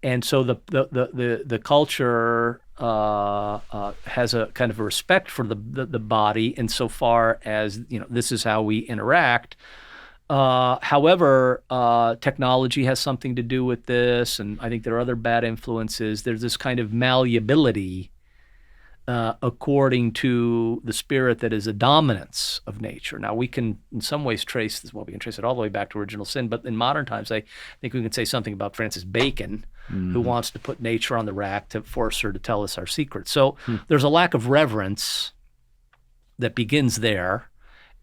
A: And so the culture has a kind of a respect for the body insofar as this is how we interact. However, technology has something to do with this, and I think there are other bad influences. There's this kind of malleability. According to the spirit that is a dominance of nature. Now, we can in some ways trace this, we can trace it all the way back to original sin, but in modern times, I think we can say something about Francis Bacon, who wants to put nature on the rack to force her to tell us our secrets. So there's a lack of reverence that begins there,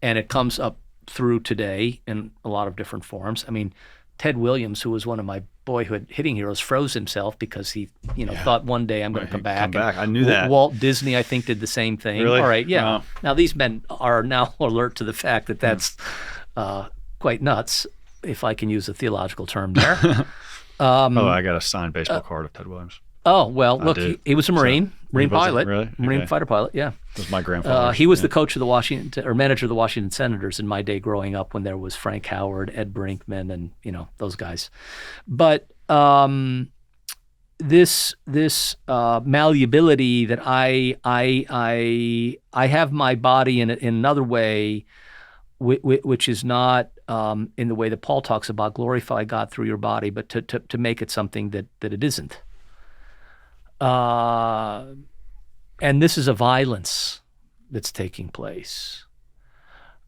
A: and it comes up through today in a lot of different forms. I mean, Ted Williams, who was one of my boyhood hitting heroes, froze himself because he, thought one day I'm going to come back.
B: I knew that.
A: Walt Disney, I think, did the same thing.
B: Really?
A: All right, yeah.
B: Wow.
A: Now these men are now alert to the fact that that's quite nuts, if I can use a theological term there.
B: I got a signed baseball card of Ted Williams.
A: Oh, well, look, he was a Marine pilot.
B: Really?
A: Marine
B: Okay.
A: fighter pilot, yeah.
B: That was my grandfather.
A: He was the coach of the manager of the Washington Senators in my day growing up when there was Frank Howard, Ed Brinkman, and, those guys. But this malleability that I have my body in another way, which is not in the way that Paul talks about glorify God through your body, but to make it something that it isn't. And this is a violence that's taking place.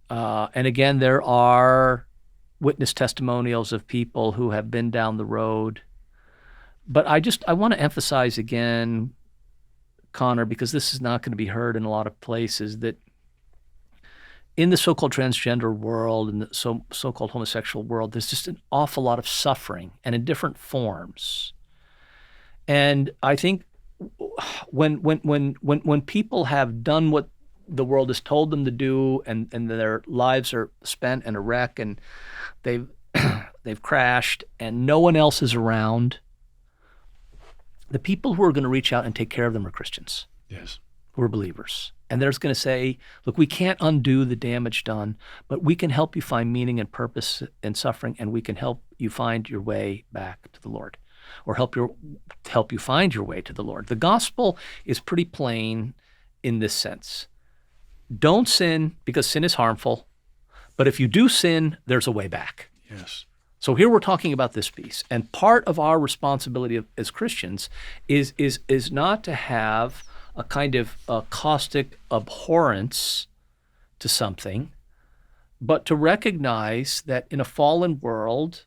A: And again, there are witness testimonials of people who have been down the road. But I want to emphasize again, Conor, because this is not going to be heard in a lot of places, that in the so-called transgender world and the so-called homosexual world, there's just an awful lot of suffering and in different forms. And I think when people have done what the world has told them to do, and their lives are spent in a wreck, and they've crashed, and no one else is around, the people who are going to reach out and take care of them are Christians.
B: Yes.
A: who are believers. And they're going to say, look, we can't undo the damage done, but we can help you find meaning and purpose in suffering, and we can help you find your way back to the Lord, or help you find your way to the Lord. The gospel is pretty plain in this sense. Don't sin because sin is harmful, but if you do sin, there's a way back.
B: Yes.
A: So here we're talking about this piece, and part of our responsibility as Christians is not to have a kind of caustic abhorrence to something, but to recognize that in a fallen world,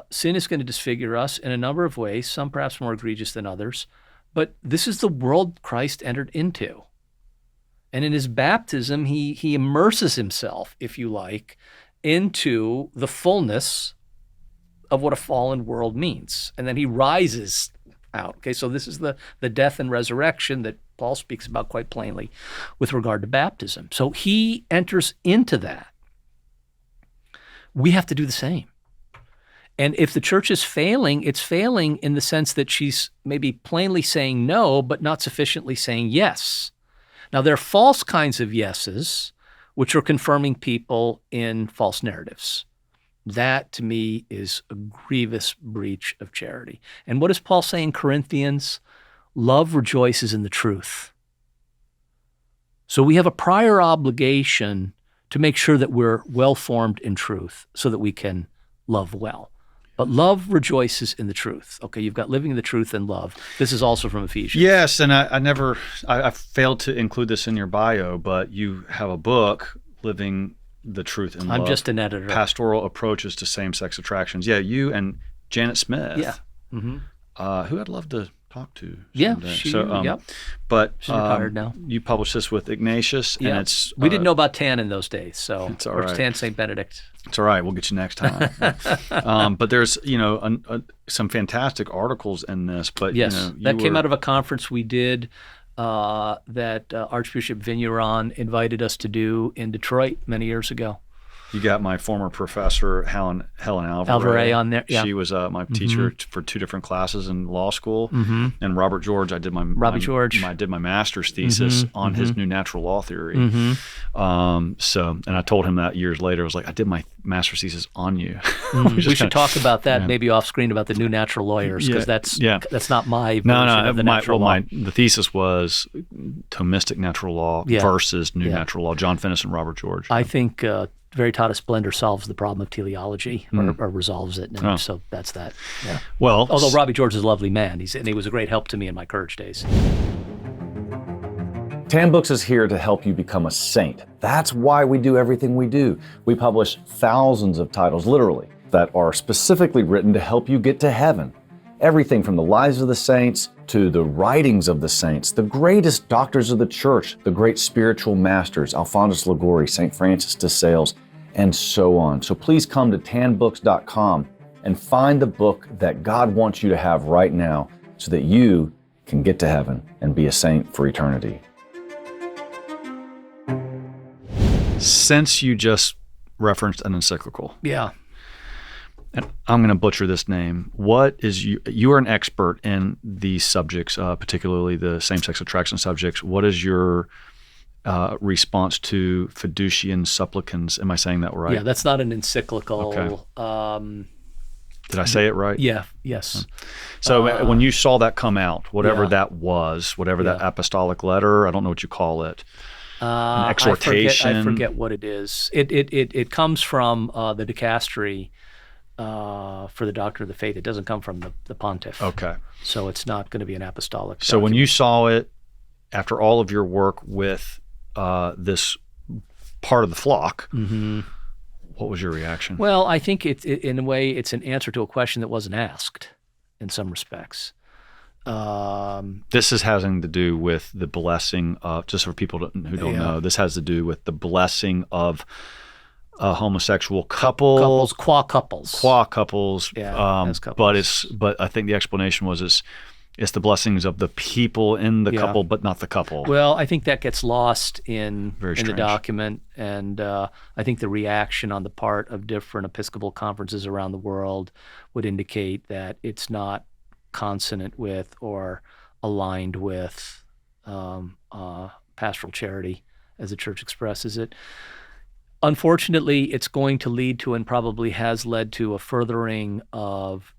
A: sin is going to disfigure us in a number of ways, some perhaps more egregious than others, but this is the world Christ entered into. And in his baptism, he immerses himself, if you like, into the fullness of what a fallen world means. And then he rises out. Okay, so this is the death and resurrection that Paul speaks about quite plainly with regard to baptism. So he enters into that. We have to do the same. And if the church is failing, it's failing in the sense that she's maybe plainly saying no, but not sufficiently saying yes. Now, there are false kinds of yeses, which are confirming people in false narratives. That, to me, is a grievous breach of charity. And what does Paul say in Corinthians? Love rejoices in the truth. So we have a prior obligation to make sure that we're well-formed in truth so that we can love well. But love rejoices in the truth. Okay, you've got living in the truth and love. This is also from Ephesians.
B: Yes, and I failed to include this in your bio, but you have a book, Living the Truth in Love.
A: I'm just an editor.
B: Pastoral Approaches to Same-Sex Attractions. Yeah, you and Janet Smith.
A: Yeah. Mm-hmm.
B: Who I'd love to talk to.
A: Yeah,
B: someday. But
A: she's retired now.
B: You published this with Ignatius, and it's
A: we didn't know about Tan in those days, so
B: it's all right.
A: Tan St. Benedict.
B: It's all right. We'll get you next time. But there's some fantastic articles in this. But
A: yes, that came out of a conference we did that Archbishop Vigneron invited us to do in Detroit many years ago.
B: You got my former professor, Helen Alvarez
A: on there. Yeah.
B: She was my teacher for 2 different classes in law school. Mm-hmm. And Robert George, I did my master's thesis on his new natural law theory. Mm-hmm. And I told him that years later. I was like, I did my master's thesis on you.
A: We should talk about that maybe off screen about the new natural lawyers, because that's not my version of the natural law.
B: The thesis was Thomistic natural law versus new natural law. John Finnis and Robert George.
A: I think Veritatis Splendor solves the problem of teleology, or resolves it, and so that's that. Yeah.
B: Well,
A: although Robbie George is a lovely man, he was a great help to me in my courage days.
C: Tan Books is here to help you become a saint. That's why we do everything we do. We publish thousands of titles, literally, that are specifically written to help you get to heaven. Everything from the lives of the saints to the writings of the saints, the greatest doctors of the church, the great spiritual masters, Alphonsus Liguori, St. Francis de Sales, and so on. So please come to tanbooks.com and find the book that God wants you to have right now so that you can get to heaven and be a saint for eternity.
B: Since you just referenced an encyclical.
A: Yeah.
B: And I'm going to butcher this name. What is you are an expert in these subjects, particularly the same-sex attraction subjects. What is your response to Fiducian Supplicans? Am I saying that right?
A: Yeah, that's not an encyclical.
B: Okay. Did I say it right?
A: Yeah, yes.
B: So when you saw that come out, whatever that was, whatever that apostolic letter, I don't know what you call it, an exhortation.
A: I forget what it is. It comes from the dicastery for the doctrine of the faith. It doesn't come from the pontiff.
B: Okay.
A: So it's not going to be an apostolic
B: So when you saw it, after all of your work with this part of the flock, what was your reaction?
A: Well, I think in a way it's an answer to a question that wasn't asked in some respects.
B: This is having to do with the blessing of, just for people who don't know, this has to do with the blessing of homosexual couples.
A: Qua couples.
B: Yeah, couples. But I think the explanation was it's the blessings of the people in the couple, but not the couple.
A: Well, I think that gets lost in the document, and I think the reaction on the part of different Episcopal conferences around the world would indicate that it's not consonant with or aligned with pastoral charity, as the church expresses it. Unfortunately, it's going to lead to, and probably has led to, a furthering of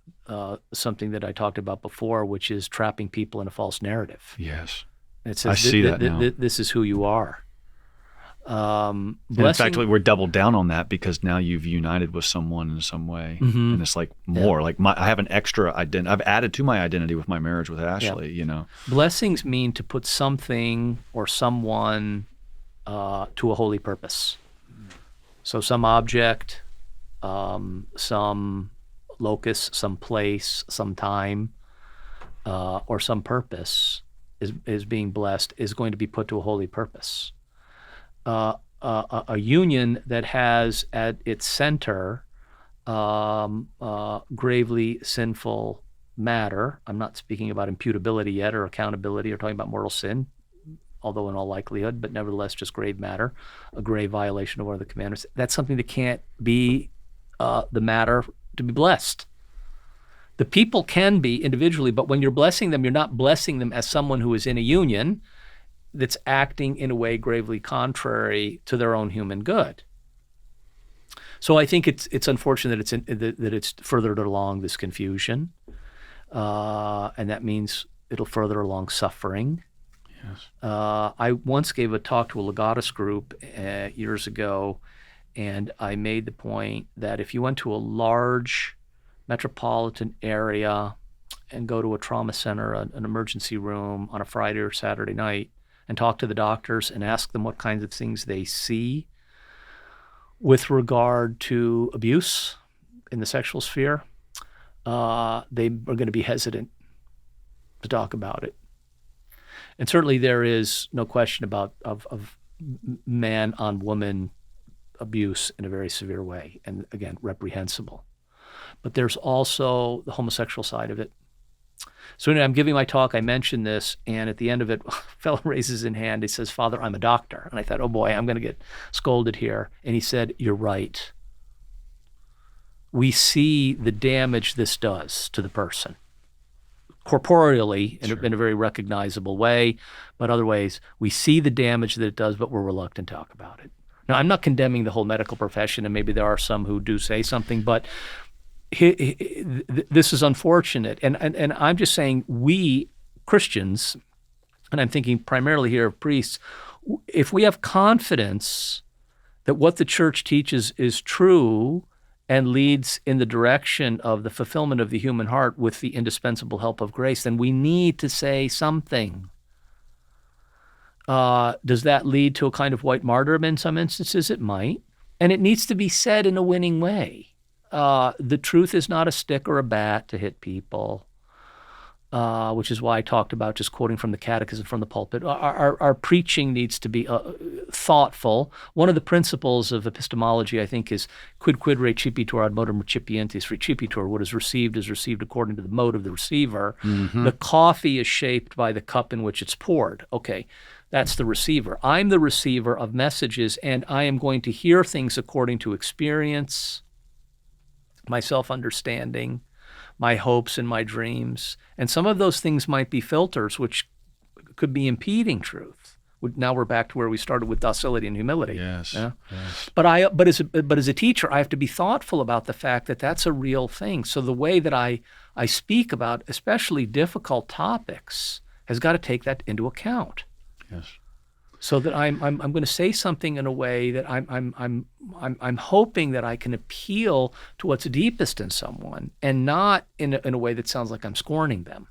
A: something that I talked about before, which is trapping people in a false narrative.
B: Yes.
A: It says,
B: I see that now.
A: This is who you are.
B: And in fact, we're doubled down on that because now you've united with someone in some way, and it's like more like I have an extra identity. I've added to my identity with my marriage with Ashley. You know,
A: blessings mean to put something or someone to a holy purpose. So some object, some locus, some place, some time, or some purpose is being blessed, is going to be put to a holy purpose. A union that has at its center gravely sinful matter. I'm not speaking about imputability yet, or accountability, or talking about mortal sin, although in all likelihood, but nevertheless just grave matter, a grave violation of one of the commandments. That's something that can't be the matter to be blessed. The people can be individually, but when you're blessing them, you're not blessing them as someone who is in a union that's acting in a way gravely contrary to their own human good. So I think it's unfortunate that it's furthered along this confusion, and that means it'll further along suffering.
B: yes,
A: I once gave a talk to a Legatus group years ago, and I made the point that if you went to a large metropolitan area and go to a trauma center, an emergency room on a Friday or Saturday night, and talk to the doctors and ask them what kinds of things they see with regard to abuse in the sexual sphere, they are going to be hesitant to talk about it. And certainly there is no question about of man on woman abuse in a very severe way, and again, reprehensible. But there's also the homosexual side of it. So anyway, I'm giving my talk, I mentioned this, and at the end of it, a fellow raises his hand, he says, "Father, I'm a doctor." And I thought, oh boy, I'm going to get scolded here. And he said, "You're right. We see the damage this does to the person, corporeally, in a very recognizable way, but other ways, we see the damage that it does, but we're reluctant to talk about it." Now, I'm not condemning the whole medical profession, and maybe there are some who do say something, but this is unfortunate. And I'm just saying, we Christians, and I'm thinking primarily here of priests, if we have confidence that what the church teaches is true and leads in the direction of the fulfillment of the human heart with the indispensable help of grace, then we need to say something. Does that lead to a kind of white martyrdom in some instances? It might. And it needs to be said in a winning way. The truth is not a stick or a bat to hit people, which is why I talked about just quoting from the catechism from the pulpit. Our preaching needs to be thoughtful. One of the principles of epistemology, I think, is quid recipitur ad modum recipientis recipitur. What is received according to the mode of the receiver. Mm-hmm. The coffee is shaped by the cup in which it's poured. Okay, that's the receiver. I'm the receiver of messages, and I am going to hear things according to experience, my self-understanding, my hopes and my dreams. And some of those things might be filters which could be impeding truth. Now we're back to where we started with docility and humility.
B: Yes.
A: Yeah?
B: Yes.
A: But as a teacher, I have to be thoughtful about the fact that that's a real thing. So the way that I speak about especially difficult topics has got to take that into account.
B: Yes.
A: So that I'm going to say something in a way that I'm hoping that I can appeal to what's deepest in someone, and not in a way that sounds like I'm scorning them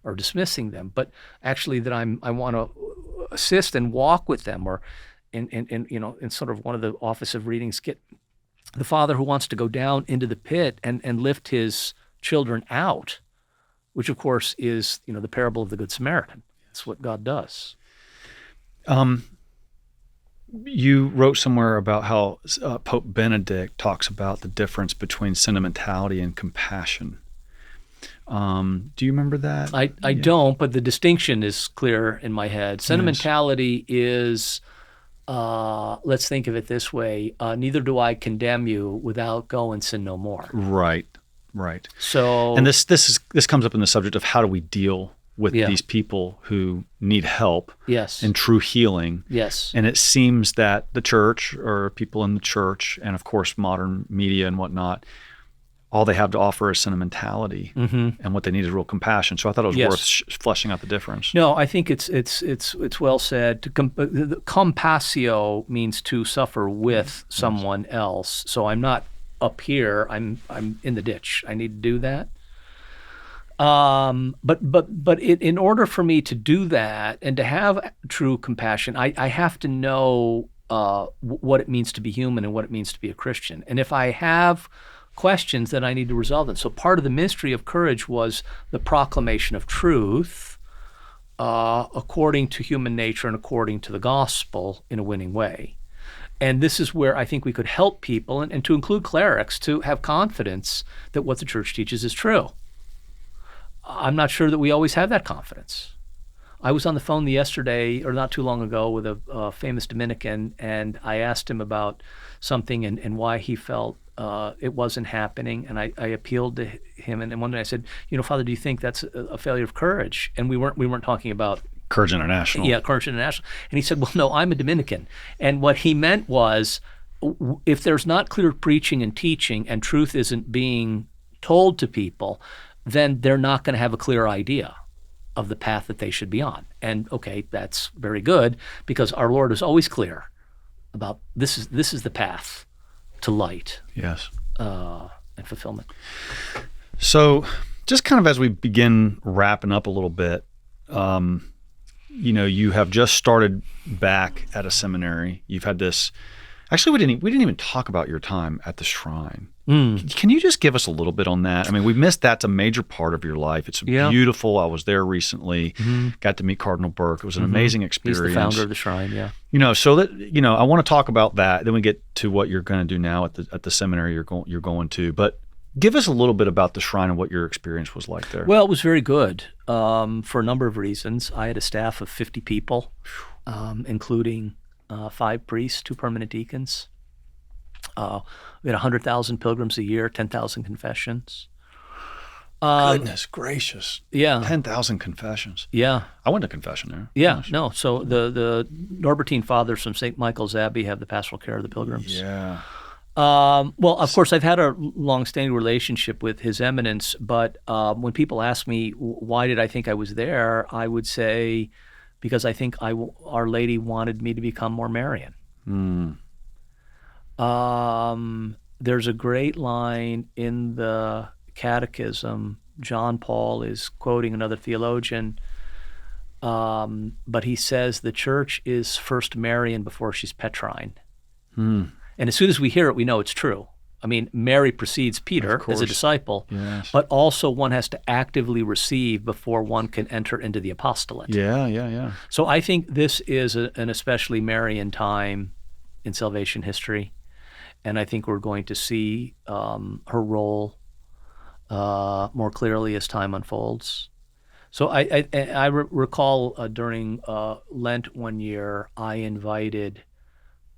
A: or dismissing them, but actually that I want to assist and walk with them, or in sort of one of the office of readings, get the father who wants to go down into the pit and lift his children out, which of course is the parable of the Good Samaritan. It's what God does.
B: You wrote somewhere about how Pope Benedict talks about the difference between sentimentality and compassion. Do you remember that?
A: I don't, but the distinction is clear in my head. Sentimentality is, let's think of it this way, neither do I condemn you without go and sin no more.
B: Right.
A: So,
B: and this comes up in the subject of how do we deal with
A: Yeah.
B: these people who need help
A: Yes.
B: and true healing.
A: Yes.
B: And it seems that the church, or people in the church, and of course modern media and whatnot, all they have to offer is sentimentality, and what they need is real compassion. So I thought it was
A: Yes.
B: worth fleshing out the difference.
A: No, I think it's well said. Compassio means to suffer with someone else. So I'm not up here. I'm in the ditch. I need to do that. But in order for me to do that and to have true compassion, I have to know what it means to be human and what it means to be a Christian. And if I have questions, then I need to resolve them. So part of the mystery of courage was the proclamation of truth according to human nature and according to the gospel in a winning way. And this is where I think we could help people, and to include clerics, to have confidence that what the church teaches is true. I'm not sure that we always have that confidence. I was on the phone yesterday, or not too long ago, with a famous Dominican, and I asked him about something and why he felt it wasn't happening. And I appealed to him, and one day I said, Father, do you think that's a failure of courage? And we weren't talking about
B: Courage International.
A: Yeah, Courage International. And he said, well, no, I'm a Dominican. And what he meant was, if there's not clear preaching and teaching and truth isn't being told to people, then they're not going to have a clear idea of the path that they should be on. And okay, that's very good, because our Lord is always clear about this is the path to light.
B: Yes.
A: And fulfillment.
B: So just kind of as we begin wrapping up a little bit, you have just started back at a seminary. You've had this. Actually, we didn't even talk about your time at the shrine. Can you just give us a little bit on that? I mean, we missed that's a major part of your life. It's beautiful. I was there recently. Got to meet Cardinal Burke. It was an amazing experience.
A: He's the founder of the shrine. Yeah.
B: So that I want to talk about that. Then we get to what you're going to do now at the seminary you're going to. But give us a little bit about the shrine and what your experience was like there.
A: Well, it was very good for a number of reasons. I had a staff of 50 people, including 5 priests, 2 permanent deacons. We had 100,000 pilgrims a year, 10,000 confessions.
B: Goodness gracious.
A: Yeah.
B: 10,000 confessions.
A: Yeah.
B: I went to confession there.
A: Yeah.
B: Gosh.
A: No. So the Norbertine fathers from St. Michael's Abbey have the pastoral care of the pilgrims.
B: Yeah.
A: Well, of course, I've had a long-standing relationship with His Eminence, but when people ask me why did I think I was there, I would say because I think Our Lady wanted me to become more Marian. There's a great line in the Catechism. John Paul is quoting another theologian, but he says the church is first Marian before she's Petrine. And as soon as we hear it, we know it's true. I mean, Mary precedes Peter as a disciple,
B: yes.
A: but also one has to actively receive before one can enter into the apostolate.
B: Yeah.
A: So I think this is an especially Marian time in salvation history, and I think we're going to see her role more clearly as time unfolds. So I recall during Lent one year, I invited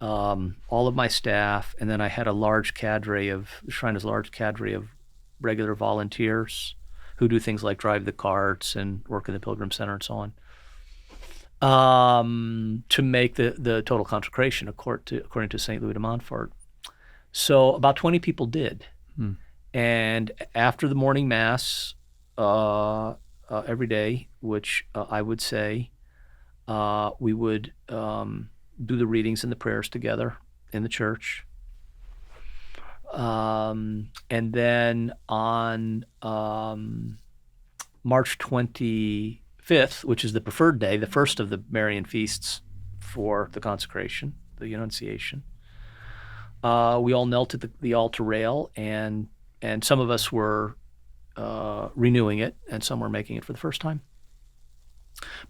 A: all of my staff, and then I had the shrine has a large cadre of regular volunteers who do things like drive the carts and work in the Pilgrim Center and so on, to make the total consecration according to St. Louis de Montfort. So about 20 people did. And after the morning mass every day, which I would say, we would do the readings and the prayers together in the church. And then on March 25th, which is the preferred day, the first of the Marian feasts for the consecration, the Annunciation, we all knelt at the altar rail, and some of us were renewing it, and some were making it for the first time.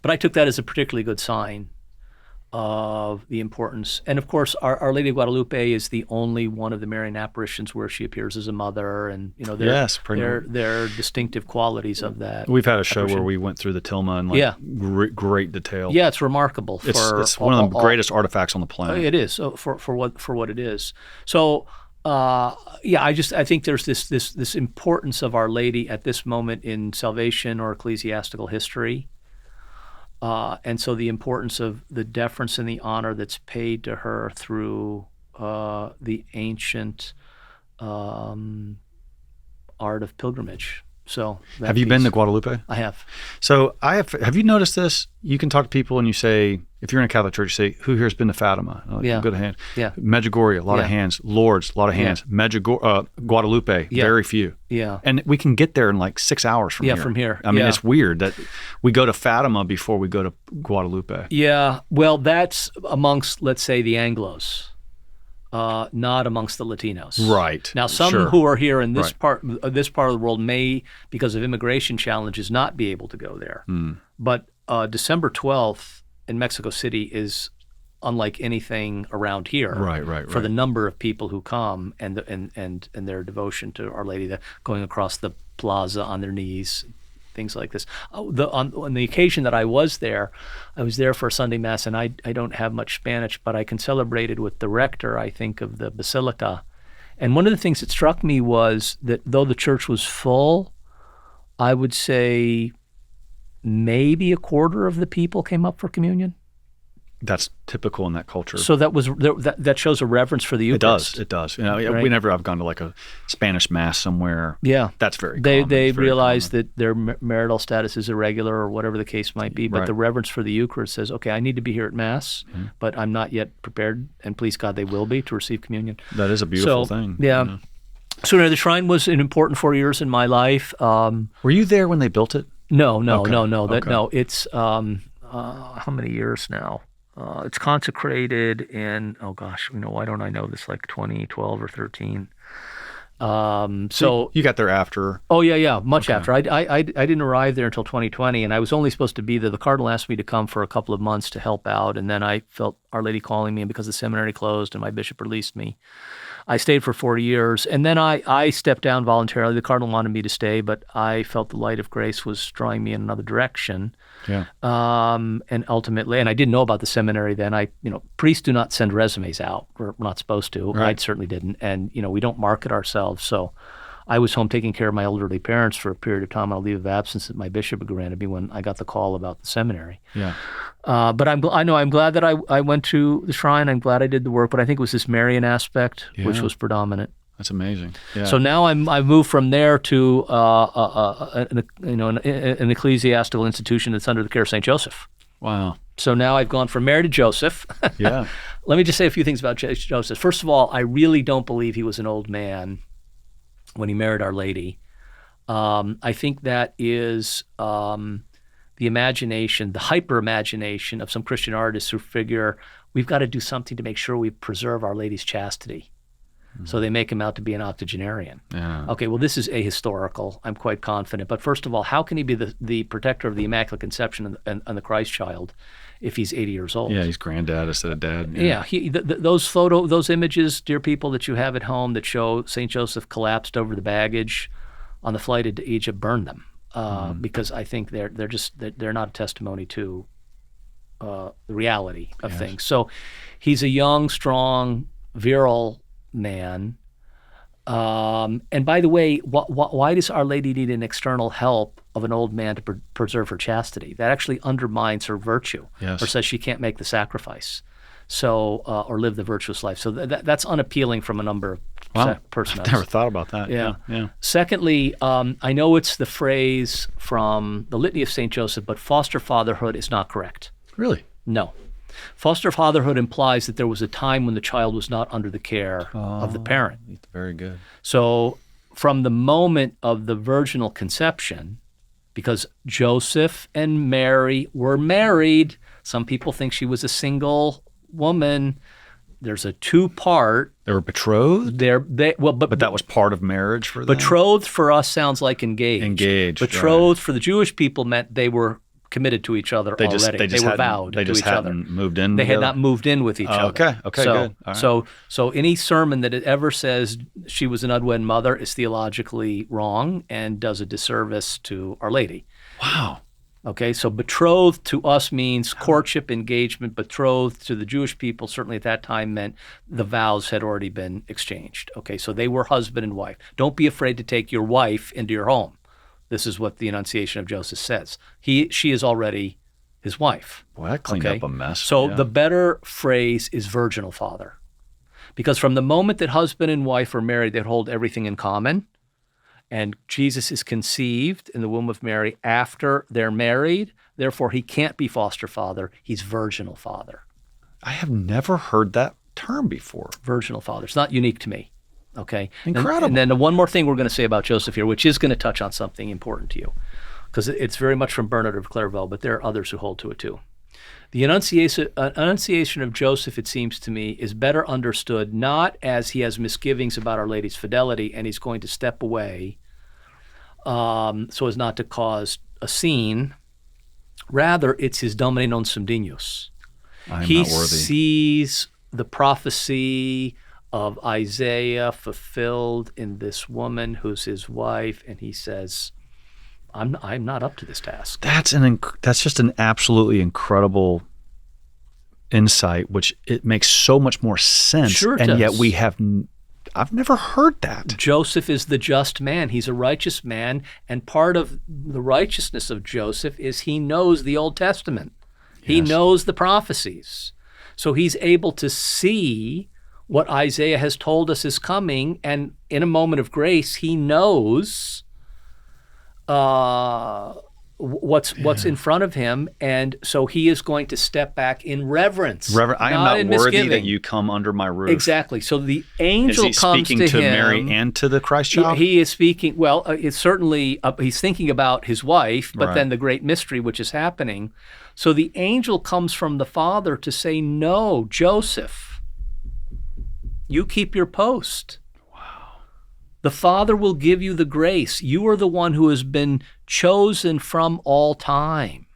A: But I took that as a particularly good sign of the importance. And of course, Our Lady of Guadalupe is the only one of the Marian apparitions where she appears as a mother, and there are distinctive qualities of that.
B: We've had a show where we went through the tilma in great detail.
A: Yeah, it's remarkable.
B: It's one of the greatest artifacts on the planet.
A: It is, so for what it is. So Yeah, I think there's this importance of Our Lady at this moment in salvation or ecclesiastical history. And so the importance of the deference and the honor that's paid to her through the ancient art of pilgrimage. So
B: have you been to Guadalupe?
A: I have.
B: So have you noticed this? You can talk to people and you say, if you're in a Catholic church, you say, who here has been to Fatima? Like,
A: Yeah.
B: Good hand.
A: Yeah.
B: Medjugorje, a lot of hands. Lourdes, a lot of hands. Guadalupe, very few.
A: Yeah.
B: And we can get there in like 6 hours from here.
A: Yeah, from here.
B: I mean,
A: Yeah.
B: it's weird that we go to Fatima before we go to Guadalupe.
A: Yeah. Well, that's amongst, let's say, the Anglos. Not amongst the Latinos.
B: Right.
A: Now, some
B: Sure.
A: who are here in this
B: Right.
A: part of the world may, because of immigration challenges, not be able to go there. But December 12th in Mexico City is unlike anything around here.
B: Right.
A: For the number of people who come and their devotion to Our Lady, going across the plaza on their knees, things like this. On the occasion that I was there for a Sunday Mass, and I don't have much Spanish, but I can celebrate it with the rector, I think, of the Basilica. And one of the things that struck me was that though the church was full, I would say maybe a quarter of the people came up for communion.
B: That's typical in that culture.
A: So that shows a reverence for the Eucharist.
B: It does. You know,
A: Right.
B: whenever I've gone to like a Spanish Mass somewhere,
A: Yeah.
B: that's very
A: They
B: common. It's very
A: realize
B: common.
A: that their marital status is irregular or whatever the case might be, but
B: Right.
A: the reverence for the Eucharist says, okay, I need to be here at Mass, but I'm not yet prepared, and please God they will be, to receive communion.
B: That is a beautiful thing.
A: Yeah.
B: You know.
A: So anyway, the shrine was an important 4 years in my life.
B: Were you there when they built it?
A: No.
B: Okay.
A: It's how many years now? It's consecrated in, oh gosh, why don't I know this, like 2012 or 13. So
B: you got there after.
A: Oh yeah, much after. I didn't arrive there until 2020, and I was only supposed to be there. The cardinal asked me to come for a couple of months to help out, and then I felt Our Lady calling me, and because the seminary closed and my bishop released me, I stayed for 4 years, and then I stepped down voluntarily. The cardinal wanted me to stay, but I felt the light of grace was drawing me in another direction.
B: Yeah.
A: And ultimately, and I didn't know about the seminary then. Priests do not send resumes out. We're not supposed to.
B: Right.
A: I certainly didn't. And, we don't market ourselves. So I was home taking care of my elderly parents for a period of time on a leave of absence that my bishop had granted me when I got the call about the seminary.
B: Yeah.
A: But I'm glad that I went to the shrine. I'm glad I did the work. But I think it was this Marian aspect which was predominant.
B: That's amazing. Yeah.
A: So now I've moved from there to an ecclesiastical institution that's under the care of St. Joseph.
B: Wow.
A: So now I've gone from Mary to Joseph.
B: Yeah.
A: Let me just say a few things about Joseph. First of all, I really don't believe he was an old man when he married Our Lady. I think that is the imagination, the hyper-imagination of some Christian artists who figure we've got to do something to make sure we preserve Our Lady's chastity. So they make him out to be an octogenarian.
B: Yeah.
A: Okay, well, this is ahistorical, I'm quite confident. But first of all, how can he be the protector of the Immaculate Conception and the Christ child if he's 80 years old?
B: Yeah, he's granddad instead of dad.
A: Yeah, those images, dear people, that you have at home that show St. Joseph collapsed over the baggage on the flight into Egypt, burn them. Because I think they're not a testimony to the reality of things. So he's a young, strong, virile man. And by the way, why does Our Lady need an external help of an old man to preserve her chastity? That actually undermines her virtue, or says she can't make the sacrifice, or live the virtuous life. So that's unappealing from a number of personalities.
B: I've never thought about that.
A: Yeah. Secondly, I know it's the phrase from the Litany of St. Joseph, but foster fatherhood is not correct.
B: Really?
A: No. Foster fatherhood implies that there was a time when the child was not under the care of the parent.
B: Very good.
A: So from the moment of the virginal conception, because Joseph and Mary were married, some people think she was a single woman. There's a two-part.
B: They were betrothed?
A: But
B: that was part of marriage for them?
A: Betrothed for us sounds like engaged.
B: Engaged.
A: Betrothed for the Jewish people meant they were committed to each other already. They were vowed to each other.
B: They just hadn't moved in
A: They
B: together?
A: had not moved in with each other.
B: Okay,
A: so,
B: good. All right.
A: So any sermon that it ever says she was an unwed mother is theologically wrong and does a disservice to Our Lady.
B: Wow.
A: Okay, so betrothed to us means courtship, engagement. Betrothed to the Jewish people, certainly at that time, meant the vows had already been exchanged. Okay, so they were husband and wife. Don't be afraid to take your wife into your home. This is what the Annunciation of Joseph says. She is already his wife.
B: Well, that cleaned up a mess.
A: So the better phrase is virginal father. Because from the moment that husband and wife are married, they hold everything in common. And Jesus is conceived in the womb of Mary after they're married. Therefore, he can't be foster father. He's virginal father.
B: I have never heard that term before.
A: Virginal father. It's not unique to me. Okay?
B: Incredible.
A: And then the one more thing we're going to say about Joseph here, which is going to touch on something important to you, because it's very much from Bernard of Clairvaux, but there are others who hold to it too. The Annunciation of Joseph, it seems to me, is better understood not as he has misgivings about Our Lady's fidelity and he's going to step away so as not to cause a scene. Rather, it's his Domine non sum dignus. He sees the prophecy of Isaiah fulfilled in this woman who's his wife, and he says, I'm not up to this task.
B: That's just an absolutely incredible insight, which it makes so much more sense.
A: Sure it
B: and
A: does.
B: yet I've never heard that.
A: Joseph is the just man. He's a righteous man, and part of the righteousness of Joseph is he knows the Old Testament. He knows the prophecies. So he's able to see what Isaiah has told us is coming, and in a moment of grace, he knows what's in front of him, and so he is going to step back in reverence.
B: I am not worthy that you come under my roof.
A: Exactly. So the angel
B: is he
A: comes
B: speaking to
A: him.
B: Mary and to the Christ child?
A: He is speaking. Well, it's certainly he's thinking about his wife, but then the great mystery which is happening. So the angel comes from the Father to say, "No, Joseph, you keep your post. The Father will give you the grace. You are the one who has been chosen from all time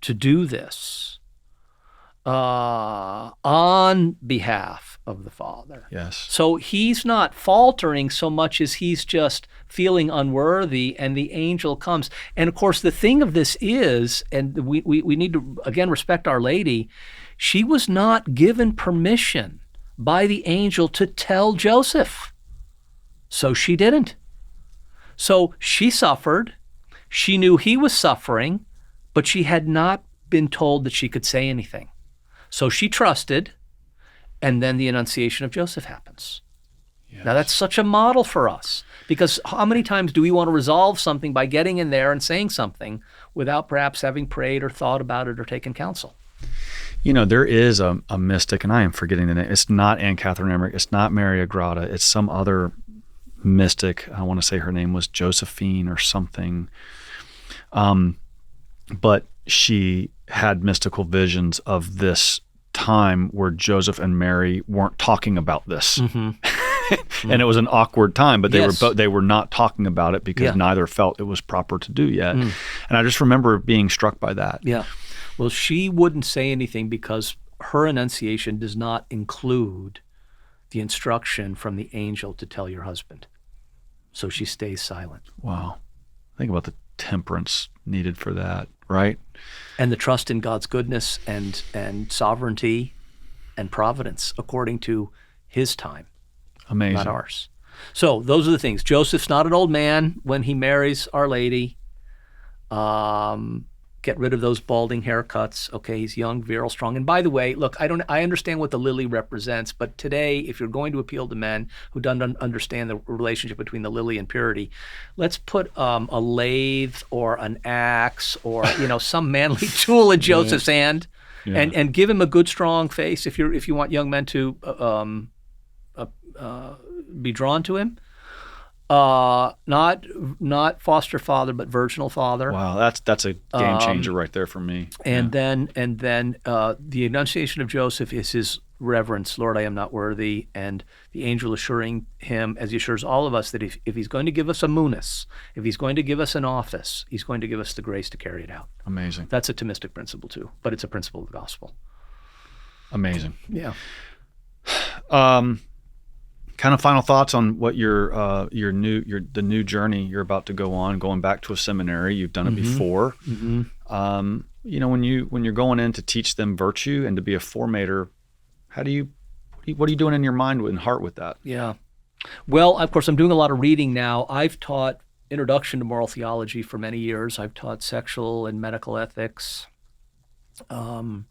A: to do this on behalf of the Father."
B: Yes.
A: So he's not faltering so much as he's just feeling unworthy, and the angel comes. And of course, the thing of this is, and we need to, again, respect Our Lady, she was not given permission by the angel to tell Joseph. So she didn't. So she suffered. She knew he was suffering, but she had not been told that she could say anything. So she trusted, and then the Annunciation of Joseph happens. Yes. Now that's such a model for us, because how many times do we want to resolve something by getting in there and saying something without perhaps having prayed or thought about it or taken counsel?
B: You know, there is a mystic, and I am forgetting the name. It's not Anne Catherine Emmerich. It's not Mary Agrada. It's some other mystic. I want to say her name was Josephine or something. But she had mystical visions of this time where Joseph and Mary weren't talking about this. Mm-hmm. And it was an awkward time, but they were not talking about it because neither felt it was proper to do yet. And I just remember being struck by that.
A: Yeah. Well, she wouldn't say anything because her Annunciation does not include the instruction from the angel to tell your husband. So she stays silent.
B: Wow. Think about the temperance needed for that, right?
A: And the trust in God's goodness and sovereignty and providence according to his time.
B: Amazing.
A: Not ours. So those are the things. Joseph's not an old man when he marries Our Lady. Get rid of those balding haircuts. Okay, he's young, virile, strong. And by the way, look, I understand what the lily represents, but today, if you're going to appeal to men who don't understand the relationship between the lily and purity, let's put a lathe or an axe or some manly tool in Joseph's hand, and give him a good, strong face. If you want young men to be drawn to him. Not foster father, but virginal father.
B: Wow, that's a game changer right there for me.
A: And then the Annunciation of Joseph is his reverence. Lord, I am not worthy. And the angel assuring him, as he assures all of us, that if he's going to give us a munus, if he's going to give us an office, he's going to give us the grace to carry it out.
B: Amazing.
A: That's a Thomistic principle too, but it's a principle of the gospel.
B: Amazing.
A: Yeah.
B: Kind of final thoughts on what the new journey you're about to go on, going back to a seminary. You've done it before. When you're going in to teach them virtue and to be a formator, what are you doing in your mind and heart with that?
A: Yeah. Well, of course, I'm doing a lot of reading now. I've taught Introduction to Moral Theology for many years. I've taught sexual and medical ethics, and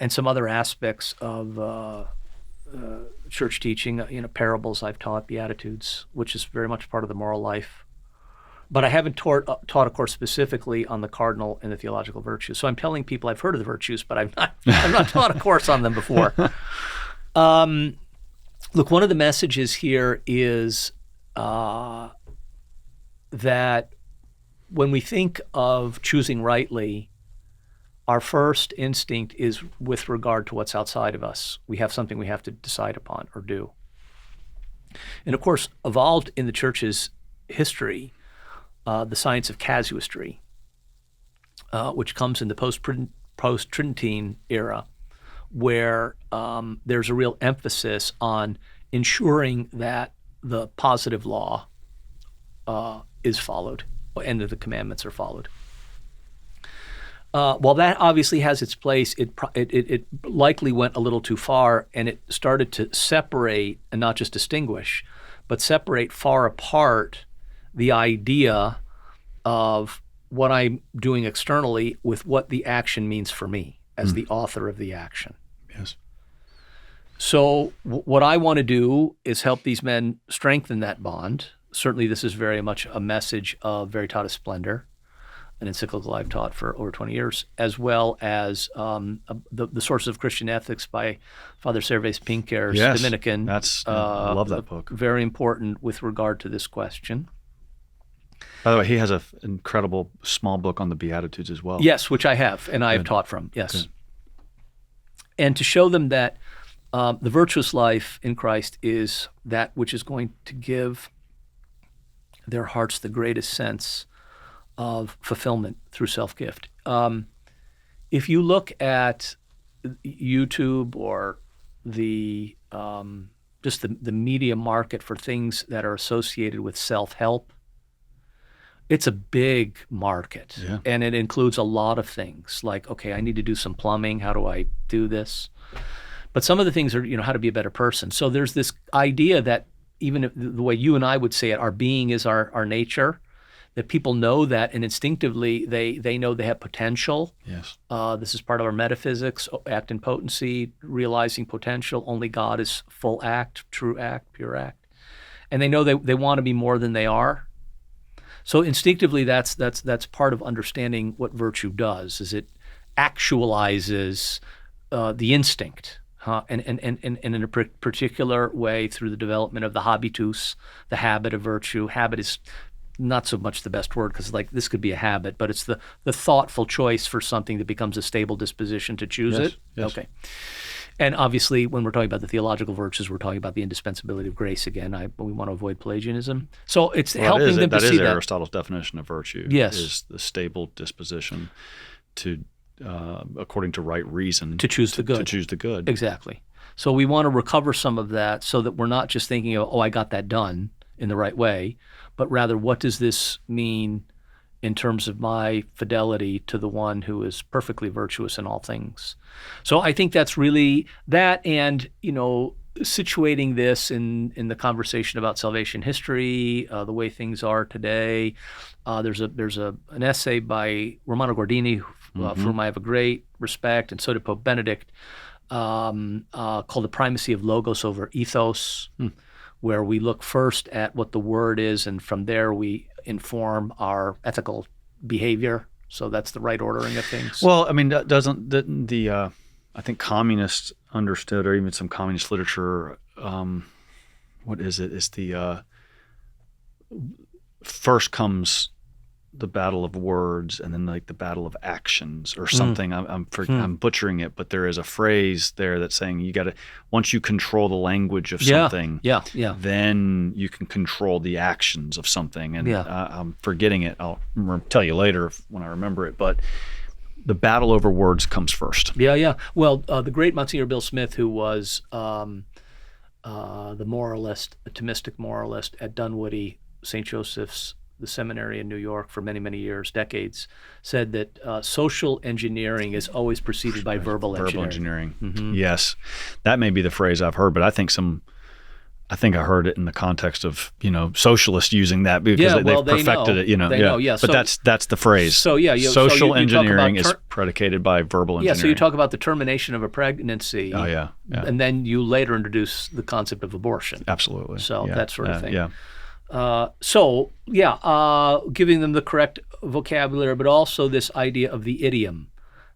A: some other aspects of church teaching. Parables I've taught, Beatitudes, which is very much part of the moral life. But I haven't taught a course specifically on the cardinal and the theological virtues. So I'm telling people I've heard of the virtues, but I've not taught a course on them before. Look, one of the messages here is that when we think of choosing rightly, our first instinct is with regard to what's outside of us. We have something we have to decide upon or do. And of course, evolved in the church's history, the science of casuistry, which comes in the post-Tridentine era, where there's a real emphasis on ensuring that the positive law is followed and that the commandments are followed. While that obviously has its place, it likely went a little too far, and it started to separate, and not just distinguish, but separate far apart the idea of what I'm doing externally with what the action means for me as the author of the action.
B: Yes.
A: So what I want to do is help these men strengthen that bond. Certainly this is very much a message of Veritatis Splendor, an encyclical I've taught for over 20 years, as well as the Sources of Christian Ethics by Father Servais Pinquers,
B: yes,
A: Dominican.
B: I love that book.
A: Very important with regard to this question.
B: By the way, he has an incredible small book on the Beatitudes as well.
A: Yes, which I have, and I have taught from, yes. Good. And to show them that the virtuous life in Christ is that which is going to give their hearts the greatest sense of fulfillment through self-gift. If you look at YouTube or the just the media market for things that are associated with self-help, it's a big market, and it includes a lot of things like, okay, I need to do some plumbing. How do I do this? But some of the things are, how to be a better person. So there's this idea that even if, the way you and I would say it, our being is our nature, that people know that, and instinctively they know they have potential.
B: Yes.
A: This is part of our metaphysics, act in potency, realizing potential. Only God is full act, true act, pure act. And they know they want to be more than they are. So instinctively, that's part of understanding what virtue does, is it actualizes the instinct, and in a particular way through the development of the habitus, the habit of virtue. Habit is not so much the best word, because this could be a habit, but it's the thoughtful choice for something that becomes a stable disposition to choose it.
B: Yes.
A: Okay. And obviously, when we're talking about the theological virtues, we're talking about the indispensability of grace again. We want to avoid Pelagianism. So it's helping them to see that.
B: That is Aristotle's definition of virtue.
A: Yes.
B: Is the stable disposition to, according to right reason,
A: to choose the good.
B: To choose the good.
A: Exactly. So we want to recover some of that so that we're not just thinking of, I got that done in the right way, but rather, what does this mean in terms of my fidelity to the one who is perfectly virtuous in all things? So I think that's really that, and situating this in the conversation about salvation history, the way things are today. There's an essay by Romano Guardini, for whom I have a great respect, and so did Pope Benedict, called The Primacy of Logos over Ethos, where we look first at what the word is, and from there we inform our ethical behavior. So that's the right ordering of things.
B: Well, I mean, didn't the I think communists understood, or even some communist literature, what is it? It's the first comes the battle of words, and then the battle of actions, or something. I'm butchering it, but there is a phrase there that's saying you got to, once you control the language of something, then you can control the actions of something. And I'm forgetting it. I'll tell you later when I remember it. But the battle over words comes first.
A: Yeah. Well, the great Monsignor Bill Smith, who was the moralist, the Thomistic moralist at Dunwoody, St. Joseph's, the seminary in New York for many, many years, decades, said that social engineering is always preceded by verbal engineering.
B: Mm-hmm. Yes, that may be the phrase I've heard, but I think I heard it in the context of socialists using that because they perfected it. But
A: so,
B: that's the phrase.
A: So
B: social engineering is predicated by verbal engineering.
A: Yeah, so you talk about the termination of a pregnancy.
B: Oh yeah.
A: And then you later introduce the concept of abortion.
B: Absolutely.
A: So that sort of thing.
B: Yeah.
A: Giving them the correct vocabulary, but also this idea of the idiom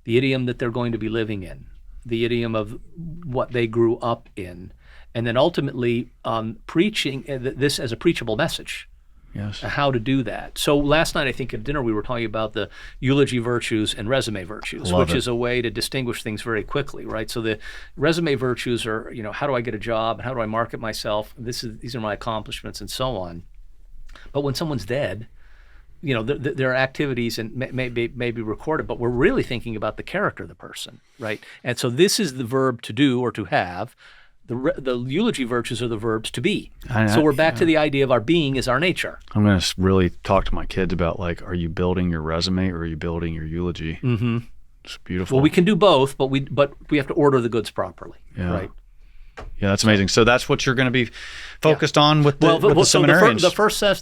A: that they're going to be living in, the idiom of what they grew up in, and then ultimately preaching this as a preachable message.
B: Yes.
A: How to do that. So last night, I think at dinner, we were talking about the eulogy virtues and resume virtues, which is a way to distinguish things very quickly, right? So the resume virtues are, how do I get a job? How do I market myself? These are my accomplishments and so on. But when someone's dead, their activities and may be recorded, but we're really thinking about the character of the person, right? And so this is the verb to do or to have. The eulogy virtues are the verbs to be. So we're back to the idea of our being is our nature.
B: I'm going to really talk to my kids about are you building your resume or are you building your eulogy?
A: Mm-hmm.
B: It's beautiful.
A: Well, we can do both, but we have to order the goods properly, right?
B: Yeah, that's amazing. So that's what you're going to be focused on with the seminarians.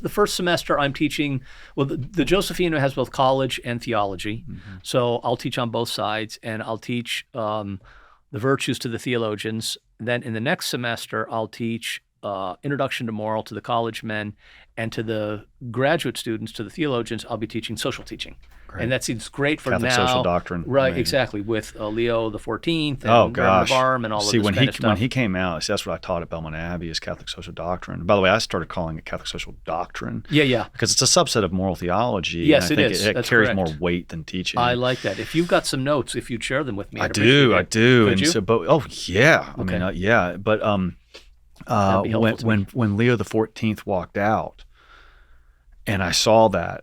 A: The first semester I'm teaching, the Josephine has both college and theology. Mm-hmm. So I'll teach on both sides, and I'll teach the virtues to the theologians. Then in the next semester, I'll teach Introduction to Moral to the college men, and to the graduate students, to the theologians, I'll be teaching social teaching. Great. And it's great for
B: Catholic
A: now.
B: social doctrine.
A: Right,
B: amazing.
A: Exactly, with Leo the 14th and
B: Navarre
A: and all of this
B: kind
A: of stuff.
B: When he came out, that's what I taught at Belmont Abbey is Catholic social doctrine. By the way, I started calling it Catholic social doctrine.
A: Yeah.
B: Because it's a subset of moral theology.
A: Yes,
B: and
A: it
B: I think
A: is.
B: It
A: That's
B: carries
A: correct.
B: more weight than teaching.
A: I like that. If you've got some notes, if you'd share them with me,
B: I do.
A: Could
B: and
A: you?
B: So, I mean, yeah. But when Leo the 14th walked out, and I saw that,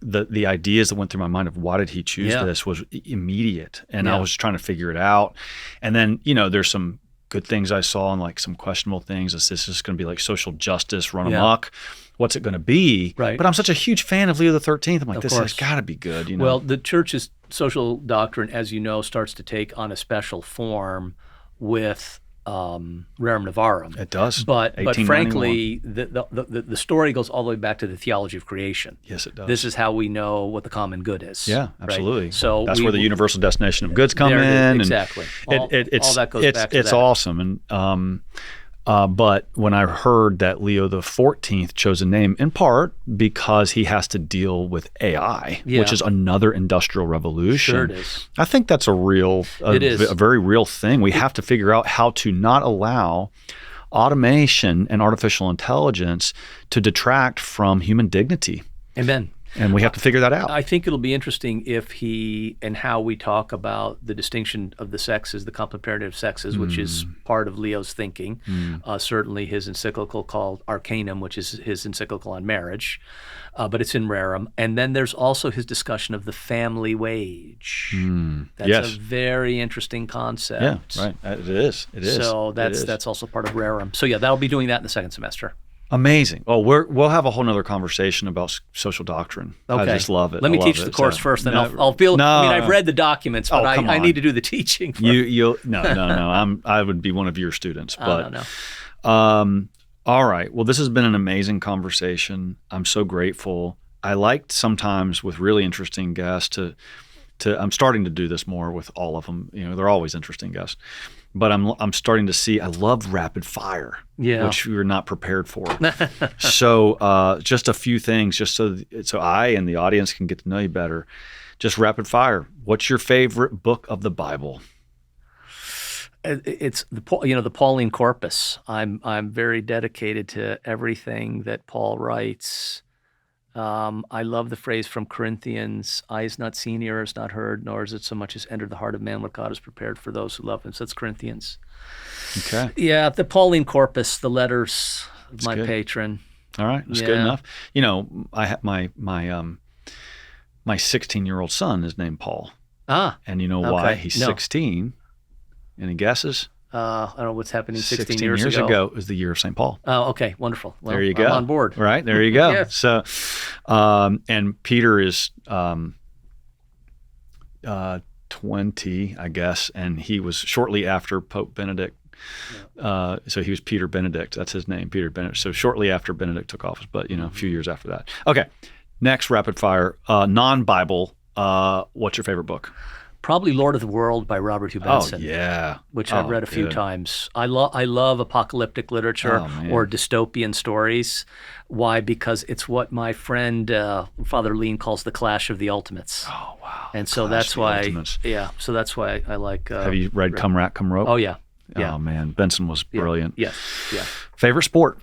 B: the ideas that went through my mind of why did he choose this was immediate, and I was trying to figure it out. And then there's some good things I saw and some questionable things. Is this just going to be social justice run amok? What's it going to be?
A: Right.
B: But I'm such a huge fan of Leo the 13th. I'm like, this
A: course.
B: has got to be good.
A: Well, the church's social doctrine, as you know, starts to take on a special form with Rerum Novarum.
B: It does.
A: But frankly, the story goes all the way back to the theology of creation.
B: Yes, it does.
A: This is how we know what the common good is.
B: Yeah, absolutely.
A: Right? So
B: that's where the universal destination of goods come in.
A: Exactly. All that goes back to that.
B: It's awesome. And but when I heard that Leo the 14th chose a name, in part because he has to deal with AI, which is another industrial revolution.
A: Sure it is.
B: I think that's a very real thing. We have to figure out how to not allow automation and artificial intelligence to detract from human dignity.
A: Amen.
B: And we have to figure that out.
A: I think it'll be interesting if how we talk about the distinction of the sexes, the complementariative sexes, which is part of Leo's thinking. Certainly his encyclical called Arcanum, which is his encyclical on marriage, but it's in Rerum. And then there's also his discussion of the family wage. That's a very interesting concept.
B: Yeah, right. It is.
A: So that's also part of Rerum. So that'll be doing that in the second semester.
B: Amazing. Well, we'll have a whole nother conversation about social doctrine.
A: Okay.
B: I just love it.
A: Let me teach the course first, then I'll feel.
B: No,
A: I mean, I've read the documents, but I need to do the teaching first.
B: No. I would be one of your students. But
A: no.
B: All right. Well, this has been an amazing conversation. I'm so grateful. I liked sometimes with really interesting guests to I'm starting to do this more with all of them. They're always interesting guests. But I'm starting to see I love rapid fire, which we were not prepared for. So just a few things, just so I and the audience can get to know you better. Just rapid fire. What's your favorite book of the Bible?
A: It's the Pauline Corpus. I'm very dedicated to everything that Paul writes. I love the phrase from Corinthians, eye is not seen, ear is not heard, nor is it so much as entered the heart of man what God has prepared for those who love him. So that's Corinthians.
B: Okay.
A: Yeah, the Pauline Corpus, the letters of my
B: good.
A: patron.
B: All right, that's good enough. I have my 16-year-old son is named Paul.
A: Ah.
B: And you know why? He's 16. Any guesses?
A: I don't know what's happening 16 years
B: ago was the year of St. Paul.
A: Oh, okay, wonderful. Well,
B: there you go.
A: I'm on board.
B: Right, there you go.
A: Yes.
B: So, and Peter is 20, I guess, and he was shortly after Pope Benedict. So he was Peter Benedict. That's his name, Peter Benedict. So shortly after Benedict took office, but a few years after that. Okay, next rapid fire, non-Bible. What's your favorite book?
A: Probably Lord of the World by Robert Hugh Benson.
B: Oh, yeah.
A: Which I've read a few times. I love apocalyptic literature or dystopian stories. Why? Because it's what my friend Father Lean calls the clash of the ultimates.
B: Oh, wow.
A: And so that's why, so that's why I like...
B: Have you read Come Rat, Come Rope?
A: Oh, yeah. Yeah.
B: Oh, man. Benson was brilliant.
A: Yes. Yeah.
B: Favorite sport?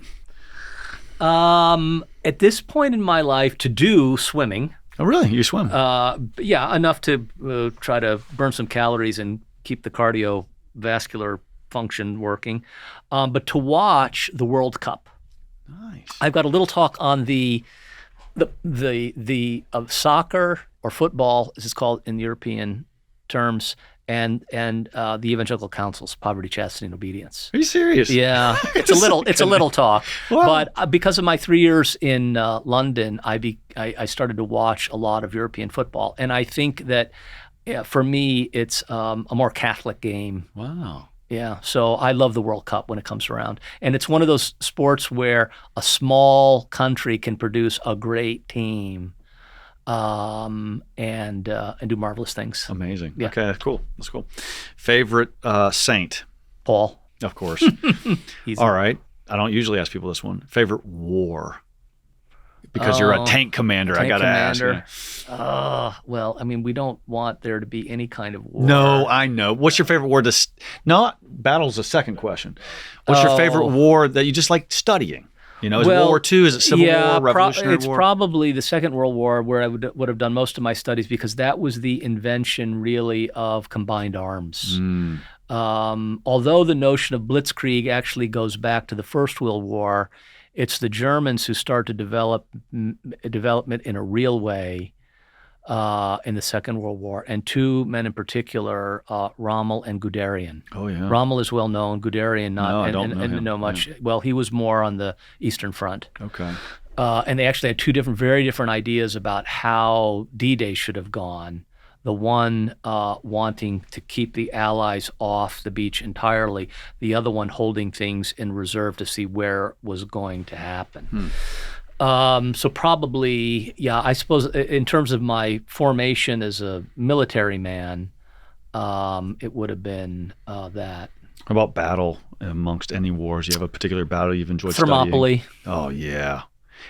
A: At this point in my life, to do swimming.
B: Oh, really? You swim?
A: Yeah, enough to try to burn some calories and keep the cardiovascular function working. But to watch the World Cup.
B: Nice.
A: I've got a little talk on the soccer or football, as it's called in European terms, and the Evangelical Council's Poverty, Chastity, and Obedience.
B: Are you serious?
A: Yeah, it's a little talk.
B: Wow.
A: But because of my 3 years in London, I started to watch a lot of European football, and I think that for me it's a more Catholic game.
B: Wow.
A: Yeah, so I love the World Cup when it comes around, and it's one of those sports where a small country can produce a great team. And do marvelous things.
B: Amazing. Yeah. Okay, cool. That's cool. Favorite saint?
A: Paul.
B: Of course. All right. I don't usually ask people this one. Favorite war? Because you're a tank commander, I got to ask.
A: Well, I mean, we don't want there to be any kind of war.
B: No, I know. What's your favorite war? Battle's the second question. What's your favorite war that you just like studying? Is World War II, is it Civil War, Revolutionary
A: War? It's probably the Second World War where I would have done most of my studies, because that was the invention really of combined arms. Although the notion of blitzkrieg actually goes back to the First World War, it's the Germans who start to develop development in a real way in the Second World War, and two men in particular, Rommel and Guderian.
B: Oh, yeah.
A: Rommel is well known, Guderian not.
B: No, I don't know
A: much.
B: Yeah.
A: Well, he was more on the Eastern Front.
B: Okay.
A: And they actually had two very different ideas about how D-Day should have gone. The one wanting to keep the Allies off the beach entirely, the other one holding things in reserve to see where it was going to happen. So probably, I suppose in terms of my formation as a military man, it would have been that.
B: How about battle amongst any wars? You have a particular battle you've enjoyed
A: Thermopylae.
B: studying? Oh, yeah.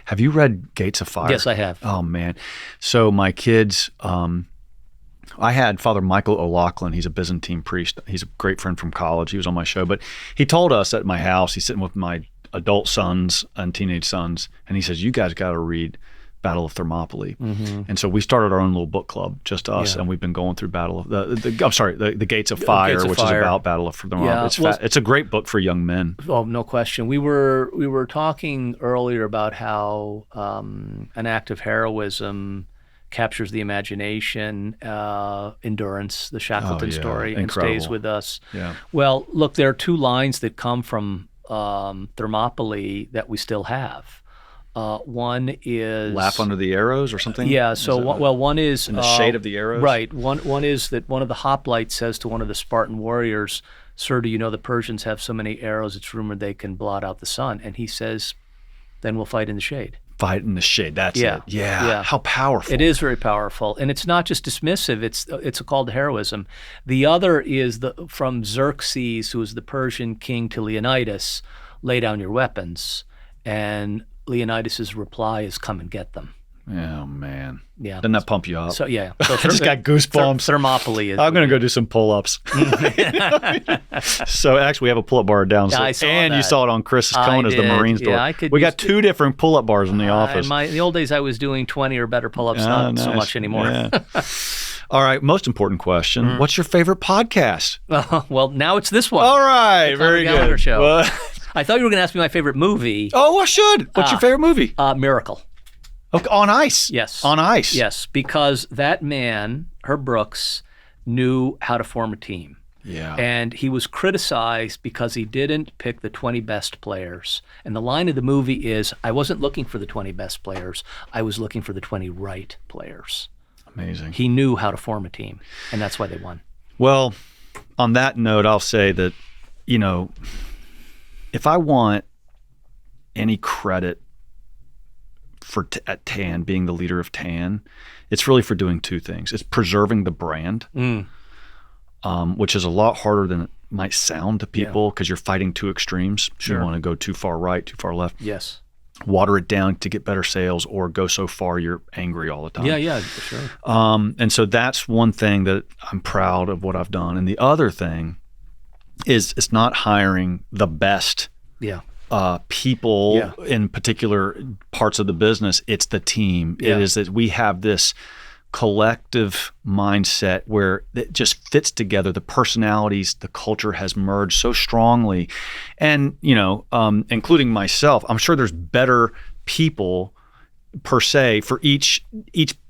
B: Have you read Gates of Fire?
A: Yes, I have.
B: Oh, man. So my kids, I had Father Michael O'Loughlin. He's a Byzantine priest. He's a great friend from college. He was on my show. But he told us at my house, he's sitting with my adult sons and teenage sons, and he says, you guys got to read Battle of Thermopylae. And so we started our own little book club, just us, and we've been going through the Gates of Fire, which is about Battle of Thermopylae. It's a great book for young men.
A: Oh, no question. We were talking earlier about how an act of heroism captures the imagination, endurance, the Shackleton story,
B: incredible.
A: And stays with us.
B: Yeah.
A: Well, look, there are two lines that come from Thermopylae that we still have. One is
B: laugh under the arrows or something.
A: Yeah. So one is
B: in the shade of the arrows.
A: Right. One is that one of the hoplites says to one of the Spartan warriors, "Sir, do you know the Persians have so many arrows? It's rumored they can blot out the sun." And he says, "Then we'll fight in the shade."
B: Fight in the shade. That's it. Yeah. How powerful.
A: It is very powerful, and it's not just dismissive. It's called heroism. The other is from Xerxes, who was the Persian king, to Leonidas, "Lay down your weapons," and Leonidas' reply is, "Come and get them."
B: Oh, man.
A: Yeah.
B: Doesn't that pump you up?
A: So, yeah.
B: So I just got goosebumps.
A: Thermopylae is...
B: I'm going to go do some pull-ups. So actually we have a pull-up bar downstairs.
A: And
B: you saw it on Chris's cone as the Marines door.
A: Yeah,
B: we got two different pull-up bars in the office.
A: In the old days I was doing 20 or better pull-ups, not so much anymore.
B: Yeah. All right, most important question. What's your favorite podcast?
A: Well, now it's this one.
B: All right,
A: the
B: very
A: Conor Gallagher
B: good.
A: Show.
B: Well,
A: I thought you were going to ask me my favorite movie.
B: Oh, I should. What's your favorite movie?
A: Miracle.
B: Okay, on ice.
A: Yes.
B: On ice.
A: Yes, because that man, Herb Brooks, knew how to form a team.
B: Yeah.
A: And he was criticized because he didn't pick the 20 best players. And the line of the movie is, I wasn't looking for the 20 best players. I was looking for the 20 right players.
B: Amazing.
A: He knew how to form a team, and that's why they won.
B: Well, on that note, I'll say that, you know, if I want any credit at TAN, being the leader of TAN, it's really for doing two things. It's preserving the brand, which is a lot harder than it might sound to people because you're fighting two extremes.
A: Sure.
B: You want to go too far right, too far left.
A: Yes.
B: Water it down to get better sales, or go so far you're angry all the time.
A: Yeah, for sure.
B: And so that's one thing that I'm proud of what I've done. And the other thing is it's not hiring the best people in particular parts of the business. It's the team. It is that we have this collective mindset where it just fits together. The personalities, the culture has merged so strongly. And, you know, including myself, I'm sure there's better people per se for each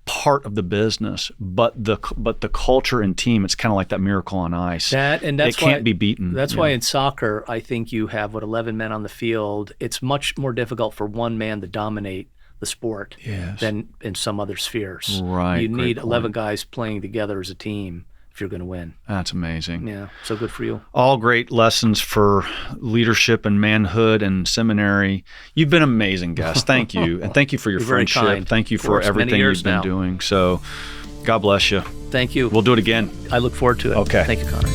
B: part of the business, but the culture and team, it's kind of like that miracle on ice.
A: That's
B: it can't be beaten.
A: That's why in soccer, I think you have 11 men on the field. It's much more difficult for one man to dominate the sport than in some other spheres.
B: Right.
A: You need 11 guys playing together as a team if you're going to win.
B: That's amazing.
A: Yeah, so good for you.
B: All great lessons for leadership and manhood and seminary. You've been amazing, guest. Thank you. And thank you for your friendship.
A: Kind.
B: Thank you for everything you've been doing. So God bless you.
A: Thank you.
B: We'll do it again.
A: I look forward to it.
B: Okay.
A: Thank you, Conor.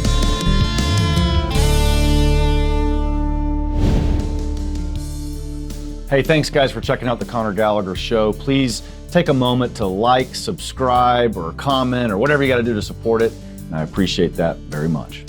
C: Hey, thanks guys for checking out the Conor Gallagher Show. Please take a moment to like, subscribe, or comment, or whatever you got to do to support it. And I appreciate that very much.